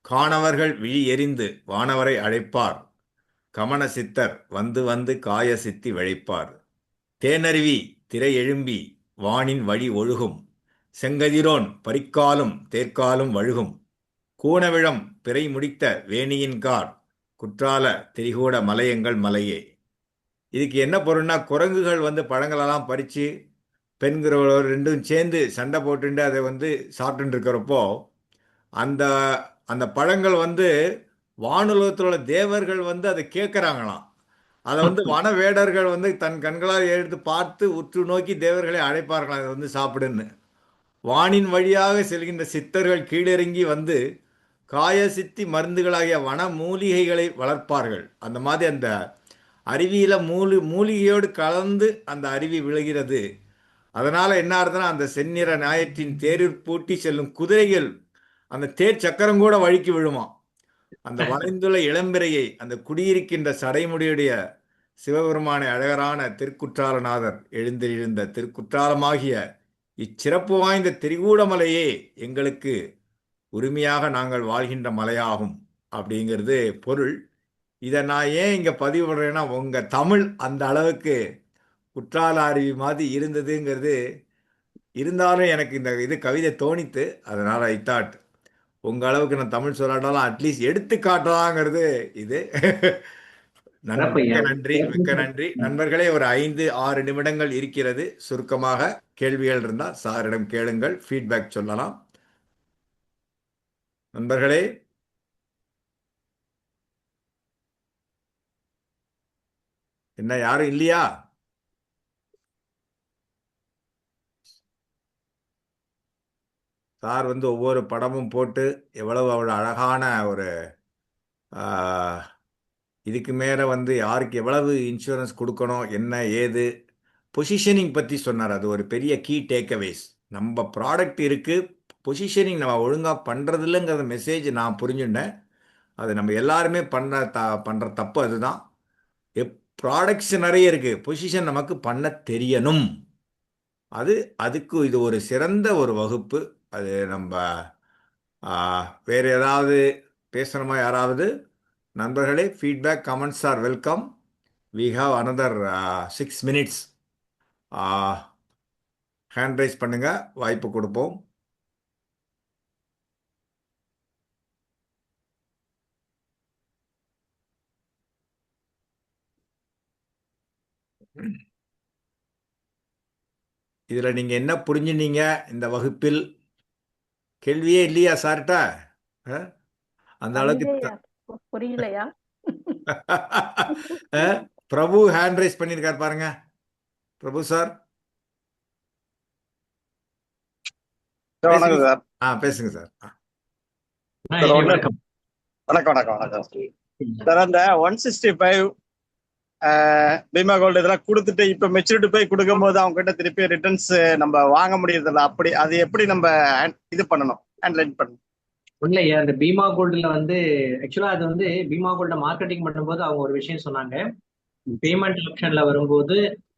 காணவர்கள் விழி எறிந்து வானவரை அழைப்பார் கமன சித்தர் வந்து வந்து காய சித்தி விழைப்பார் தேனருவி திரை எழும்பி வானின் வழி ஒழுகும் செங்கதிரோன் பரிக்காலும் தேர்க்காலும் வழுகும் கூணவிழம் பிறை முடித்த வேணியின்கார் குற்றால திரிகூட மலையங்கள் மலையே. இதுக்கு என்ன பொருள்னா, குரங்குகள் வந்து பழங்களெல்லாம் பறித்து பெண்கிறவர்கள் 2 சேர்ந்து சண்டை போட்டுண்டு அதை வந்து சாப்பிட்டு இருக்கிறப்போ அந்த அந்த பழங்கள் வந்து வானுலகத்தில் உள்ள தேவர்கள் வந்து அதை கேட்குறாங்களாம். அதை வந்து வனவேடர்கள் வந்து தன் கண்களால் எடுத்து பார்த்து உற்று நோக்கி தேவர்களை அழைப்பார்களாம், அதை வந்து சாப்பிடுன்னு. வானின் வழியாக செல்கின்ற சித்தர்கள் கீழிறங்கி வந்து காய சித்தி மருந்துகளாகிய வன மூலிகைகளை வளர்ப்பார்கள். அந்த மாதிரி அந்த அருவியில மூலிகையோடு கலந்து அந்த அருவி விழுகிறது. அதனால என்ன ஆகுதுன்னா, அந்த செந்நிற ஞாயிற்றின் தேரில் பூட்டி செல்லும் குதிரைகள் அந்த தேர் சக்கரம் கூட வழுக்கி விழுமா. அந்த வளைந்துள்ள இளம்பிறையை அந்த குடியிருக்கின்ற சடைமுடியுடைய சிவபெருமானை அழகரான திருக்குற்றாலநாதர் எழுந்திருந்த திருக்குற்றாலமாகிய இச்சிறப்பு வாய்ந்த திரிகூடமலையே எங்களுக்கு உரிமையாக நாங்கள் வாழ்கின்ற மலையாகும் அப்படிங்கிறது பொருள். இதை நான் ஏன் இங்கே பதிவு பண்ணுறேன்னா, உங்கள் தமிழ் அந்த அளவுக்கு குற்றால அருவி மாதிரி இருந்ததுங்கிறது இருந்தாலும் எனக்கு இந்த இது கவிதை தோணித்து. அதனால் ஐ தாட் உங்கள் அளவுக்கு நான் தமிழ் சொல்லாட்டாலும் அட்லீஸ்ட் எடுத்து காட்டலாங்கிறது இது. மிக்க நன்றி, மிக்க நன்றி நண்பர்களே. ஒரு 5-6 நிமிடங்கள் இருக்கிறது. சுருக்கமாக கேள்விகள் இருந்தால் சாரிடம் கேளுங்கள், ஃபீட்பேக் சொல்லலாம். நண்பர்களே, என்ன யாரும் இல்லையா? சார் வந்து ஒவ்வொரு படமும் போட்டு எவ்வளவு அவ்வளோ அழகான ஒரு இதுக்கு மேலே வந்து யாருக்கு எவ்வளவு இன்சூரன்ஸ் கொடுக்கணும், என்ன ஏது பொசிஷனிங் பற்றி சொன்னார். அது ஒரு பெரிய கீ டேக்அவேஸ். நம்ம ப்ராடக்ட் இருக்குது, பொசிஷனிங் நம்ம ஒழுங்காக பண்ணுறதில்லைங்கிற மெசேஜ் நான் புரிஞ்சுட்டேன். அது நம்ம எல்லாருமே பண்ணுற தப்பு அதுதான். ப்ராடக்ட்ஸ் நிறைய இருக்குது, பொசிஷன் நமக்கு பண்ண தெரியணும். அதுக்கு இது ஒரு சிறந்த ஒரு வகுப்பு. அது நம்ம வேறு ஏதாவது பேசணுமா? யாராவது நண்பர்களே, feedback comments are welcome. We have another 6 minutes. Hand raise பண்ணுங்க, வாய்ப்பு கொடுப்போம். இதுல நீங்க என்ன புரிஞ்சுனீங்க இந்த வகுப்பில்? கேள்வியே இல்லையா சார்ட்ட? அந்த அளவுக்கு புரியலையா? பிரபு ஹேண்ட் ரைஸ் பண்ணிருக்கார் பாருங்க. பிரபு சார் வணக்கம் சார். பேசுங்க சார். வணக்கம் வணக்கம் வணக்கம் சார். அந்த 165 பீமா கோல்டு இதெல்லாம் கொடுத்துட்டு இப்ப மெச்சூரிட்டி போய் கொடுக்கும் போது அவங்க கிட்ட திருப்பி ரிட்டர்ன்ஸ் நம்ம வாங்க முடியறதில்ல. அப்படி அது எப்படி நம்ம இது பண்ணணும், ஹேண்ட்லைன் பண்ணணும்? இல்லையா, அந்த பீமா கோல்டுல வந்து ஆக்சுவலா அது வந்து பீமா கோல்ட மார்க்கெட்டிங் பண்ணும்போது அவங்க ஒரு விஷயம் சொன்னாங்க. பேமெண்ட் ஆப்ஷன்ல வரும்போது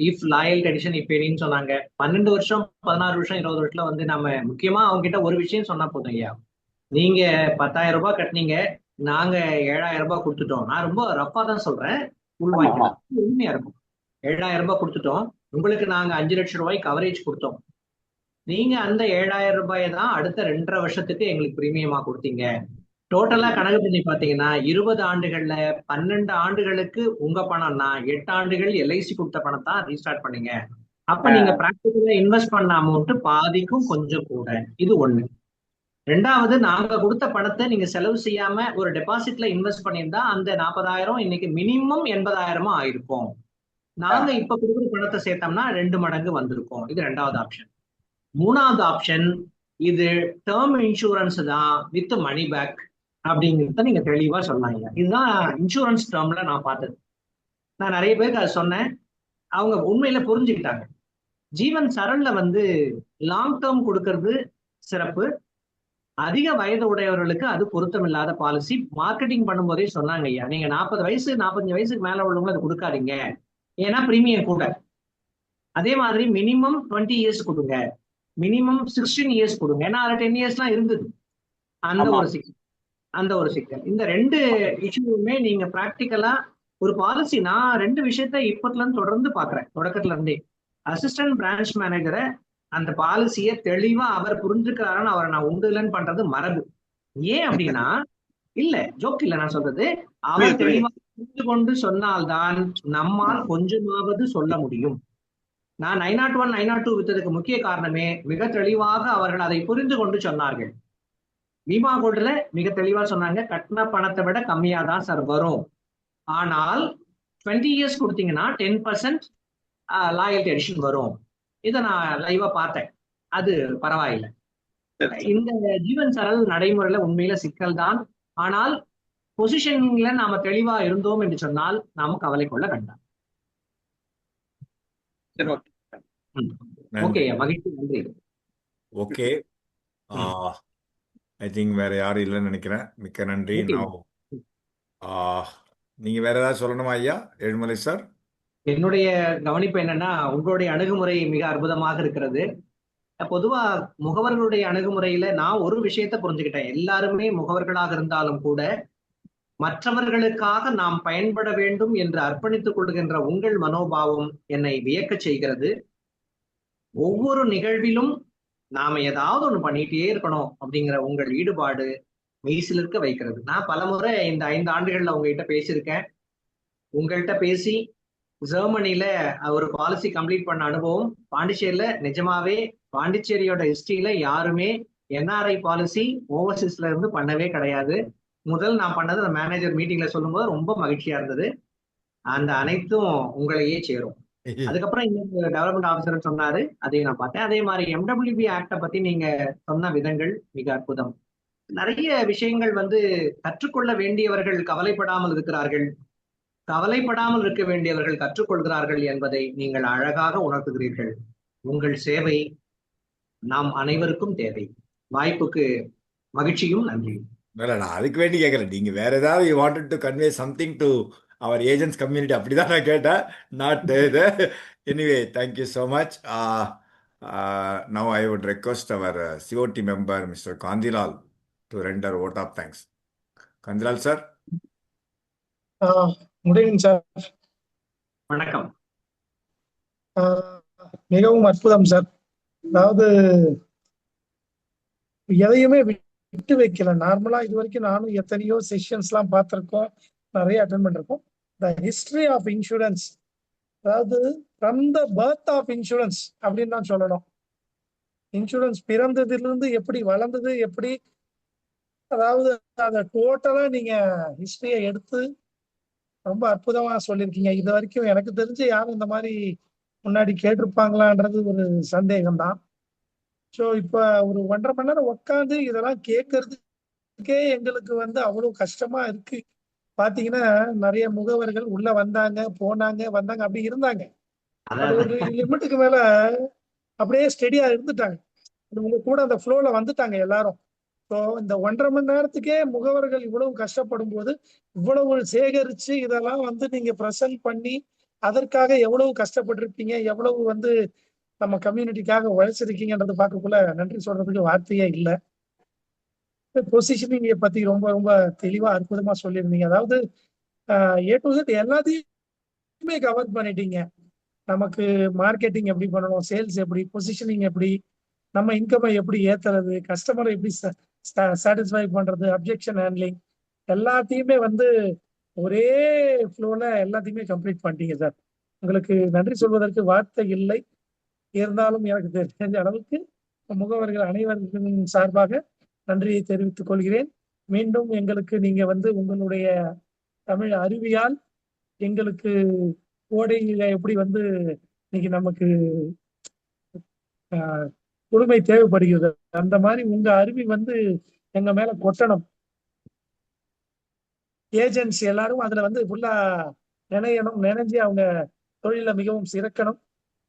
இஃப் லாயல் எடிஷன் இப்படின்னு சொன்னாங்க. 12 வருஷம் 16 வருஷம் 20 வருஷத்துல வந்து நம்ம முக்கியமா அவங்க கிட்ட ஒரு விஷயம் சொன்னா போதும். ஐயா, நீங்க 10,000 ரூபாய் கட்டினீங்க, நாங்க 7,000 ரூபாய் கொடுத்துட்டோம். நான் ரொம்ப ரஃபா தான் சொல்றேன், உள்வாய்க்கலாம், உண்மையா இருக்கும். 7,000 ரூபாய் கொடுத்துட்டோம், உங்களுக்கு நாங்க 5 லட்சம் ரூபாய் கவரேஜ் கொடுத்தோம். நீங்க அந்த 7,000 ரூபாயை தான் அடுத்த 2.5 வருஷத்துக்கு எங்களுக்கு பிரீமியமா கொடுத்தீங்க. டோட்டலா கணக்கு பண்ணி பாத்தீங்கன்னா 20 ஆண்டுகள்ல 12 ஆண்டுகளுக்கு உங்க பணம்னா 8 ஆண்டுகள் எல்ஐசி கொடுத்த பணத்தை ரீஸ்டார்ட் பண்ணீங்க. அப்ப நீங்க பிராக்டிகலா இன்வெஸ்ட் பண்ண அமௌண்ட் பாதிக்கும் கொஞ்சம் கூட. இது ஒண்ணு. ரெண்டாவது, நாங்க கொடுத்த பணத்தை நீங்க செலவு செய்யாம ஒரு டெபாசிட்ல இன்வெஸ்ட் பண்ணியிருந்தா அந்த 40,000 இன்னைக்கு மினிமம் 80,000 ஆயிருக்கும். நாங்க இப்ப கொடுக்குற பணத்தை சேர்த்தோம்னா 2 மடங்கு வந்திருக்கும். இது 2வது ஆப்ஷன். 3வது ஆப்ஷன், இது டேர்ம் இன்சூரன்ஸ் தான் வித் மணி பேக் அப்படிங்கிறத நீங்க தெளிவா சொன்னாங்க. இதுதான் இன்சூரன்ஸ் டேர்ம்ல நான் பார்த்தது. நான் நிறைய பேருக்கு அதை சொன்னேன், அவங்க உண்மையில புரிஞ்சுக்கிட்டாங்க. ஜீவன் சரண்ல வந்து லாங் டேர்ம் கொடுக்கறது சிறப்பு. அதிக வயது உடையவர்களுக்கு அது பொருத்தம் இல்லாத பாலிசி. மார்க்கெட்டிங் பண்ணும்போதே சொன்னாங்க, ஐயா நீங்க 40 வயசு 45 வயசுக்கு மேல உள்ளவங்க அதை கொடுக்காதீங்க, ஏன்னா பிரீமியம் கூட. அதே மாதிரி மினிமம் 20 இயர்ஸ் கொடுங்க, மினிமம் 16 இயர்ஸ் கொடுங்க, ஏன்னா அதுல 10 இயர்ஸ்லாம் இருந்தது. அந்த ஒரு சிக்கல். இந்த 2 இஷ்யூவுமே நீங்க பிராக்டிக்கலா ஒரு பாலிசி, நான் 2 விஷயத்த இப்பத்துல இருந்து தொடர்ந்து பாக்குறேன். தொடக்கத்துல இருந்தே அசிஸ்டன்ட் பிரான்ச் மேனேஜரை அந்த பாலிசியை தெளிவா அவர் புரிஞ்சுக்கிறாருன்னு அவரை நான் உண்டு இல்லைன்னு பண்றது மரபு. ஏன் அப்படின்னா, இல்ல ஜோக் இல்ல நான் சொல்றது, அவர் தெளிவா புரிந்து கொண்டு சொன்னால்தான் நம்மால் கொஞ்சமாவது சொல்ல முடியும். நான் 901 902 வித்ததுக்கு முக்கிய காரணமே மிக தெளிவாக அவர்கள் அதை புரிந்து கொண்டு சொன்னார்கள். பீமா கோல்டுல மிக தெளிவா சொன்னாங்க, கட்டின பணத்தை விட கம்மியா தான் சார் வரும், ஆனால் 20 இயர்ஸ் கொடுத்தீங்கன்னா 10% லாயல்டி எடிஷன் வரும். இதை நான் லைவா பார்த்தேன். அது பரவாயில்லை. இந்த ஜீவன் சரல் நடைமுறையில உண்மையில சிக்கல் தான். ஆனால் பொசிஷன்ல நாம தெளிவா இருந்தோம் என்று சொன்னால் நாம கவலை கொள்ள வேண்டாம். சரி, ஓகே. ஓகே, நன்றி. மகிழ்ச்சி, நன்றி. ஓகே. ஐ திங்க் வேற யாரும் இல்லைன்னு நினைக்கிறேன். மிக்க நன்றி. ஓகே. நீங்க வேற ஏதாவது சொல்லணுமா ஐயா ஏழுமலை சார்? என்னுடைய கவனிப்பு என்னன்னா, உங்களுடைய அணுகுமுறை மிக அற்புதமாக இருக்கிறது. பொதுவா முகவர்களுடைய அணுகுமுறையில நான் ஒரு விஷயத்த புரிஞ்சுக்கிட்டேன். எல்லாருமே முகவர்களாக இருந்தாலும் கூட மற்றவர்களுக்காக நாம் பயன்பட வேண்டும் என்று அர்ப்பணித்துக் கொள்கின்ற உங்கள் மனோபாவம் என்னை வியக்கச் செய்கிறது. ஒவ்வொரு நிகழ்விலும் நாம ஏதாவது ஒண்ணு பண்ணிட்டே இருக்கணும் அப்படிங்கிற உங்கள் ஈடுபாடு மெய்சிலிருக்க வைக்கிறது. நான் பலமுறை இந்த 5 ஆண்டுகள்ல உங்ககிட்ட பேசியிருக்கேன். உங்கள்கிட்ட பேசி ஜெர்மனில ஒரு பாலிசி கம்ப்ளீட் பண்ண அனுபவம், பாண்டிச்சேரியில நிஜமாவே பாண்டிச்சேரியோட ஹிஸ்டரியில யாருமே என்ஆர்ஐ பாலிசி ஓவர்சீஸ்ல இருந்து பண்ணவே கிடையாது. முதல் நான் பண்ணது அந்த மேனேஜர் மீட்டிங்ல சொல்லும்போது ரொம்ப மகிழ்ச்சியா இருந்தது. அந்த அனைத்தும் உங்களையே சேரும். அதுக்கப்புறம் இன்னொரு டெவலப்மெண்ட் ஆஃபீஸர் சொன்னாரு, அதையும் நான் பார்த்தேன். அதே மாதிரி எம்டபிள்யூபி ஆக்ட பத்தி நீங்க சொன்ன விதங்கள் மிக அற்புதம். நிறைய விஷயங்கள் கற்றுக்கொள்ள வேண்டியவர்கள் கவலைப்படாமல் இருக்கிறார்கள், கவலைப்படாமல் இருக்க வேண்டியவர்கள் கற்றுக்கொள்கிறார்கள் என்பதை நீங்கள் அழகாக உணர்த்துகிறீர்கள். உங்கள் சேவை நாம் அனைவருக்கும் தேவை. வாய்ப்புக்கு மகிழ்ச்சியும் நன்றியும். நான் அதுக்கு வேண்டி கேட்கல. நீங்க வேற ஏதாவது you wanted to convey something to our agents community அப்படிதான் நான் கேட்டேன். நாட் இது. Anyway thank you so much. Now I would request our COD member mister Kantilal to render vote of thanks. Kantilal sir. Good evening sir. வணக்கம். மிகவும் அற்புதம் sir. அதாவது எதையுமே விட்டு வைக்கல. நார்மலா இது வரைக்கும் நானும் எத்தனையோ செஷன்ஸ் எல்லாம் பார்த்திருக்கோம், நிறைய அட்டென்ட் பண்ணிருக்கோம். த ஹிஸ்டரி ஆஃப் இன்சூரன்ஸ், அதாவது from the birth of insurance அப்படின்னு தான் சொல்லணும். இன்சூரன்ஸ் பிறந்ததிலிருந்து எப்படி வளர்ந்தது, எப்படி, அதாவது அதை டோட்டலா நீங்க ஹிஸ்டரியை எடுத்து ரொம்ப அற்புதமா சொல்லியிருக்கீங்க. இது வரைக்கும் எனக்கு தெரிஞ்சு யாரும் இந்த மாதிரி முன்னாடி கேட்டிருப்பாங்களான்றது ஒரு சந்தேகம் தான். ஸோ இப்போ ஒரு 1.5 மணி நேரம் உட்காந்து இதெல்லாம் கேட்கறதுக்கே எங்களுக்கு அவ்வளவு கஷ்டமா இருக்கு. பாத்தீங்கன்னா நிறைய முகவர்கள் உள்ள வந்தாங்க, போனாங்க, வந்தாங்க, அப்படி இருந்தாங்க. ஒரு லிமிட்டுக்கு மேல அப்படியே ஸ்டெடியா இருந்துட்டாங்க. உங்க கூட அந்த ஃப்ளோல வந்துட்டாங்க எல்லாரும். ஸோ இந்த 1.5 மணி நேரத்துக்கே முகவர்கள் இவ்வளவு கஷ்டப்படும் போது இவ்வளவு சேகரிச்சு இதெல்லாம் நீங்க ப்ரெசென்ட் பண்ணி அதற்காக எவ்வளவு கஷ்டப்பட்டிருப்பீங்க, எவ்வளவு நம்ம கம்யூனிட்டிக்காக உழைச்சிருக்கீங்கன்றது பார்க்கக்குள்ள நன்றி சொல்றதுக்கு வார்த்தையே இல்லை. பொசிஷனிங் பத்தி ரொம்ப ரொம்ப தெளிவா அற்புதமா சொல்லியிருந்தீங்க. அதாவது A to Z எல்லாத்தையுமே கவர் பண்ணிட்டீங்க. நமக்கு மார்க்கெட்டிங் எப்படி பண்ணணும், சேல்ஸ் எப்படி, பொசிஷனிங் எப்படி, நம்ம இன்கமை எப்படி ஏத்துறது, கஸ்டமரை எப்படி சாட்டிஸ்ஃபை பண்றது, அப்ஜெக்ஷன் ஹேண்ட்லிங், எல்லாத்தையுமே ஒரே ஃப்ளோல எல்லாத்தையுமே கம்ப்ளீட் பண்ணிட்டீங்க சார். உங்களுக்கு நன்றி சொல்வதற்கு வார்த்தை இல்லை. இருந்தாலும் எனக்கு தெரிஞ்ச அளவுக்கு முகவர்கள் அனைவருக்கும் சார்பாக நன்றியை தெரிவித்துக் கொள்கிறேன். மீண்டும் எங்களுக்கு நீங்க உங்களுடைய தமிழ் அறிவியால் எங்களுக்கு கோடையில எப்படி இன்னைக்கு நமக்கு குழுமை தேவைப்படுகிறது, அந்த மாதிரி உங்க அருவி எங்க மேல கொட்டணும். ஏஜென்ட்ஸ் எல்லாரும் அதுல ஃபுல்லா நினையணும், நினைஞ்சு அவங்க தொழில மிகவும் சிறக்கணும்.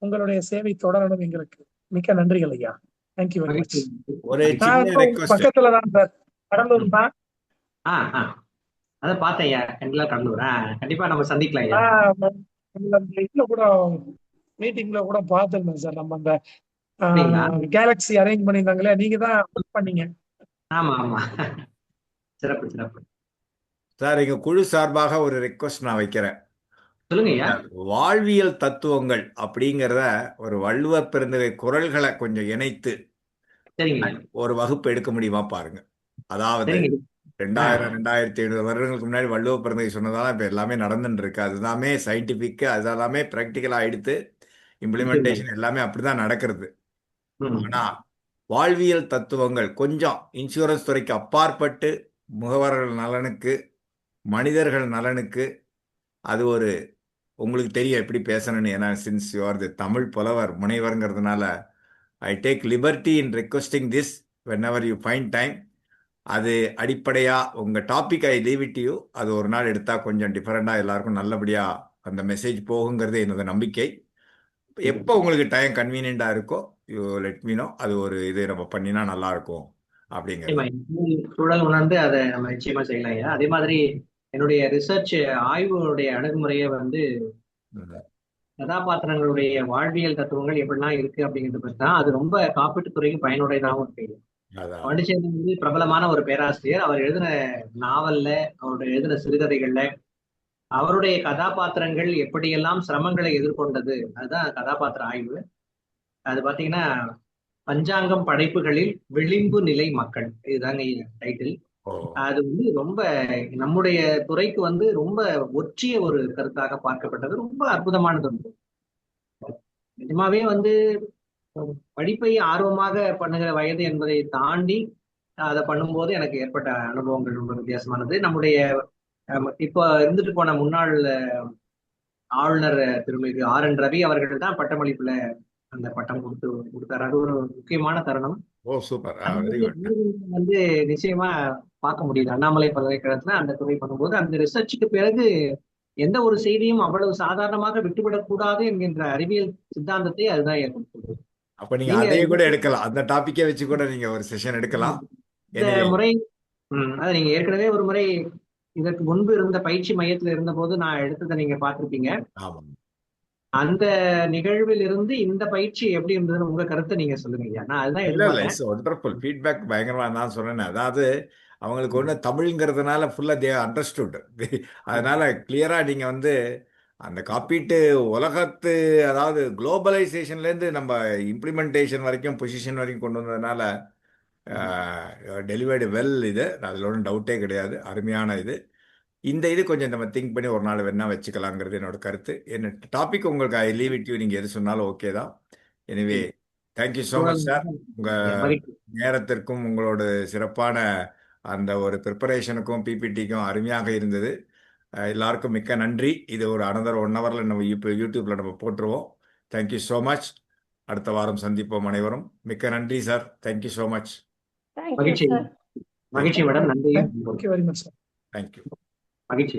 உங்களுடைய சேவை தொடரணும். எங்களுக்கு மிக்க நன்றிகள் ஐயா. Thank you very much. ஒரு சின்ன ரெக்வஸ்ட். பக்கத்துல தான் சார், கடலூர் தான். அத பார்த்தேன் கடலூர். கண்டிப்பா நம்ம சந்திக்கலாம் ஐயா. இதுல கூட மீட்டிங்ல கூட பார்த்திருந்தேன் சார். நம்ம அந்த கேலக்ஸி அரேஞ்ச் பண்ணிருந்தாங்களே, நீங்க தான் பண்ணீங்க. ஆமா ஆமா, சிறப்பு சிறப்பு சார். எங்க குழு சார்பாக ஒரு ரெக்வஸ்ட் நான் வைக்கிறேன். சொல்லுங்க. வாழ்வியல் தத்துவங்கள் அப்படிங்கிறத ஒரு வள்ளுவர் பெருந்தகை குறள்களை கொஞ்சம் இணைத்து ஒரு வகுப்பு எடுக்க முடியுமா பாருங்க. அதாவது 2000-2500 வருடங்களுக்கு முன்னாடி வள்ளுவ பிறந்தகை சொன்னதால இப்ப எல்லாமே நடந்துட்டு இருக்கு. அதுதாமே சயின்டிபிக், அதெல்லாமே பிராக்டிக்கலா எடுத்து இம்ப்ளிமெண்டேஷன் எல்லாமே அப்படிதான் நடக்கிறது. ஆனா வாழ்வியல் தத்துவங்கள் கொஞ்சம் இன்சூரன்ஸ் துறைக்கு அப்பாற்பட்டு முகவர்கள் நலனுக்கு, மனிதர்கள் நலனுக்கு, அது ஒரு உங்களுக்கு தெரியும் எப்படி பேசணும்னு. ஏன்னா since you are the Tamil புலவர் முனைவருங்கிறதுனால I take liberty in requesting this whenever you find time. அது அடிப்படையாக உங்கள் topic I leave it you. அது ஒரு நாள் எடுத்தால் கொஞ்சம் டிஃப்ரெண்டாக எல்லாருக்கும் நல்லபடியாக அந்த மெசேஜ் போகுங்கிறது என்னோட நம்பிக்கை. எப்போ உங்களுக்கு டைம் கன்வீனியண்டாக இருக்கோ யூ லெட் மீ நோ. அது ஒரு இது நம்ம பண்ணினா நல்லா இருக்கும் அப்படிங்கிறது. சூழல் உணர்ந்து அதை நம்ம நிச்சயமா செய்யலாம் ஐயா. அதே மாதிரி என்னுடைய ரிசர்ச் ஆய்வுடைய அணுகுமுறையை வந்து கதாபாத்திரங்களுடைய வாழ்வியல் தத்துவங்கள் எப்படிலாம் இருக்கு அப்படிங்கிறது பற்றி தான். அது ரொம்ப காப்பீட்டு துறைக்கு பயனுடையதாகவும் இருக்கு. அதான் பாண்டிச்சேரி வந்து பிரபலமான ஒரு பேராசிரியர். அவர் எழுதின நாவல்ல, அவருடைய எழுதின சிறுகதைகள்ல அவருடைய கதாபாத்திரங்கள் எப்படியெல்லாம் சிரமங்களை எதிர்கொண்டது, அதுதான் கதாபாத்திர ஆய்வு. அது பாத்தீங்கன்னா பஞ்சாங்கம் படைப்புகளில் விளிம்பு நிலை மக்கள், இதுதாங்க டைட்டில். ஓ அது வந்து ரொம்ப நம்முடைய துறைக்கு வந்து ரொம்ப ஒற்றிய ஒரு கருத்தாக பார்க்கப்பட்டது. ரொம்ப அற்புதமானது ஒன்று. நிஜமாவே வந்து படிப்பை ஆர்வமாக பண்ணுகிற வயது என்பதை தாண்டி அதை பண்ணும்போது எனக்கு ஏற்பட்ட அனுபவங்கள் ரொம்ப வித்தியாசமானது. நம்முடைய இப்போ இருந்துட்டு போன முன்னாள் ஆளுநர் திருமிகு RN ரவி அவர்கள் தான் பட்டமளிப்புல அந்த பட்டம் கொடுத்தாரு. அது ஒரு முக்கியமான தருணம். ஓ சூப்பர், வெரி குட். வந்து நிச்சயமா பார்க்க முடியுது. அண்ணாமலை பல்கலைக்கழகத்துல அந்த துறை பண்ணும்போது அந்த ரிசர்ச்சுக்கு பிறகு எந்த ஒரு செய்தியும் அவ்வளவு சாதாரணமாக விட்டுவிடக் கூடாது என்கின்ற அறிவியல் சித்தாந்தத்தை அதுதான் ஏற்படுத்துது. அப்ப நீங்க அதையே கூட எடுக்கலாம், அந்த டாபிக்கே வச்சு கூட நீங்க ஒரு செஷன் எடுக்கலாம். இந்த முறை அது நீங்க ஏற்கனவே ஒரு முறை இதற்கு முன்பு இருந்த பயிற்சி மையத்துல இருந்த போது நான் எடுத்ததை நீங்க பார்த்திருப்பீங்க. ஆமாம். அந்த நிகழ்வில் இருந்து இந்த பயிற்சி எப்படி இருந்ததுன்னு உங்க கருத்தை நீங்க சொல்லுங்க ஐயா. நான் அதுதான் எதிர்பார்க்கிறேன். ஒண்டர்ஃபுல் ஃபீட்பேக், பயங்கரமா நான் சொன்னேன். அதாவது அவங்களுக்கு ஒன்று தமிழ்ங்கிறதுனால ஃபுல்லா தே அண்டர்ஸ்டுட். அதனால கிளியரா நீங்க வந்து அந்த காப்பீட்டு உலகத்து, அதாவது குளோபலைசேஷன்லேருந்து நம்ம இம்ப்ளிமெண்டேஷன் வரைக்கும் பொசிஷன் வரைக்கும் கொண்டு வந்ததுனால டெலிவர்டு வெல். இது அதில் ஒன்றும் டவுட்டே கிடையாது. அருமையான இது. இந்த இது கொஞ்சம் நம்ம திங்க் பண்ணி ஒரு நாள் வேணா வச்சுக்கலாங்கிறது என்னோட கருத்து. என்ன டாபிக் உங்களுக்கு ஐ லீவ் இட் யூ, நீங்கள் எது சொன்னாலும் ஓகே தான். Anyway thank you so much sir. உங்கள் நேரத்திற்கும் உங்களோட சிறப்பான அந்த ஒரு ப்ரிப்பரேஷனுக்கும் பிபிடிக்கும் அருமையாக இருந்தது. எல்லாருக்கும் மிக்க நன்றி. இது ஒரு அனதர் 1 ஹவரில் நம்ம இப்போ யூடியூப்ல நம்ம போட்டுருவோம். Thank you so much. அடுத்த வாரம் சந்திப்போம் அனைவரும். மிக்க நன்றி சார். Thank you so much. மகிழ்ச்சி மேடம். நன்றி. Thank you very much, sir. Thank you. மகிழ்ச்சி.